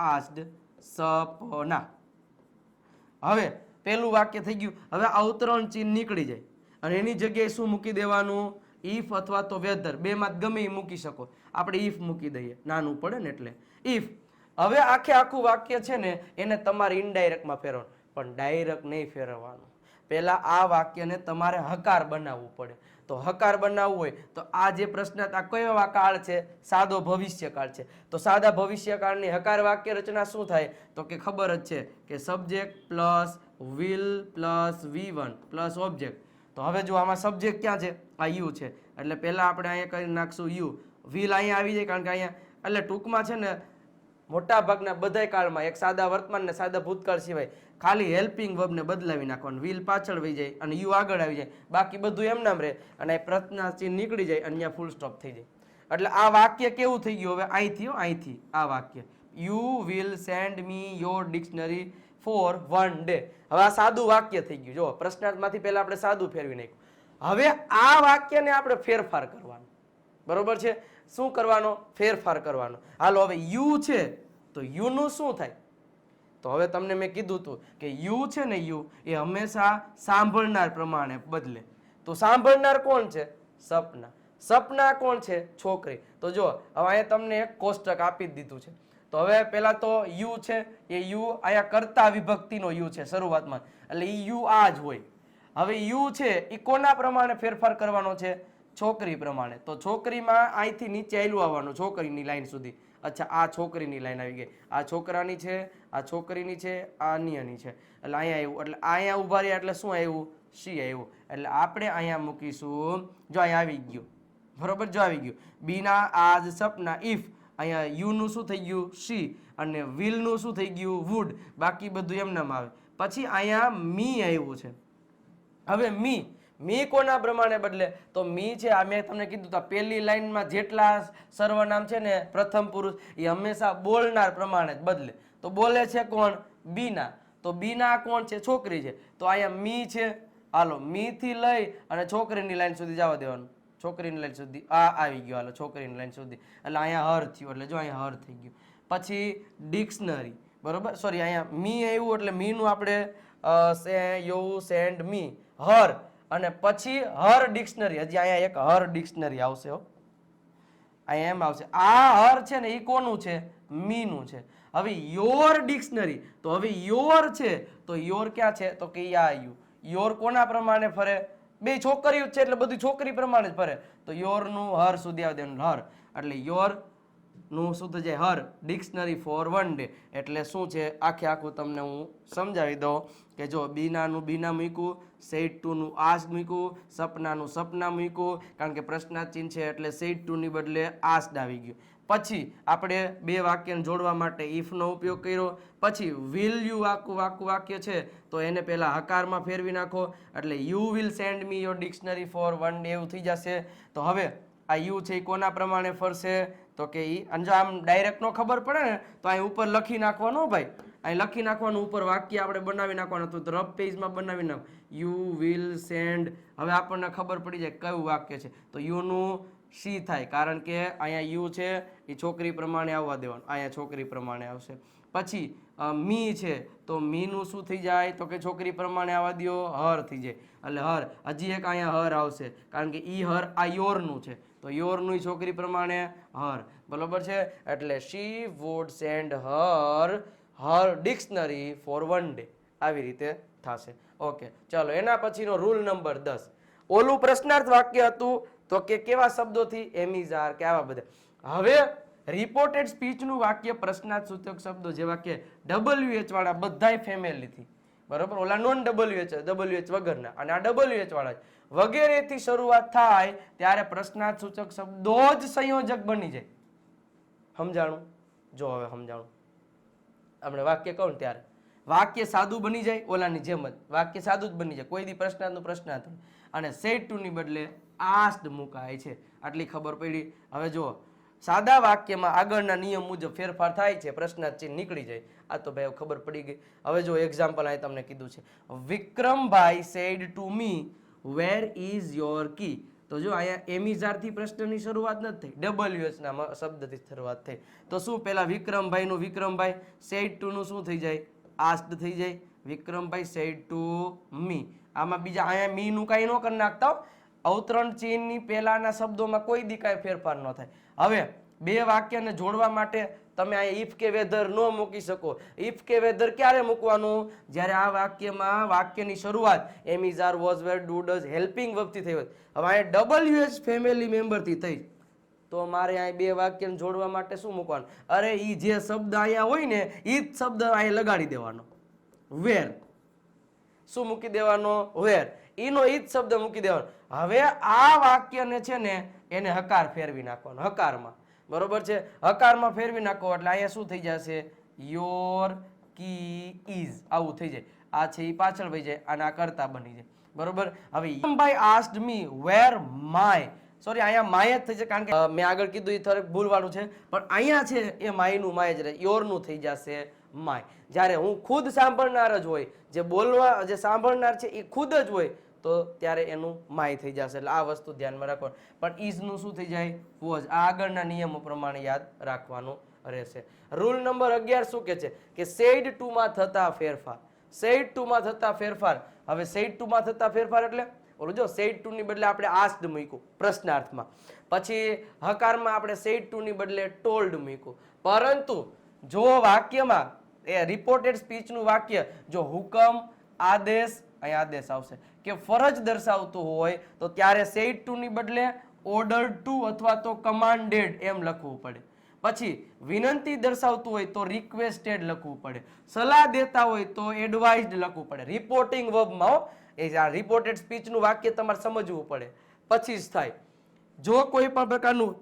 A: આસ્ડ સપના. હવે પેલું વાક્ય થઈ ગયું. હવે અવતરણ ચિહ્ન નીકળી જાય અને એની જગ્યાએ શું મૂકી દેવાનું? ઇફ અથવા તો વેધર, બેમાં ગમે એ મૂકી શકો. આપણે ઇફ મૂકી દઈએ, નાનું પડે ને એટલે ઇફ. હવે આખે આખું વાક્ય છે ને એને તમારે ઇનડાયરેક્ટમાં ફેરવવાનું, પણ ડાયરેક્ટ નહીં ફેરવવાનું. પહેલા આ વાક્યને તમારે હકાર બનાવવું પડે. તો હકાર બનાવવું હોય તો આ જે પ્રશ્ન આ કયો કાળ છે? સાદો ભવિષ્યકાળ છે. તો સાદા ભવિષ્યકાળની હકાર વાક્ય રચના શું થાય? તો કે ખબર જ છે કે subject plus will plus V1 plus object. તો હવે જો આમાં સબ્જેક્ટ ક્યાં છે? આ યુ છે. એટલે પહેલા આપણે અહીંયા કરી નાખશું યુ. વિલ અહીંયા આવી જાય કારણ કે અહીંયા એટલે ટૂંકમાં છે ને મોટા ભાગના બધા કાળમાં એક સાદા વર્તમાન ને સાદા ભૂતકાળ સિવાય ખાલી હેલ્પિંગ વર્બને બદલાવી નાખવાનું. વિલ પાછળ વહી જાય અને યુ આગળ આવી જાય, બાકી બધું એમ નામ રહે અને પ્રશ્ન ચિહ્ન નીકળી જાય અને અહીંયા ફૂલ સ્ટોપ થઈ જાય. એટલે આ વાક્ય કેવું થઈ ગયું? હવે અહીંથી આ વાક્ય you will send me your dictionary for 1 day. હવે આ સાદું વાક્ય થઈ ગયું. જો પ્રશ્નાર્થમાંથી પહેલા આપણે સાદું ફેરવી નાખ્યું. હવે આ વાક્યને આપણે ફેરફાર કરવાનો. બરોબર છે? શું કરવાનો? ફેરફાર કરવાનો. હાલો હવે યુ છે તો યુ નું શું થાય? તો હવે તમને મેં કીધું હતું કે યુ છે ને, યુ એ હંમેશા સાંભળનાર પ્રમાણે બદલે. તો સાંભળનાર કોણ છે? સપના. સપના કોણ છે? છોકરી. તો જો હવે અહીંયા તમને એક કોષ્ટક આપી જ દીધું છે. તો હવે પહેલા તો યુ છે એ યુ અહીંયા કર્તા વિભક્તિનો યુ છે શરૂઆતમાં, એટલે એ યુ આ જ હોય. હવે યુ છે એ કોના પ્રમાણે ફેરફાર કરવાનો છે? છોકરી પ્રમાણે. તો છોકરીમાં અહીંથી નીચે આયલું આવવાનું છોકરીની લાઈન સુધી. અચ્છા, આ છોકરીની લાઈન આવી ગઈ. આ છોકરાની છે, આ છોકરીની છે, આ અન્યની છે. એટલે અહીંયા આવ્યું. એટલે અહીંયા ઉભા રહ્યા એટલે શું આવ્યું? સી આવ્યું. એટલે આપણે અહીંયા મૂકીશું. જો અહીંયા આવી ગયું. બરોબર? જો આવી ગયું. બીના આજ સપના ઇફ. અહીંયા યુ નું શું થઈ ગયું? સી. અને વિલ નું શું થઈ ગયું? વુડ. બાકી બધું એમનામ આવે. પછી અહીંયા મી આવ્યું છે. હવે મી કોના પ્રમાણે બદલે? તો મી છે આ મેં તમને કીધું તો પહેલી લાઈનમાં જેટલા સર્વનામ છે ને પ્રથમ પુરુષ એ હંમેશા બોલનાર પ્રમાણે જ બદલે. તો બોલે છે કોણ? બીના. તો બીના કોણ છે? છોકરી છે. તો અહીંયા મી છે. હાલો મી થી લઈ અને છોકરીની લાઈન સુધી જવા દેવાનું. છોકરીની લાઈન સુધી આ આવી ગયો. હાલો છોકરીની લાઈન સુધી. એટલે અહીંયા હર થયું. એટલે જો અહીંયા હર થઈ ગયું. પછી ડિક્શનરી. બરોબર? સોરી, અહીંયા મી આવ્યું એટલે મી નું આપણે યુ સેન્ડ મી હર. અને પછી હર ડિક્શનરી. હજી અહીંયા એક હર ડિક્શનરી આવશે. અહીંયા એમ આવશે. આ હર છે ને એ કોનું છે? મી નું છે. હવે યોર ડિક્શનરી. તો હવે યોર છે તો યોર ક્યાં છે? તો કે આ યુ. યોર કોના પ્રમાણે ફરે? બે છોકરીઓ છે એટલે બધી છોકરી પ્રમાણે જ ફરે. તો યોર નું હર સુધી આવી દેવાનું. હર એટલે યોર નું શું થઈ જાય? હર ડિક્શનરી ફોર 1 ડે. એટલે શું છે? આખું તમને હું સમજાવી દઉં કે જો બીનાનું બીના મૂક્યું, સેટ ટુ નું આસ મૂક્યું, સપનાનું સપના મૂક્યું, કારણ કે પ્રશ્નાર્થ ચિહ્ન છે એટલે સેટ ટુ ની બદલે આસ્ડ આવી ગયું. પછી આપણે બે વાક્યને જોડવા માટે ઇફ નો ઉપયોગ કર્યો. પછી વિલ યુ આખું વાક્ય છે તો એને પહેલા હકારમાં ફેરવી નાખો એટલે you will send me your dictionary for 1 day એવું થઈ જશે. તો હવે આ યુ છે એ કોના પ્રમાણે ફરશે? તો કે ઈ અને જો આમ ડાયરેક્ટ નો ખબર પડે ને તો અહીં ઉપર લખી નાખવાનું. ભાઈ અહીં લખી નાખવાનું, ઉપર વાક્ય આપણે બનાવી નાખવાનું. તો રફ પેજમાં બનાવી નાખ યુ વિલ સેન્ડ. હવે આપણને ખબર પડી જાય કયું વાક્ય છે. તો યુ નું સી થાય કારણ કે અહીંયા યુ છે એ છોકરી પ્રમાણે આવવા દેવાનું. અહીંયા છોકરી પ્રમાણે આવશે. પછી મી છે તો મી નું શું થઈ જાય? તો કે છોકરી પ્રમાણે આવવા દો, હર થઈ જાય. એટલે હર. હજી એક અહીંયા હર આવશે કારણ કે ઈ હર આ યોર નું છે તો યોર નું છોકરી પ્રમાણે હર. બરોબર છે? એટલે she would send her dictionary for 1 day. આવી રીતે થશે. ઓકે, ચાલો એના પછીનો રૂલ નંબર 10. ઓલું પ્રશ્નાર્થ વાક્ય હતું તો કે કેવા શબ્દોથી? એમિઝાર કે આવા બધા. હવે રિપોર્ટેડ સ્પીચનું વાક્ય પ્રશ્નાર્થ સૂચક શબ્દો જેવા કે WH વાળા બધાય ફેમિલીથી. બરોબર? ઓલા નોન WH વગરના અને આ WH વાળા વગેરેથી શરૂઆત થાય ત્યારે પ્રશ્નાર્થ સૂચક શબ્દો જ સંયોજક બની જાય. સમજાણું? જો હવે સમજાણું. આપણે વાક્ય કહું ત્યારે વાક્ય સાદું બની જાય. ઓલાની જેમ જ વાક્ય સાદું જ બની જાય. કોઈ દી પ્રશ્નાર્થનું પ્રશ્નાર્થ અને સેટ ટુ ની બદલે આસ્ડ મુકાય છે. આટલી ખબર પડી. હવે જો સાદા વાક્યમાં આગળના નિયમ મુજબ ફેરફાર થાય છે, પ્રશ્નાર્થ ચિહ્ન નીકળી જાય. આ તો ભાઈ ખબર પડી ગઈ. હવે જો એક્ઝામ્પલ અહીં તમને કીધું છે વિક્રમભાઈ said to me where is your key. તો જો અહીંયા એમિઝારથી પ્રશ્નની શરૂઆત નથી થઈ, WH ના શબ્દથી શરૂઆત થઈ. તો શું પેલા વિક્રમભાઈ નું વિક્રમભાઈ સેડ ટુ નું શું થઈ જાય? આસ્ડ થઈ જાય. વિક્રમભાઈ સેડ ટુ મી. આમાં બીજા અહીંયા મી નું કઈ ન કરી નાખતા. અવતરણ ચિહ્નની પહેલાના શબ્દોમાં કોઈ દી કાંઈ ફેરફાર ન થાય. હવે બે વાક્યને જોડવા માટે તમે અહીંયા ઇફ કે વેધર ન મૂકી શકો. ઇફ કે વેધર ક્યારે મૂકવાનું? જ્યારે આ વાક્યમાં વાક્યની શરૂઆત am is are was were do does helping વર્બથી થઈ હોય. હવે અહીંયા WH ફેમિલી મેમ્બરથી થઈ, તો મારે અહીં બે વાક્યને જોડવા માટે શું મૂકવાનું? અરે ઈ જે શબ્દ અહીંયા હોય ને ઈ જ શબ્દ અહીંયા લગાડી દેવાનો, વેર. શું મૂકી દેવાનો? વેર. ઈનો ઈ જ શબ્દ મૂકી દેવાનો. હવે આ વાક્યને છે ને એને હકાર ફેરવી નાખવાનો, હકારમાં. બરોબર છે? હકારમાં ફેરવી નાખો એટલે અહીંયા શું થઈ જશે? યોર કી ઇઝ, આવું થઈ જાય. આ છે ઈ પાછળ વહી જાય અને આ કરતા બની જાય. બરોબર. હવે ભાઈ asked me where my, sorry અહીંયા માય જ થઈ છે કારણ કે મેં આગળ કીધું એ થોડુંક ભૂલવાનું છે, પણ અહીંયા છે એ માયનું માય જ રહે, યોરનું થઈ જશે માય. જ્યારે હું ખુદ સાંભળનાર જ હોય, જે બોલવા જે સાંભળનાર છે એ ખુદ જ હોય, તો ત્યારે એનું માય થઈ જશે. એટલે આ વસ્તુ ધ્યાનમાં રાખવાનું. પણ ઇઝનું શું થઈ જાય? વોઝ. આ આગળના નિયમો પ્રમાણે યાદ રાખવાનું રહેશે. રૂલ નંબર 11 શું કે છે કે સેડ ટુ માં થતા ફેરફાર. સેડ ટુ માં થતા ફેરફાર. હવે સેડ ટુ માં થતા ફેરફાર એટલે ઓલું જો સેડ ટુ ની બદલે આપણે આસ્ક્ડ મૂક્યું પ્રશ્નાર્થમાં, પછી હકારમાં આપણે સેડ ટુ ની બદલે ટોલ્ડ મૂક્યું. પરંતુ જો વાક્યમાં એ રિપોર્ટેડ સ્પીચનું વાક્ય જો હુકમ, આદેશ, અહીંયા આદેશ આવશે કે ફરજ દર્શાવતું હોય તો ત્યારે સેડ ટુ ની બદલે ઓર્ડર ટુ અથવા તો કમાન્ડેડ એમ લખવું પડે. પછી વિનંતી દર્શાવતું હોય તો રિક્વેસ્ટેડ લખવું પડે. સલાહ દેતા હોય તો એડવાઇઝડ લખવું પડે. રિપોર્ટિંગ વર્બમાં એ આ રિપોર્ટેડ સ્પીચનું વાક્ય તમારે સમજવું પડે પછી જ થાય. જો કોઈ પણ પ્રકારનું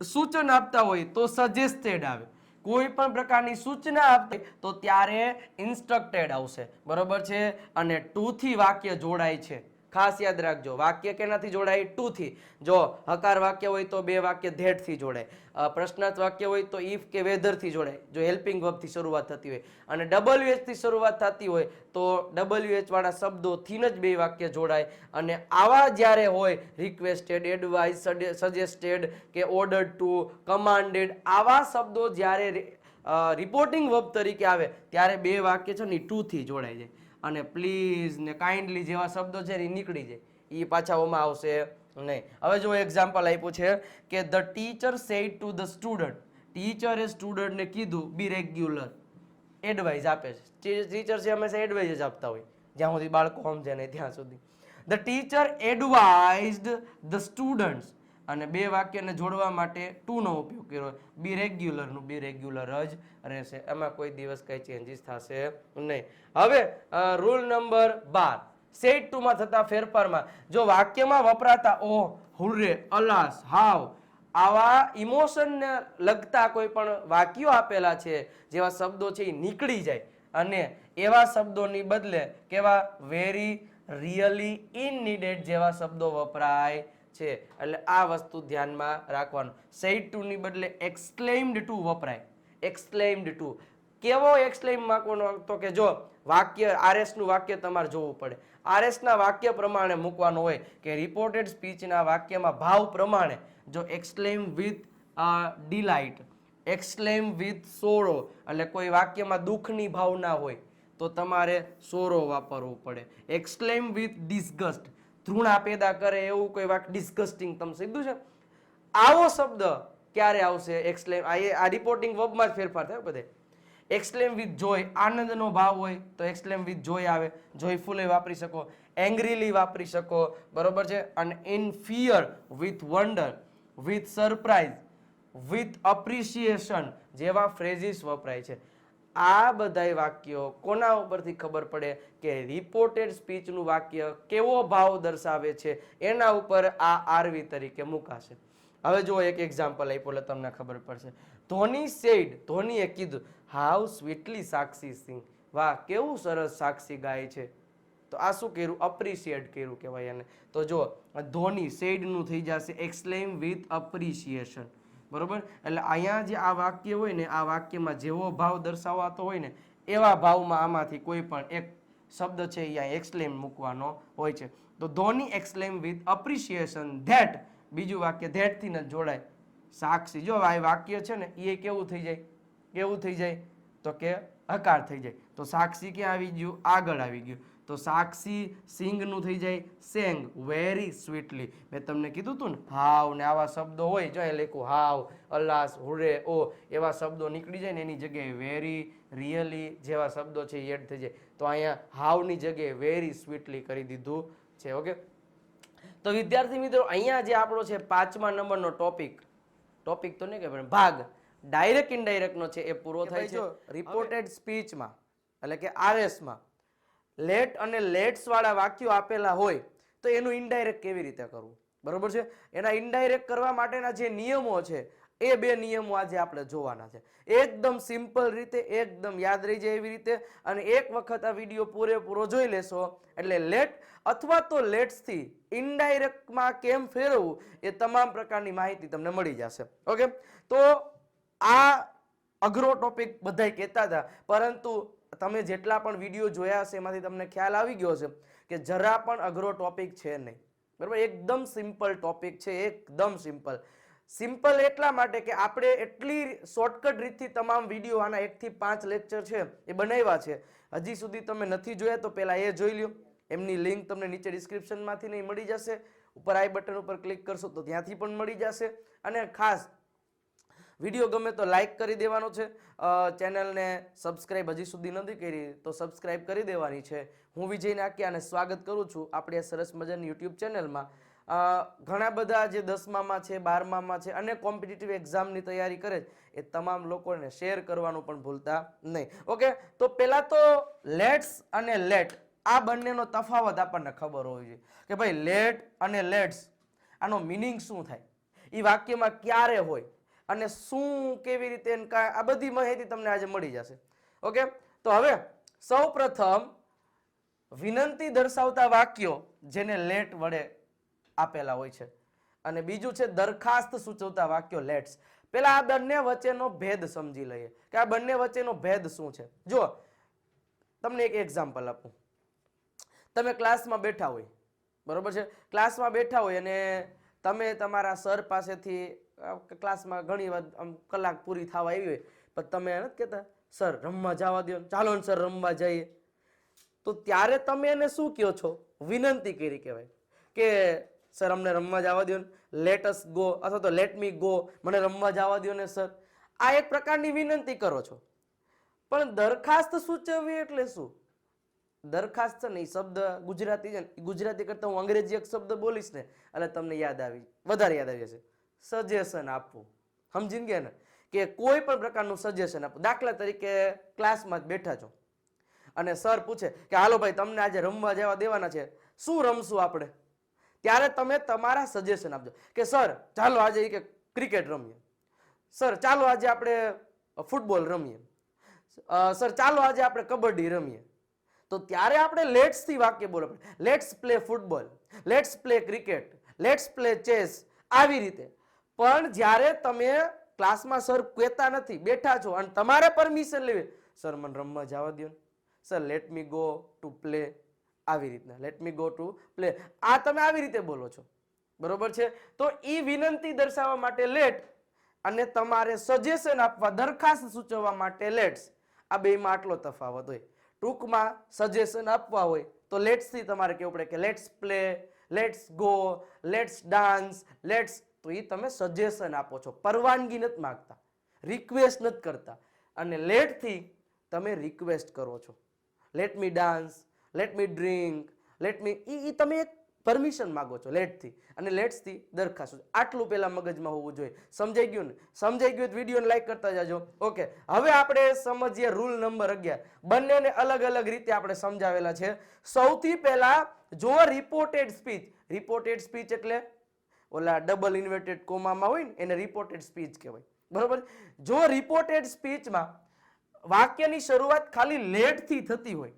A: સૂચન આપતા હોય તો સજેસ્ટેડ આવે. કોઈ પણ પ્રકારની સૂચના આપતી તો ત્યારે ઇન્સ્ટ્રક્ટેડ આવશે. બરોબર છે? અને ટુ થી વાક્ય જોડાય છે. ખાસ યાદ રાખજો, વાક્ય કેનાથી જોડાય? ટુ થી. જો હકાર વાક્ય હોય તો બે વાક્ય ધેટ થી જોડાય. પ્રશ્નાર્થ વાક્ય હોય તો ઇફ કે વેધર થી જોડાય, જો હેલ્પિંગ વર્બ થી શરૂઆત થતી હોય. અને WH થી શરૂઆત થતી હોય તો WH વાળા શબ્દોથી જ બે વાક્ય જોડાય. અને આવા જ્યારે હોય રિક્વેસ્ટેડ, એડવાઇસ, સજેસ્ટેડ કે ઓર્ડર ટુ, કમાન્ડેડ, આવા શબ્દો જ્યારે રિપોર્ટિંગ વર્બ તરીકે આવે ત્યારે બે વાક્ય છે ને ટુ થી જોડાઈ જાય. અને પ્લીઝ ને કાઇન્ડલી જેવા શબ્દો છે એ નીકળી જાય, એ પાછા ઓમાં આવશે નહીં. હવે જો એક્ઝામ્પલ આપ્યું છે કે the teacher said to the student. ટીચરે સ્ટુડન્ટને કીધું બી રેગ્યુલર. એડવાઇસ આપે છે. ટીચર છે હંમેશા એડવાઇસ જ આપતા હોય જ્યાં સુધી બાળકો સમજે નહીં ત્યાં સુધી. The teacher advised the students. અને બે વાક્યને જોડવા માટે ટુ નો ઉપયોગ કર્યો. બી રેગ્યુલર નું બી રેગ્યુલર જ રહેશે, એમાં કોઈ દિવસ કઈ ચેન્જીસ થશે નહીં. હવે રૂલ નંબર 12 સેડ ટુ માં થતા ફેરફારમાં જો વાક્યમાં વપરાતા ઓહ, હુર્રે, અલાસ, હાવ આવા ઇમોશનને લગતા કોઈ પણ વાક્યો આપેલા છે જેવા શબ્દો છે એ નીકળી જાય અને એવા શબ્દોની બદલે કેવા વેરી, રિયલી, ઇનનીડેડ જેવા શબ્દો વપરાય છે. એટલે આ વસ્તુ ધ્યાનમાં રાખવાનું. સેડ ટુ ની બદલે એક્સક્લેમ્ડ ટુ વપરાય. એક્સક્લેમ્ડ ટુ કેવો એક્સક્લેમ મૂકવાનો? તો કે જો વાક્ય RS નું વાક્ય તમારે જોવું પડે. RS ના વાક્ય પ્રમાણે મૂકવાનું હોય કે રિપોર્ટેડ સ્પીચના વાક્યમાં ભાવ પ્રમાણે જો એક્સક્લેમ વિથ ડિલાઇટ, એક્સક્લેમ વિથ સોરો, એટલે કોઈ વાક્યમાં દુઃખની ભાવના હોય તો તમારે સોરો વાપરવું પડે. એક્સક્લેમ વિથ ડિસ્ગસ્ટ, ધૃણા પેદા કરે એવું કોઈ વાક્ય, ડિસ્ગસ્ટિંગ તમે સીધું છે, આવો શબ્દ ક્યારે આવશે? એક્સક્લેમ. આ રિપોર્ટિંગ વર્બમાં જ ફેરફાર થાય બધે. એક્સક્લેમ વિથ જોય, આનંદનો ભાવ હોય તો એક્સક્લેમ વિથ જોય આવે. જોયફુલી વાપરી શકો, એંગ્રીલી વાપરી શકો. બરોબર છે? અને in fear, with wonder, with surprise, with appreciation જેવા ફ્રેઝિસ વપરાય છે. આ બધાય વાક્યો કોના ઉપરથી ખબર પડે કે રિપોર્ટેડ સ્પીચનું વાક્ય કેવો ભાવ દર્શાવે છે એના ઉપર આ આરવી તરીકે મુકાશે. હવે જો એક એક્ઝામ્પલ આપ્યો એટલે તમને ખબર પડશે. ધોની સેડ, ધોનીએ કીધું હાઉ સ્વીટલી સાક્ષી સિંગ, વાહ કેવું સરસ સાક્ષી ગાય છે. તો આ શું કર્યું? અપ્રિશિએટ કર્યું કહેવાય એને. તો જો ધોની સેડ નું થઈ જશે એક્સક્લેમ વિથ અપ્રિશિએશન. બરોબર? એટલે અહીંયા જે આ વાક્ય હોય ને આ વાક્યમાં જેવો ભાવ દર્શાવાતો હોય ને એવા ભાવમાં આમાંથી કોઈ પણ એક શબ્દ છે અહીંયા એક્સક્લેમ મૂકવાનો હોય છે. તો ધોની એક્સક્લેમ વિથ અપ્રિશિએશન ધેટ, બીજું વાક્ય ધેટ થી ન જોડાય. સાક્ષી, જો આ વાક્ય છે ને એ કેવું થઈ જાય? કેવું થઈ જાય? તો કે હકાર થઈ જાય. તો સાક્ષી ક્યાં આવી ગયું? આગળ આવી ગયું. તો સાક્ષી સિંગનું થઈ જાય સેંગ, વેરી સ્વીટલી. મેં તમને કીધું હતું ને હાવ ને આવા શબ્દો હોય, જો લખ્યું હાવ, અલાસ, હુરે, ઓ, એવા શબ્દો નીકળી જાય ને એની જગ્યાએ વેરી, રિયલી જેવા શબ્દો છે એડ થઈ જાય. તો અહીંયા હાવની જગ્યાએ વેરી સ્વીટલી કરી દીધું છે. ઓકે, તો વિદ્યાર્થી મિત્રો અહીંયા જે આપણો છે 5મા નંબરનો ટોપિક તો નહીં કે ભાગ ડાયરેક્ટ ઇનડાયરેક્ટ નો છે એ પૂરો થાય છે. રિપોર્ટેડ સ્પીચમાં એટલે કે આરએસમાં લેટ અને લેટ્સ વાળા વાક્યો આપેલા હોય તો એનું ઇનડાયરેક્ટ કેવી રીતે કરવું, બરોબર છે. એના ઇનડાયરેક્ટ કરવા માટેના જે નિયમો છે એ 2 નિયમો આજે આપણે જોવાના છે. એકદમ સિમ્પલ રીતે, એકદમ યાદ રહી જાય એવી રીતે, અને એક વખત આ વિડીયો પૂરેપૂરો જોઈ લેશો એટલે લેટ અથવા તો લેટ્સ થી ઇનડાયરેક્ટમાં કેમ ફેરવવું એ તમામ પ્રકારની માહિતી તમને મળી જશે. ઓકે, તો આ અઘરો ટોપિક બધાય કહેતા હતા, પરંતુ તમે જેટલા પણ વિડીયો જોયા હશે એમાંથી તમને ખ્યાલ આવી ગયો હશે કે જરા પણ અઘરો ટોપિક છે નહીં, બરાબર. એકદમ સિમ્પલ ટોપિક છે, એકદમ સિમ્પલ એટલા માટે કે આપણે એટલી શોર્ટકટ રીતથી તમામ વિડીયો આના 1 થી 5 લેક્ચર છે એ બનાવ્યા છે. હજી સુધી તમે નથી જોયા તો પહેલા એ જોઈ લ્યો. એમની લિંક તમને નીચે ડિસ્ક્રિપ્શનમાંથી નહીં મળી જશે, ઉપર આઈ બટન ઉપર ક્લિક કરશો તો ત્યાંથી પણ મળી જશે. અને ખાસ વિડીયો ગમે તો લાઈક કરી દેવાનો છે. ચેનલને સબસ્ક્રાઇબ હજી સુધી નથી કરી તો સબસ્ક્રાઇબ કરી દેવાની છે. હું વિજય નાકિયાને સ્વાગત કરું છું આપણી સરસ મજાની યુટ્યુબ ચેનલમાં. ઘણા બધા જે 10મામાં છે, 12મામાં છે અને કોમ્પિટિટિવ એક્ઝામની તૈયારી કરે એ તમામ લોકોને શેર કરવાનું પણ ભૂલતા નહીં. ઓકે, તો પહેલા તો લેટ્સ અને લેટ આ બંનેનો તફાવત આપણને ખબર હોવી જોઈએ કે ભાઈ લેટ અને લેટ્સ આનો મિનિંગ શું થાય, એ વાક્યમાં ક્યારે હોય અને શું કેવી રીતે, આ બધી માહિતી તમને આજે મળી જશે. ઓકે, તો હવે સૌપ્રથમ વિનંતી દર્શાવતા વાક્યો જેને લેટ વડે આપેલા હોય છે, અને બીજું છે દરખાસ્ત સૂચવતા વાક્યો લેટ્સ. પેલા આ બંને વચ્ચેનો ભેદ સમજી લઈએ કે આ બંને વચ્ચેનો ભેદ શું છે. જો તમને એક એક્ઝામ્પલ આપું. તમે ક્લાસમાં બેઠા હોય, બરોબર છે, ક્લાસમાં બેઠા હોય અને તમે તમારા સર પાસેથી ક્લાસમાં ઘણી વાર કલાક પૂરી થવા આવી હોય પણ તમે નથી કહેતા સર રમવા જવા દો, ચાલો ને સર રમવા જઈએ. તો ત્યારે તમે એને શું કહો છો? વિનંતી કરી કહેવાય કે સર અમને રમવા જવા દો, લેટ અસ ગો, અથવા તો લેટ મી ગો, મને રમવા જવા દો ને સર. આ એક પ્રકારની વિનંતી કરો છો. પણ દરખાસ્ત સૂચવવી એટલે શું? દરખાસ્ત નહીં, શબ્દ ગુજરાતી છે, ગુજરાતી કરતા હું અંગ્રેજી એક શબ્દ બોલીશ ને એટલે તમને વધારે યાદ આવી જશે. સજેશન આપવું. સમજી ગયા ને કે કોઈ પણ પ્રકારનું સજેશન આપવું. દાખલા તરીકે ક્લાસમાં જ બેઠા છો અને સર પૂછે કે હાલો ભાઈ તમને આજે રમવા જવા દેવાના છે, શું રમશું આપણે? ત્યારે તમે તમારા સજેશન આપજો કે સર ચાલો આજે કે ક્રિકેટ રમીએ, સર ચાલો આજે આપણે ફૂટબોલ રમીએ, સર ચાલો આજે આપણે કબડ્ડી રમીએ. તો ત્યારે આપણે લેટ્સ થી વાક્ય બોલો. Let's play football, let's play cricket, let's play chess, આવી રીતે. પણ જ્યારે તમે ક્લાસમાં સર કહેતા નથી, બેઠા છો અને તમારે પરમિશન લેવી, સર મને રમવા જવા દો, sir let me go to play, આવી રીતના let me go to play, આ તમે આવી રીતે બોલો છો, બરોબર છે. તો એ વિનંતી દર્શાવવા માટે લેટ અને તમારે સજેશન આપવા, દરખાસ્ત સૂચવવા માટે લેટ્સ, આ બેમાં આટલો તફાવત હોય. ટૂંકમાં સજેશન આપવા હોય તો લેટ્સ થી તમારે કેવું પડે કે let's play, let's go, let's dance, let's, તો એ તમે સજેશન આપો છો, પરવાનગી નથી માંગતા, રિક્વેસ્ટ નથી કરતા. અને લેટ થી તમે રિક્વેસ્ટ કરો છો, let me dance, let me drink, let me, ઈ તમે એક પરમિશન માંગો છો લેટ થી, અને લેટ્સ થી દરખાસ્ત. આટલું પેલા મગજમાં હોવું જોઈએ. સમજાઈ ગયું ને? સમજાઈ ગયું તો વિડીયોને લાઈક કરતા જાજો. ઓકે, હવે આપણે સમજીએ રૂલ નંબર 11. બંનેને અલગ અલગ રીતે આપણે સમજાવેલા છે. સૌથી પહેલા જો રિપોર્ટેડ સ્પીચ, રિપોર્ટેડ સ્પીચ એટલે ઓલા ડબલ ઇન્વર્ટેડ કોમામાં હોય ને એને રિપોર્ટેડ સ્પીચ કહેવાય, બરોબર. જો રિપોર્ટેડ સ્પીચમાં વાક્યની શરૂઆત ખાલી લેટ થી થતી હોય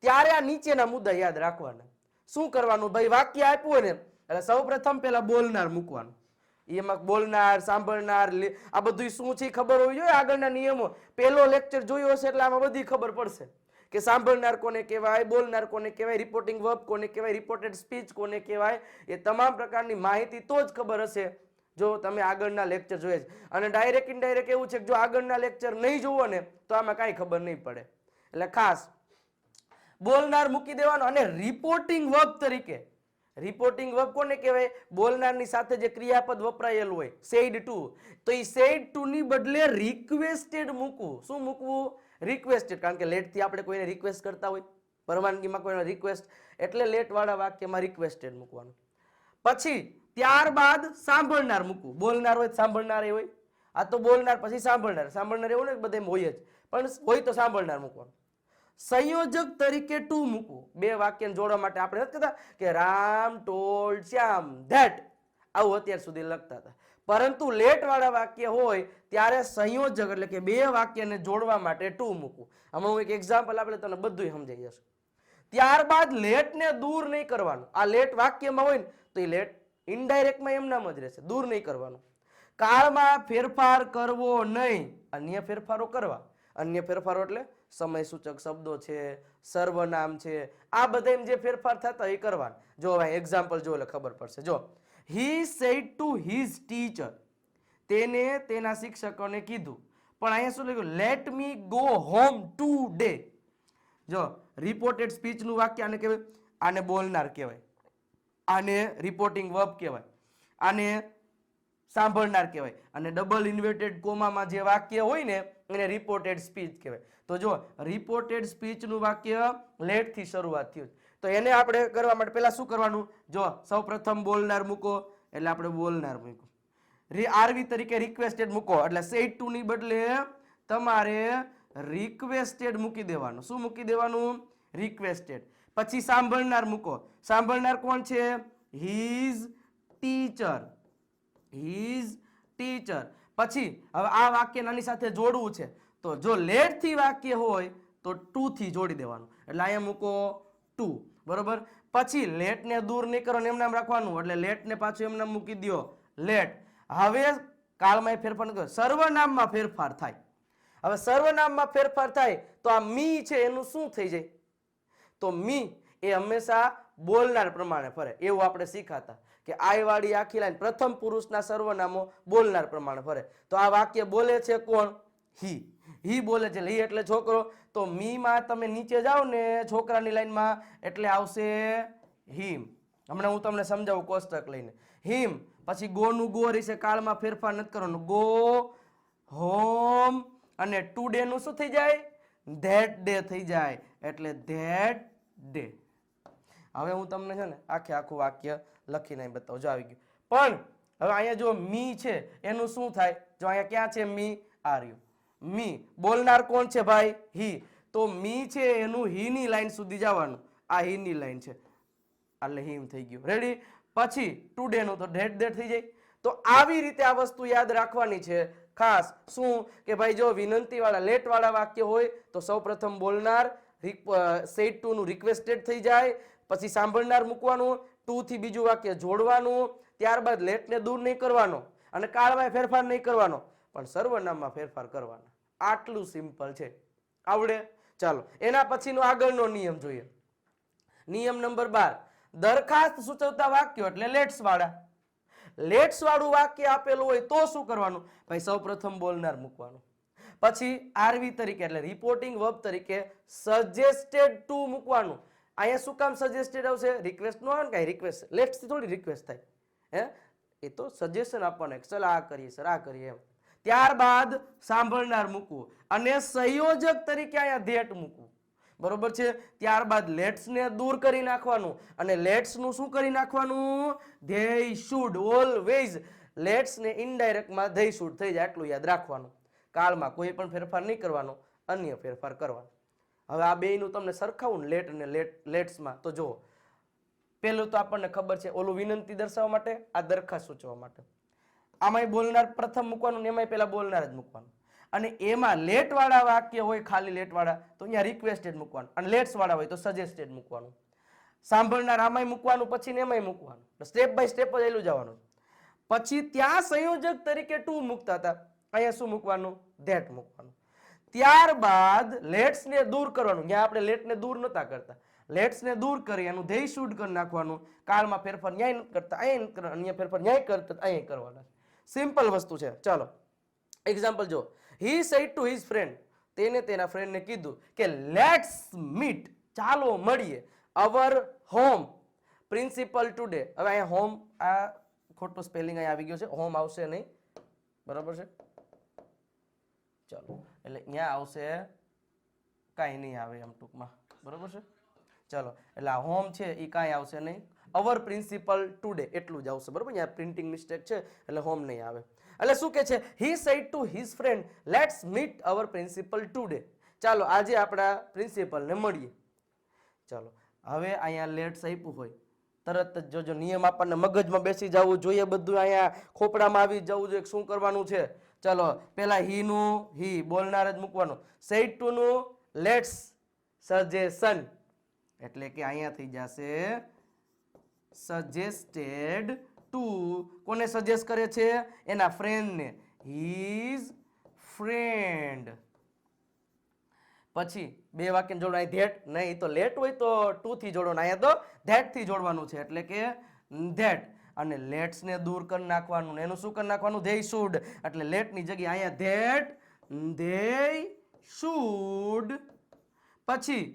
A: ત્યારે આ નીચેના મુદ્દા યાદ રાખવાના. શું કરવાનું ભાઈ? વાક્ય આપ્યું હોય ને એટલે સૌપ્રથમ પહેલા બોલનાર મૂકવાનું. એમાં બોલનાર, સાંભળનાર, આ બધું શું છે ખબર હોવી જોઈએ. આગળના નિયમો પહેલો લેક્ચર જોયો હશે એટલે આમાં બધી ખબર પડશે કે સાંભળનાર કોને કહેવાય, બોલનાર કોને કહેવાય, રિપોર્ટિંગ વર્બ કોને કહેવાય, રિપોર્ટેડ સ્પીચ કોને કહેવાય, એ તમામ પ્રકારની માહિતી તો જ ખબર હશે જો તમે આગળના લેક્ચર જોઈએ છે. અને ડાયરેક્ટ ઇનડાયરેક્ટ એવું છે કે જો આગળના લેક્ચર નહીં જોવો ને તો આમાં કાંઈ ખબર નહીં પડે. એટલે ખાસ બોલનાર મૂકી દેવાનો. અને રિપોર્ટિંગ વર્બ તરીકે, રિપોર્ટિંગ વર્બ કોને કહેવાય? બોલનારની સાથે જે ક્રિયાપદ વપરાયેલું હોય, સેડ ટુ, તો એ સેડ ટુ ની બદલે રિક્વેસ્ટેડ મૂકવું. શું મૂકવું? રિક્વેસ્ટેડ. કારણ કે લેટ થી આપણે કોઈને રિક્વેસ્ટ કરતા હોય, પરવાનગીમાં કોઈને રિક્વેસ્ટ, એટલે લેટ વાળા વાક્યમાં રિક્વેસ્ટેડ મૂકવાનું. પછી ત્યારબાદ સાંભળનાર મૂકવું. બોલનાર હોય સાંભળનાર હોય, આ તો બોલનાર પછી સાંભળનાર. સાંભળનાર એવું ને બધે હોય જ, પણ હોય તો સાંભળનાર મૂકવાનું. સંયોજક તરીકે ટુ મૂકવું. બે વાક્યને જોડવા માટે આપણે નથી કહેતા કે રામ ટોલ્ડ શ્યામ ધેટ, આવું અત્યાર સુધી લખતા હતા. પરંતુ લેટ વાળા વાક્ય હોય ત્યારે સંયોજક એટલે કે બે વાક્યને જોડવા માટે ટુ મૂકવું. હમણાં હું એક એક્ઝામ્પલ આપણે તમને બધું સમજાઈ જશે. ત્યારબાદ લેટને દૂર નહીં કરવાનું. આ લેટ વાક્યમાં હોય ને તો એ લેટ ઇનડાયરેક્ટમાં એમનામ જ રહેશે, દૂર નહીં કરવાનું. કાળમાં ફેરફાર કરવો નહીં, અન્ય ફેરફારો કરવા. અન્ય ફેરફારો એટલે સમય સૂચક શબ્દો છે, સર્વનામ છે, આ બધા જે ફેરફાર થતા એ કરવાના. જો હવે એક્ઝામ્પલ જો એટલે ખબર પડશે. જો હી સેડ ટુ હિઝ ટીચર, તેને તેના શિક્ષકોને કીધું. પણ અહીંયા શું લખ્યું? Let me go home today. જો રિપોર્ટેડ સ્પીચ નું વાક્ય આને કહેવાય, આને બોલનાર કહેવાય, આને રિપોર્ટિંગ વર્બ કહેવાય, આને સાંભળનાર કહેવાય, અને ડબલ ઇન્વર્ટેડ કોમામાં જે વાક્ય હોય ને એને રિપોર્ટેડ સ્પીચ કહેવાય. તો જો રિપોર્ટેડ સ્પીચ નું વાક્ય લેટ થી શરૂઆત થયું, તો એને આપણે કરવા માટે પહેલા શું કરવાનું? જો સૌપ્રથમ બોલનાર મૂકો એટલે આપણે બોલનાર મૂકો. આરવી તરીકે રિક્વેસ્ટેડ મૂકો એટલે સેડ ટુ ની બદલે તમારે રિક્વેસ્ટેડ મૂકી દેવાનું. શું મૂકી દેવાનું? રિક્વેસ્ટેડ. પછી સાંભળનાર મૂકો. સાંભળનાર કોણ છે? His teacher, his teacher. પછી હવે આ વાક્ય આની સાથે જોડવું છે, તો જો લેટ થી વાક્ય હોય તો ટુ થી જોડી દેવાનું. એટલે અહીંયા મૂકો ટુ, બરોબર. પછી લેટ ને દૂર નહીં કરો એમ નામ રાખવાનું, એટલે લેટ ને પાછું એમ નામ મૂકી દો, લેટ. હવે કાળમાં ફેરફાર ન કરો, સર્વનામમાં ફેરફાર થાય. હવે સર્વનામમાં ફેરફાર થાય તો આ મી છે એનું શું થઈ જાય? તો મી એ હંમેશા બોલનાર પ્રમાણે ફરે, એવું આપણે શીખાતા કે આઈ વાળી આખી લાઈન પ્રથમ પુરુષના સર્વનામો બોલનાર પ્રમાણે ફરે. તો આ વાક્ય બોલે છે કોણ? હી. હી બોલે છે, હી એટલે છોકરો. તો મી માં તમે નીચે જાઓ ને છોકરાની લાઈનમાં એટલે આવશે હિમ. હમણાં હું તમને સમજાવું કોષ્ટક લઈને. હિમ. પછી ગો નું ગો રહેશે, કાળમાં ફેરફાર નથી કરવાનો, ગો હોમ. અને ટુડે નું શું થઈ જાય? ધેટ ડે થઈ જાય, એટલે ધેટ ડે. હવે હું તમને છે ને આખે આખું વાક્ય લખીને બતાવું. જો આવી ગયું. પણ હવે અહીંયા જો મી છે એનું શું થાય? જો અહીંયા ક્યાં છે મી? આ રહ્યું મી. બોલનાર કોણ છે ભાઈ? હી. તો મી છે એનું હી ની લાઈન સુધી જવાનું. આ હી ની લાઈન છે એટલે હિમ થઈ ગયું. રેડી? પછી ટુડે નું તો ધેટ ડે થઈ જાય. તો આવી રીતે આ વસ્તુ યાદ રાખવાની છે ખાસ. શું કે ભાઈ જો વિનંતી વાળા લેટ વાળા વાક્ય હોય તો સૌપ્રથમ બોલનાર, સેડ ટુ નું રિક્વેસ્ટેડ થઈ જાય, પછી સાંભળનાર મૂકવાનું, ટુ થી બીજું વાક્ય જોડવાનું, ત્યારબાદ લેટ ને દૂર નહીં કરવાનો અને કાળમાં ફેરફાર નહીં કરવાનો, પણ સર્વનામમાં ફેરફાર કરવાનો. આટલું સિમ્પલ છે. આવડે? ચાલો એના પછીનો આગળનો નિયમ જોઈએ. નિયમ નંબર 12. દરખાસ્ત સૂચવતા વાક્યો એટલે લેટ્સ વાળા. લેટ્સ વાળું વાક્ય આપેલું હોય તો શું કરવાનું? ભાઈ સૌપ્રથમ બોલનાર મૂકવાનું. પછી આરવી તરીકે એટલે રિપોર્ટિંગ વર્બ તરીકે સજેસ્ટેડ ટુ મૂકવાનું. અહીંયા શું કામ સજેસ્ટેડ આવશે? રિક્વેસ્ટ નો આવે ને, કઈ રિક્વેસ્ટ લેટ્સ થી થોડી રિક્વેસ્ટ થાય, હે? એ તો સજેશન આપવાનું, ચલ આ કરીએ સર, આ કરીએ એમ. ત્યારબાદ સાંભળનાર મૂકવું અને સંયોજક તરીકે અહીંયા ધેટ મૂકવું, બરોબર છે. ત્યારબાદ લેટ્સ ને દૂર કરી નાખવાનું અને લેટ્સ નું શું કરી નાખવાનું? They should always. લેટ્સ ને ઇનડાયરેક્ટ માં ધેય શુડ થઈ જાય, આટલું યાદ રાખવાનું. કાળમાં કોઈ પણ ફેરફાર નહીં કરવાનો, અન્ય ફેરફાર કરવાનો. હવે આ બેયનું તમને સરખાવું ને લેટ અને લેટ્સમાં, તો જુઓ પેલું તો આપણને ખબર છે ઓલું વિનંતી દર્શાવવા માટે, આ દરખાસ્ત સૂચવવા માટે. આમાંય બોલનાર પ્રથમ મૂકવાનું ને એમાંય પેલા બોલનાર જ મૂકવાનું. અને એમાં લેટ વાળા વાક્ય હોય, ખાલી લેટ વાળા, તો અહીંયા રિક્વેસ્ટેડ મૂકવાનું, અને લેટ્સ વાળા હોય તો સજેસ્ટેડ મૂકવાનું. સાંભળનાર આમાંય મૂકવાનું, પછી ને એમાંય મૂકવાનું. સ્ટેપ બાય સ્ટેપ જ એલું જવાનું. પછી ત્યાં સંયોજક તરીકે ટુ મૂકતા હતા, અહીંયા શું મૂકવાનું? ધેટ મૂકવાનું. ત્યારબાદ લેટ્સ ને દૂર કરવાનું. જ્યાં આપણે લેટ ને દૂર નતા કરતા, લેટ્સ ને દૂર કરી એનું ધેય શુડ કરી નાખવાનું. કાળમાં ફેરફાર ન્યાય નથી કરતા, અહીંયા કરતા, અહીંયા ફેરફાર ન્યાય કરતા, અહીંયા કરવાના. સિમ્પલ વસ્તુ છે. ચાલો એક્ઝામ્પલ જો. હી સેડ ટુ હિઝ ફ્રેન્ડ, તેને તેના ફ્રેન્ડ ને કીધું કે લેટ્સ મીટ, ચાલો મળીએ. અવર હોમ પ્રિન્સિપલ ટુડે. હવે અહીંયા હોમ આ ખોટું સ્પેલિંગ અહીંયા આવી ગયું છે, હોમ આવશે નહીં, બરાબર છે. ચાલો એટલે અહીંયા આવશે કાંઈ નહીં આવે એમ ટૂંકમાં, બરાબર છે. ચાલો એટલે આ હોમ છે એ કાંઈ આવશે નહીં, અવર પ્રિન્સિપલ ટુડે એટલું જ આવશે, બરાબર. અહીંયા પ્રિન્ટિંગ મિસ્ટેક છે એટલે હોમ નહીં આવે. એટલે શું કે છે, he said to his friend let's meet our principal today. ચાલો આજે આપણા પ્રિન્સિપલને મળીએ. ચાલો હવે અહીંયા લેટ્સ આપ્યું હોય તરત જ જોજો નિયમ આપણને મગજમાં બેસી જવું જોઈએ, બધું અહીંયા ખોપડામાં આવી જવું જોઈએ. શું કરવાનું છે? ચાલો પેલા હી નું હી બોલનાર જ મૂકવાનું, સેડ ટુ નું લેટ્સ સજેશન એટલે કે અહીંયા થઈ જશે સજેસ્ટેડ ટુ. કોને સજેસ્ટ કરે છે? એના ફ્રેન્ડને, હિઝ ફ્રેન્ડ. પછી બે વાક્ય જોડવાનું, ધેટ નહીં તો લેટ હોય તો ટુ થી જોડવાનું, અહીંયા તો ધેટ થી જોડવાનું છે એટલે કે ધેટ. અને લેટ્સ ને દૂર કરી નાખવાનું, એનું શું કરી નાખવાનું? They should. એટલે લેટ ની જગ્યાએ અહીંયા ધેટ, ધેય શુડ. પછી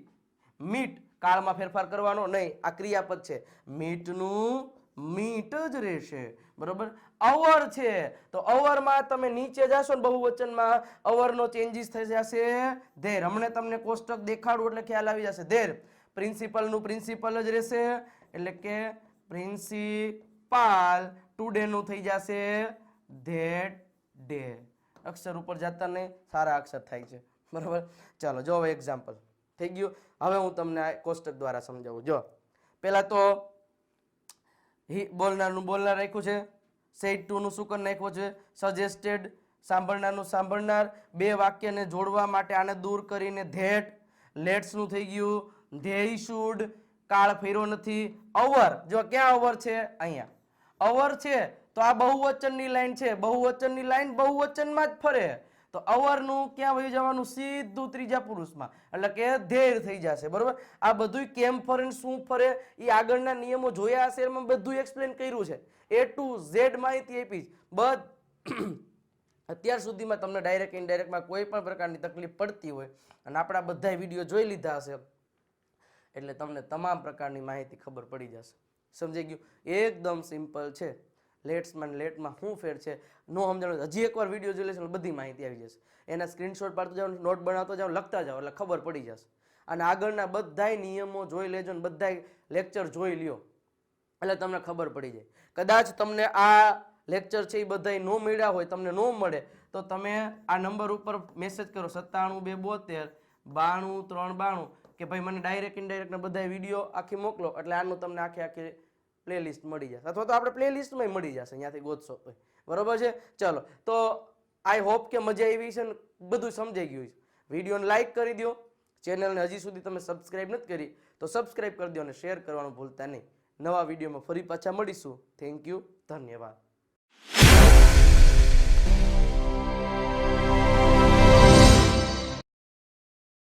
A: મીટ, કાળમાં ફેરફાર કરવાનો નહીં, આ ક્રિયાપદ છે, મીટ નું મીટ જ રહેશે, બરોબર. અવર છે તો અવરમાં તમે નીચે જશો ને બહુવચનમાં અવરનો ચેન્જીસ થઈ જશે ધેર. હમણાં તમને કોષ્ટક દેખાડું એટલે ખ્યાલ આવી જશે. ધેર પ્રિન્સિપલ નું પ્રિન્સિપલ જ રહેશે એટલે કે પ્રિન્સિપાલ. ટુડે નું થઈ જશે ધેટ ડે. અક્ષર ઉપર જતા નહીં, સારા અક્ષર થાય છે, બરોબર. ચાલો જો હવે એક્ઝામ્પલ થઈ ગયું. હવે હું તમને આ કોષ્ટક દ્વારા સમજાવું. જો પહેલા તો બોલનારનું બોલનાર રાખ્યું છે, સેડ ટુ નું શું કરી નાખ્યું છે? સજેસ્ટેડ. સાંભળનારનું સાંભળનાર. બે વાક્યને જોડવા માટે આને દૂર કરીને ધેટ. લેટ્સ નું થઈ ગયું ધેય શુડ. કાળ ફેર્યો નથી. અવર, જો ક્યાં અવર છે? અહીંયા અવર છે તો આ બહુવચનની લાઈન છે, બહુવચનની લાઈન બહુવચનમાં જ ફરે તો અવરનું ક્યાં વહી જવાનું? સીધું ત્રીજા પુરુષમાં એટલે કે ધેર થઈ જશે, બરોબર. આ બધું કેમ ફરે શું ફરે એ આગળના નિયમો જોયા હશે, એમાં બધું એક્સપ્લેન કર્યું છે, એ ટુ ઝેડ માહિતી આપી છે. અત્યાર સુધીમાં તમને ડાયરેક્ટ ઇનડાયરેક્ટમાં કોઈ પણ પ્રકારની તકલીફ પડતી હોય અને આપણા બધા વિડીયો જોઈ લીધા હશે એટલે તમને તમામ પ્રકારની માહિતી ખબર પડી જશે. સમજાઈ ગયું? એકદમ સિમ્પલ છે. લેટ્સમાં લેટમાં શું ફેર છે નો સમજાણું, હજી એકવાર વિડીયો જોઈ લેશો બધી માહિતી આવી જશે. એના સ્ક્રીનશોટ પાડતો જાઓ, નોટ બનાવતો જાઓ, લખતા જાઓ એટલે ખબર પડી જશે. અને આગળના બધાય નિયમો જોઈ લેજો ને બધાય લેક્ચર જોઈ લ્યો એટલે તમને ખબર પડી જાય. કદાચ તમને આ લેક્ચર છે એ બધાય ન મળ્યા હોય, તમને ન મળે તો તમે આ નંબર ઉપર મેસેજ કરો 97 272 92 કે ભાઈ મને ડાયરેક્ટ ઇનડાયરેક્ટ બધા વિડીયો આખી મોકલો એટલે આનું તમને આખી પ્લેલિસ્ટ મળી જશે, અથવા તો આપણે પ્લેલિસ્ટમાં મળી જશે, અહીંયાથી ગોતશો તો, બરોબર છે. ચલો તો આઈ હોપ કે મજા આવી છે ને બધું સમજાઈ ગયું છે. વિડીયોને લાઈક કરી દો, ચેનલને હજી સુધી તમે સબસ્ક્રાઇબ નથી કરી તો સબસ્ક્રાઇબ કરી દો અને શેર કરવાનું ભૂલતા નહીં. નવા વિડીયોમાં ફરી પાછા મળીશું. થેન્ક યુ, ધન્યવાદ.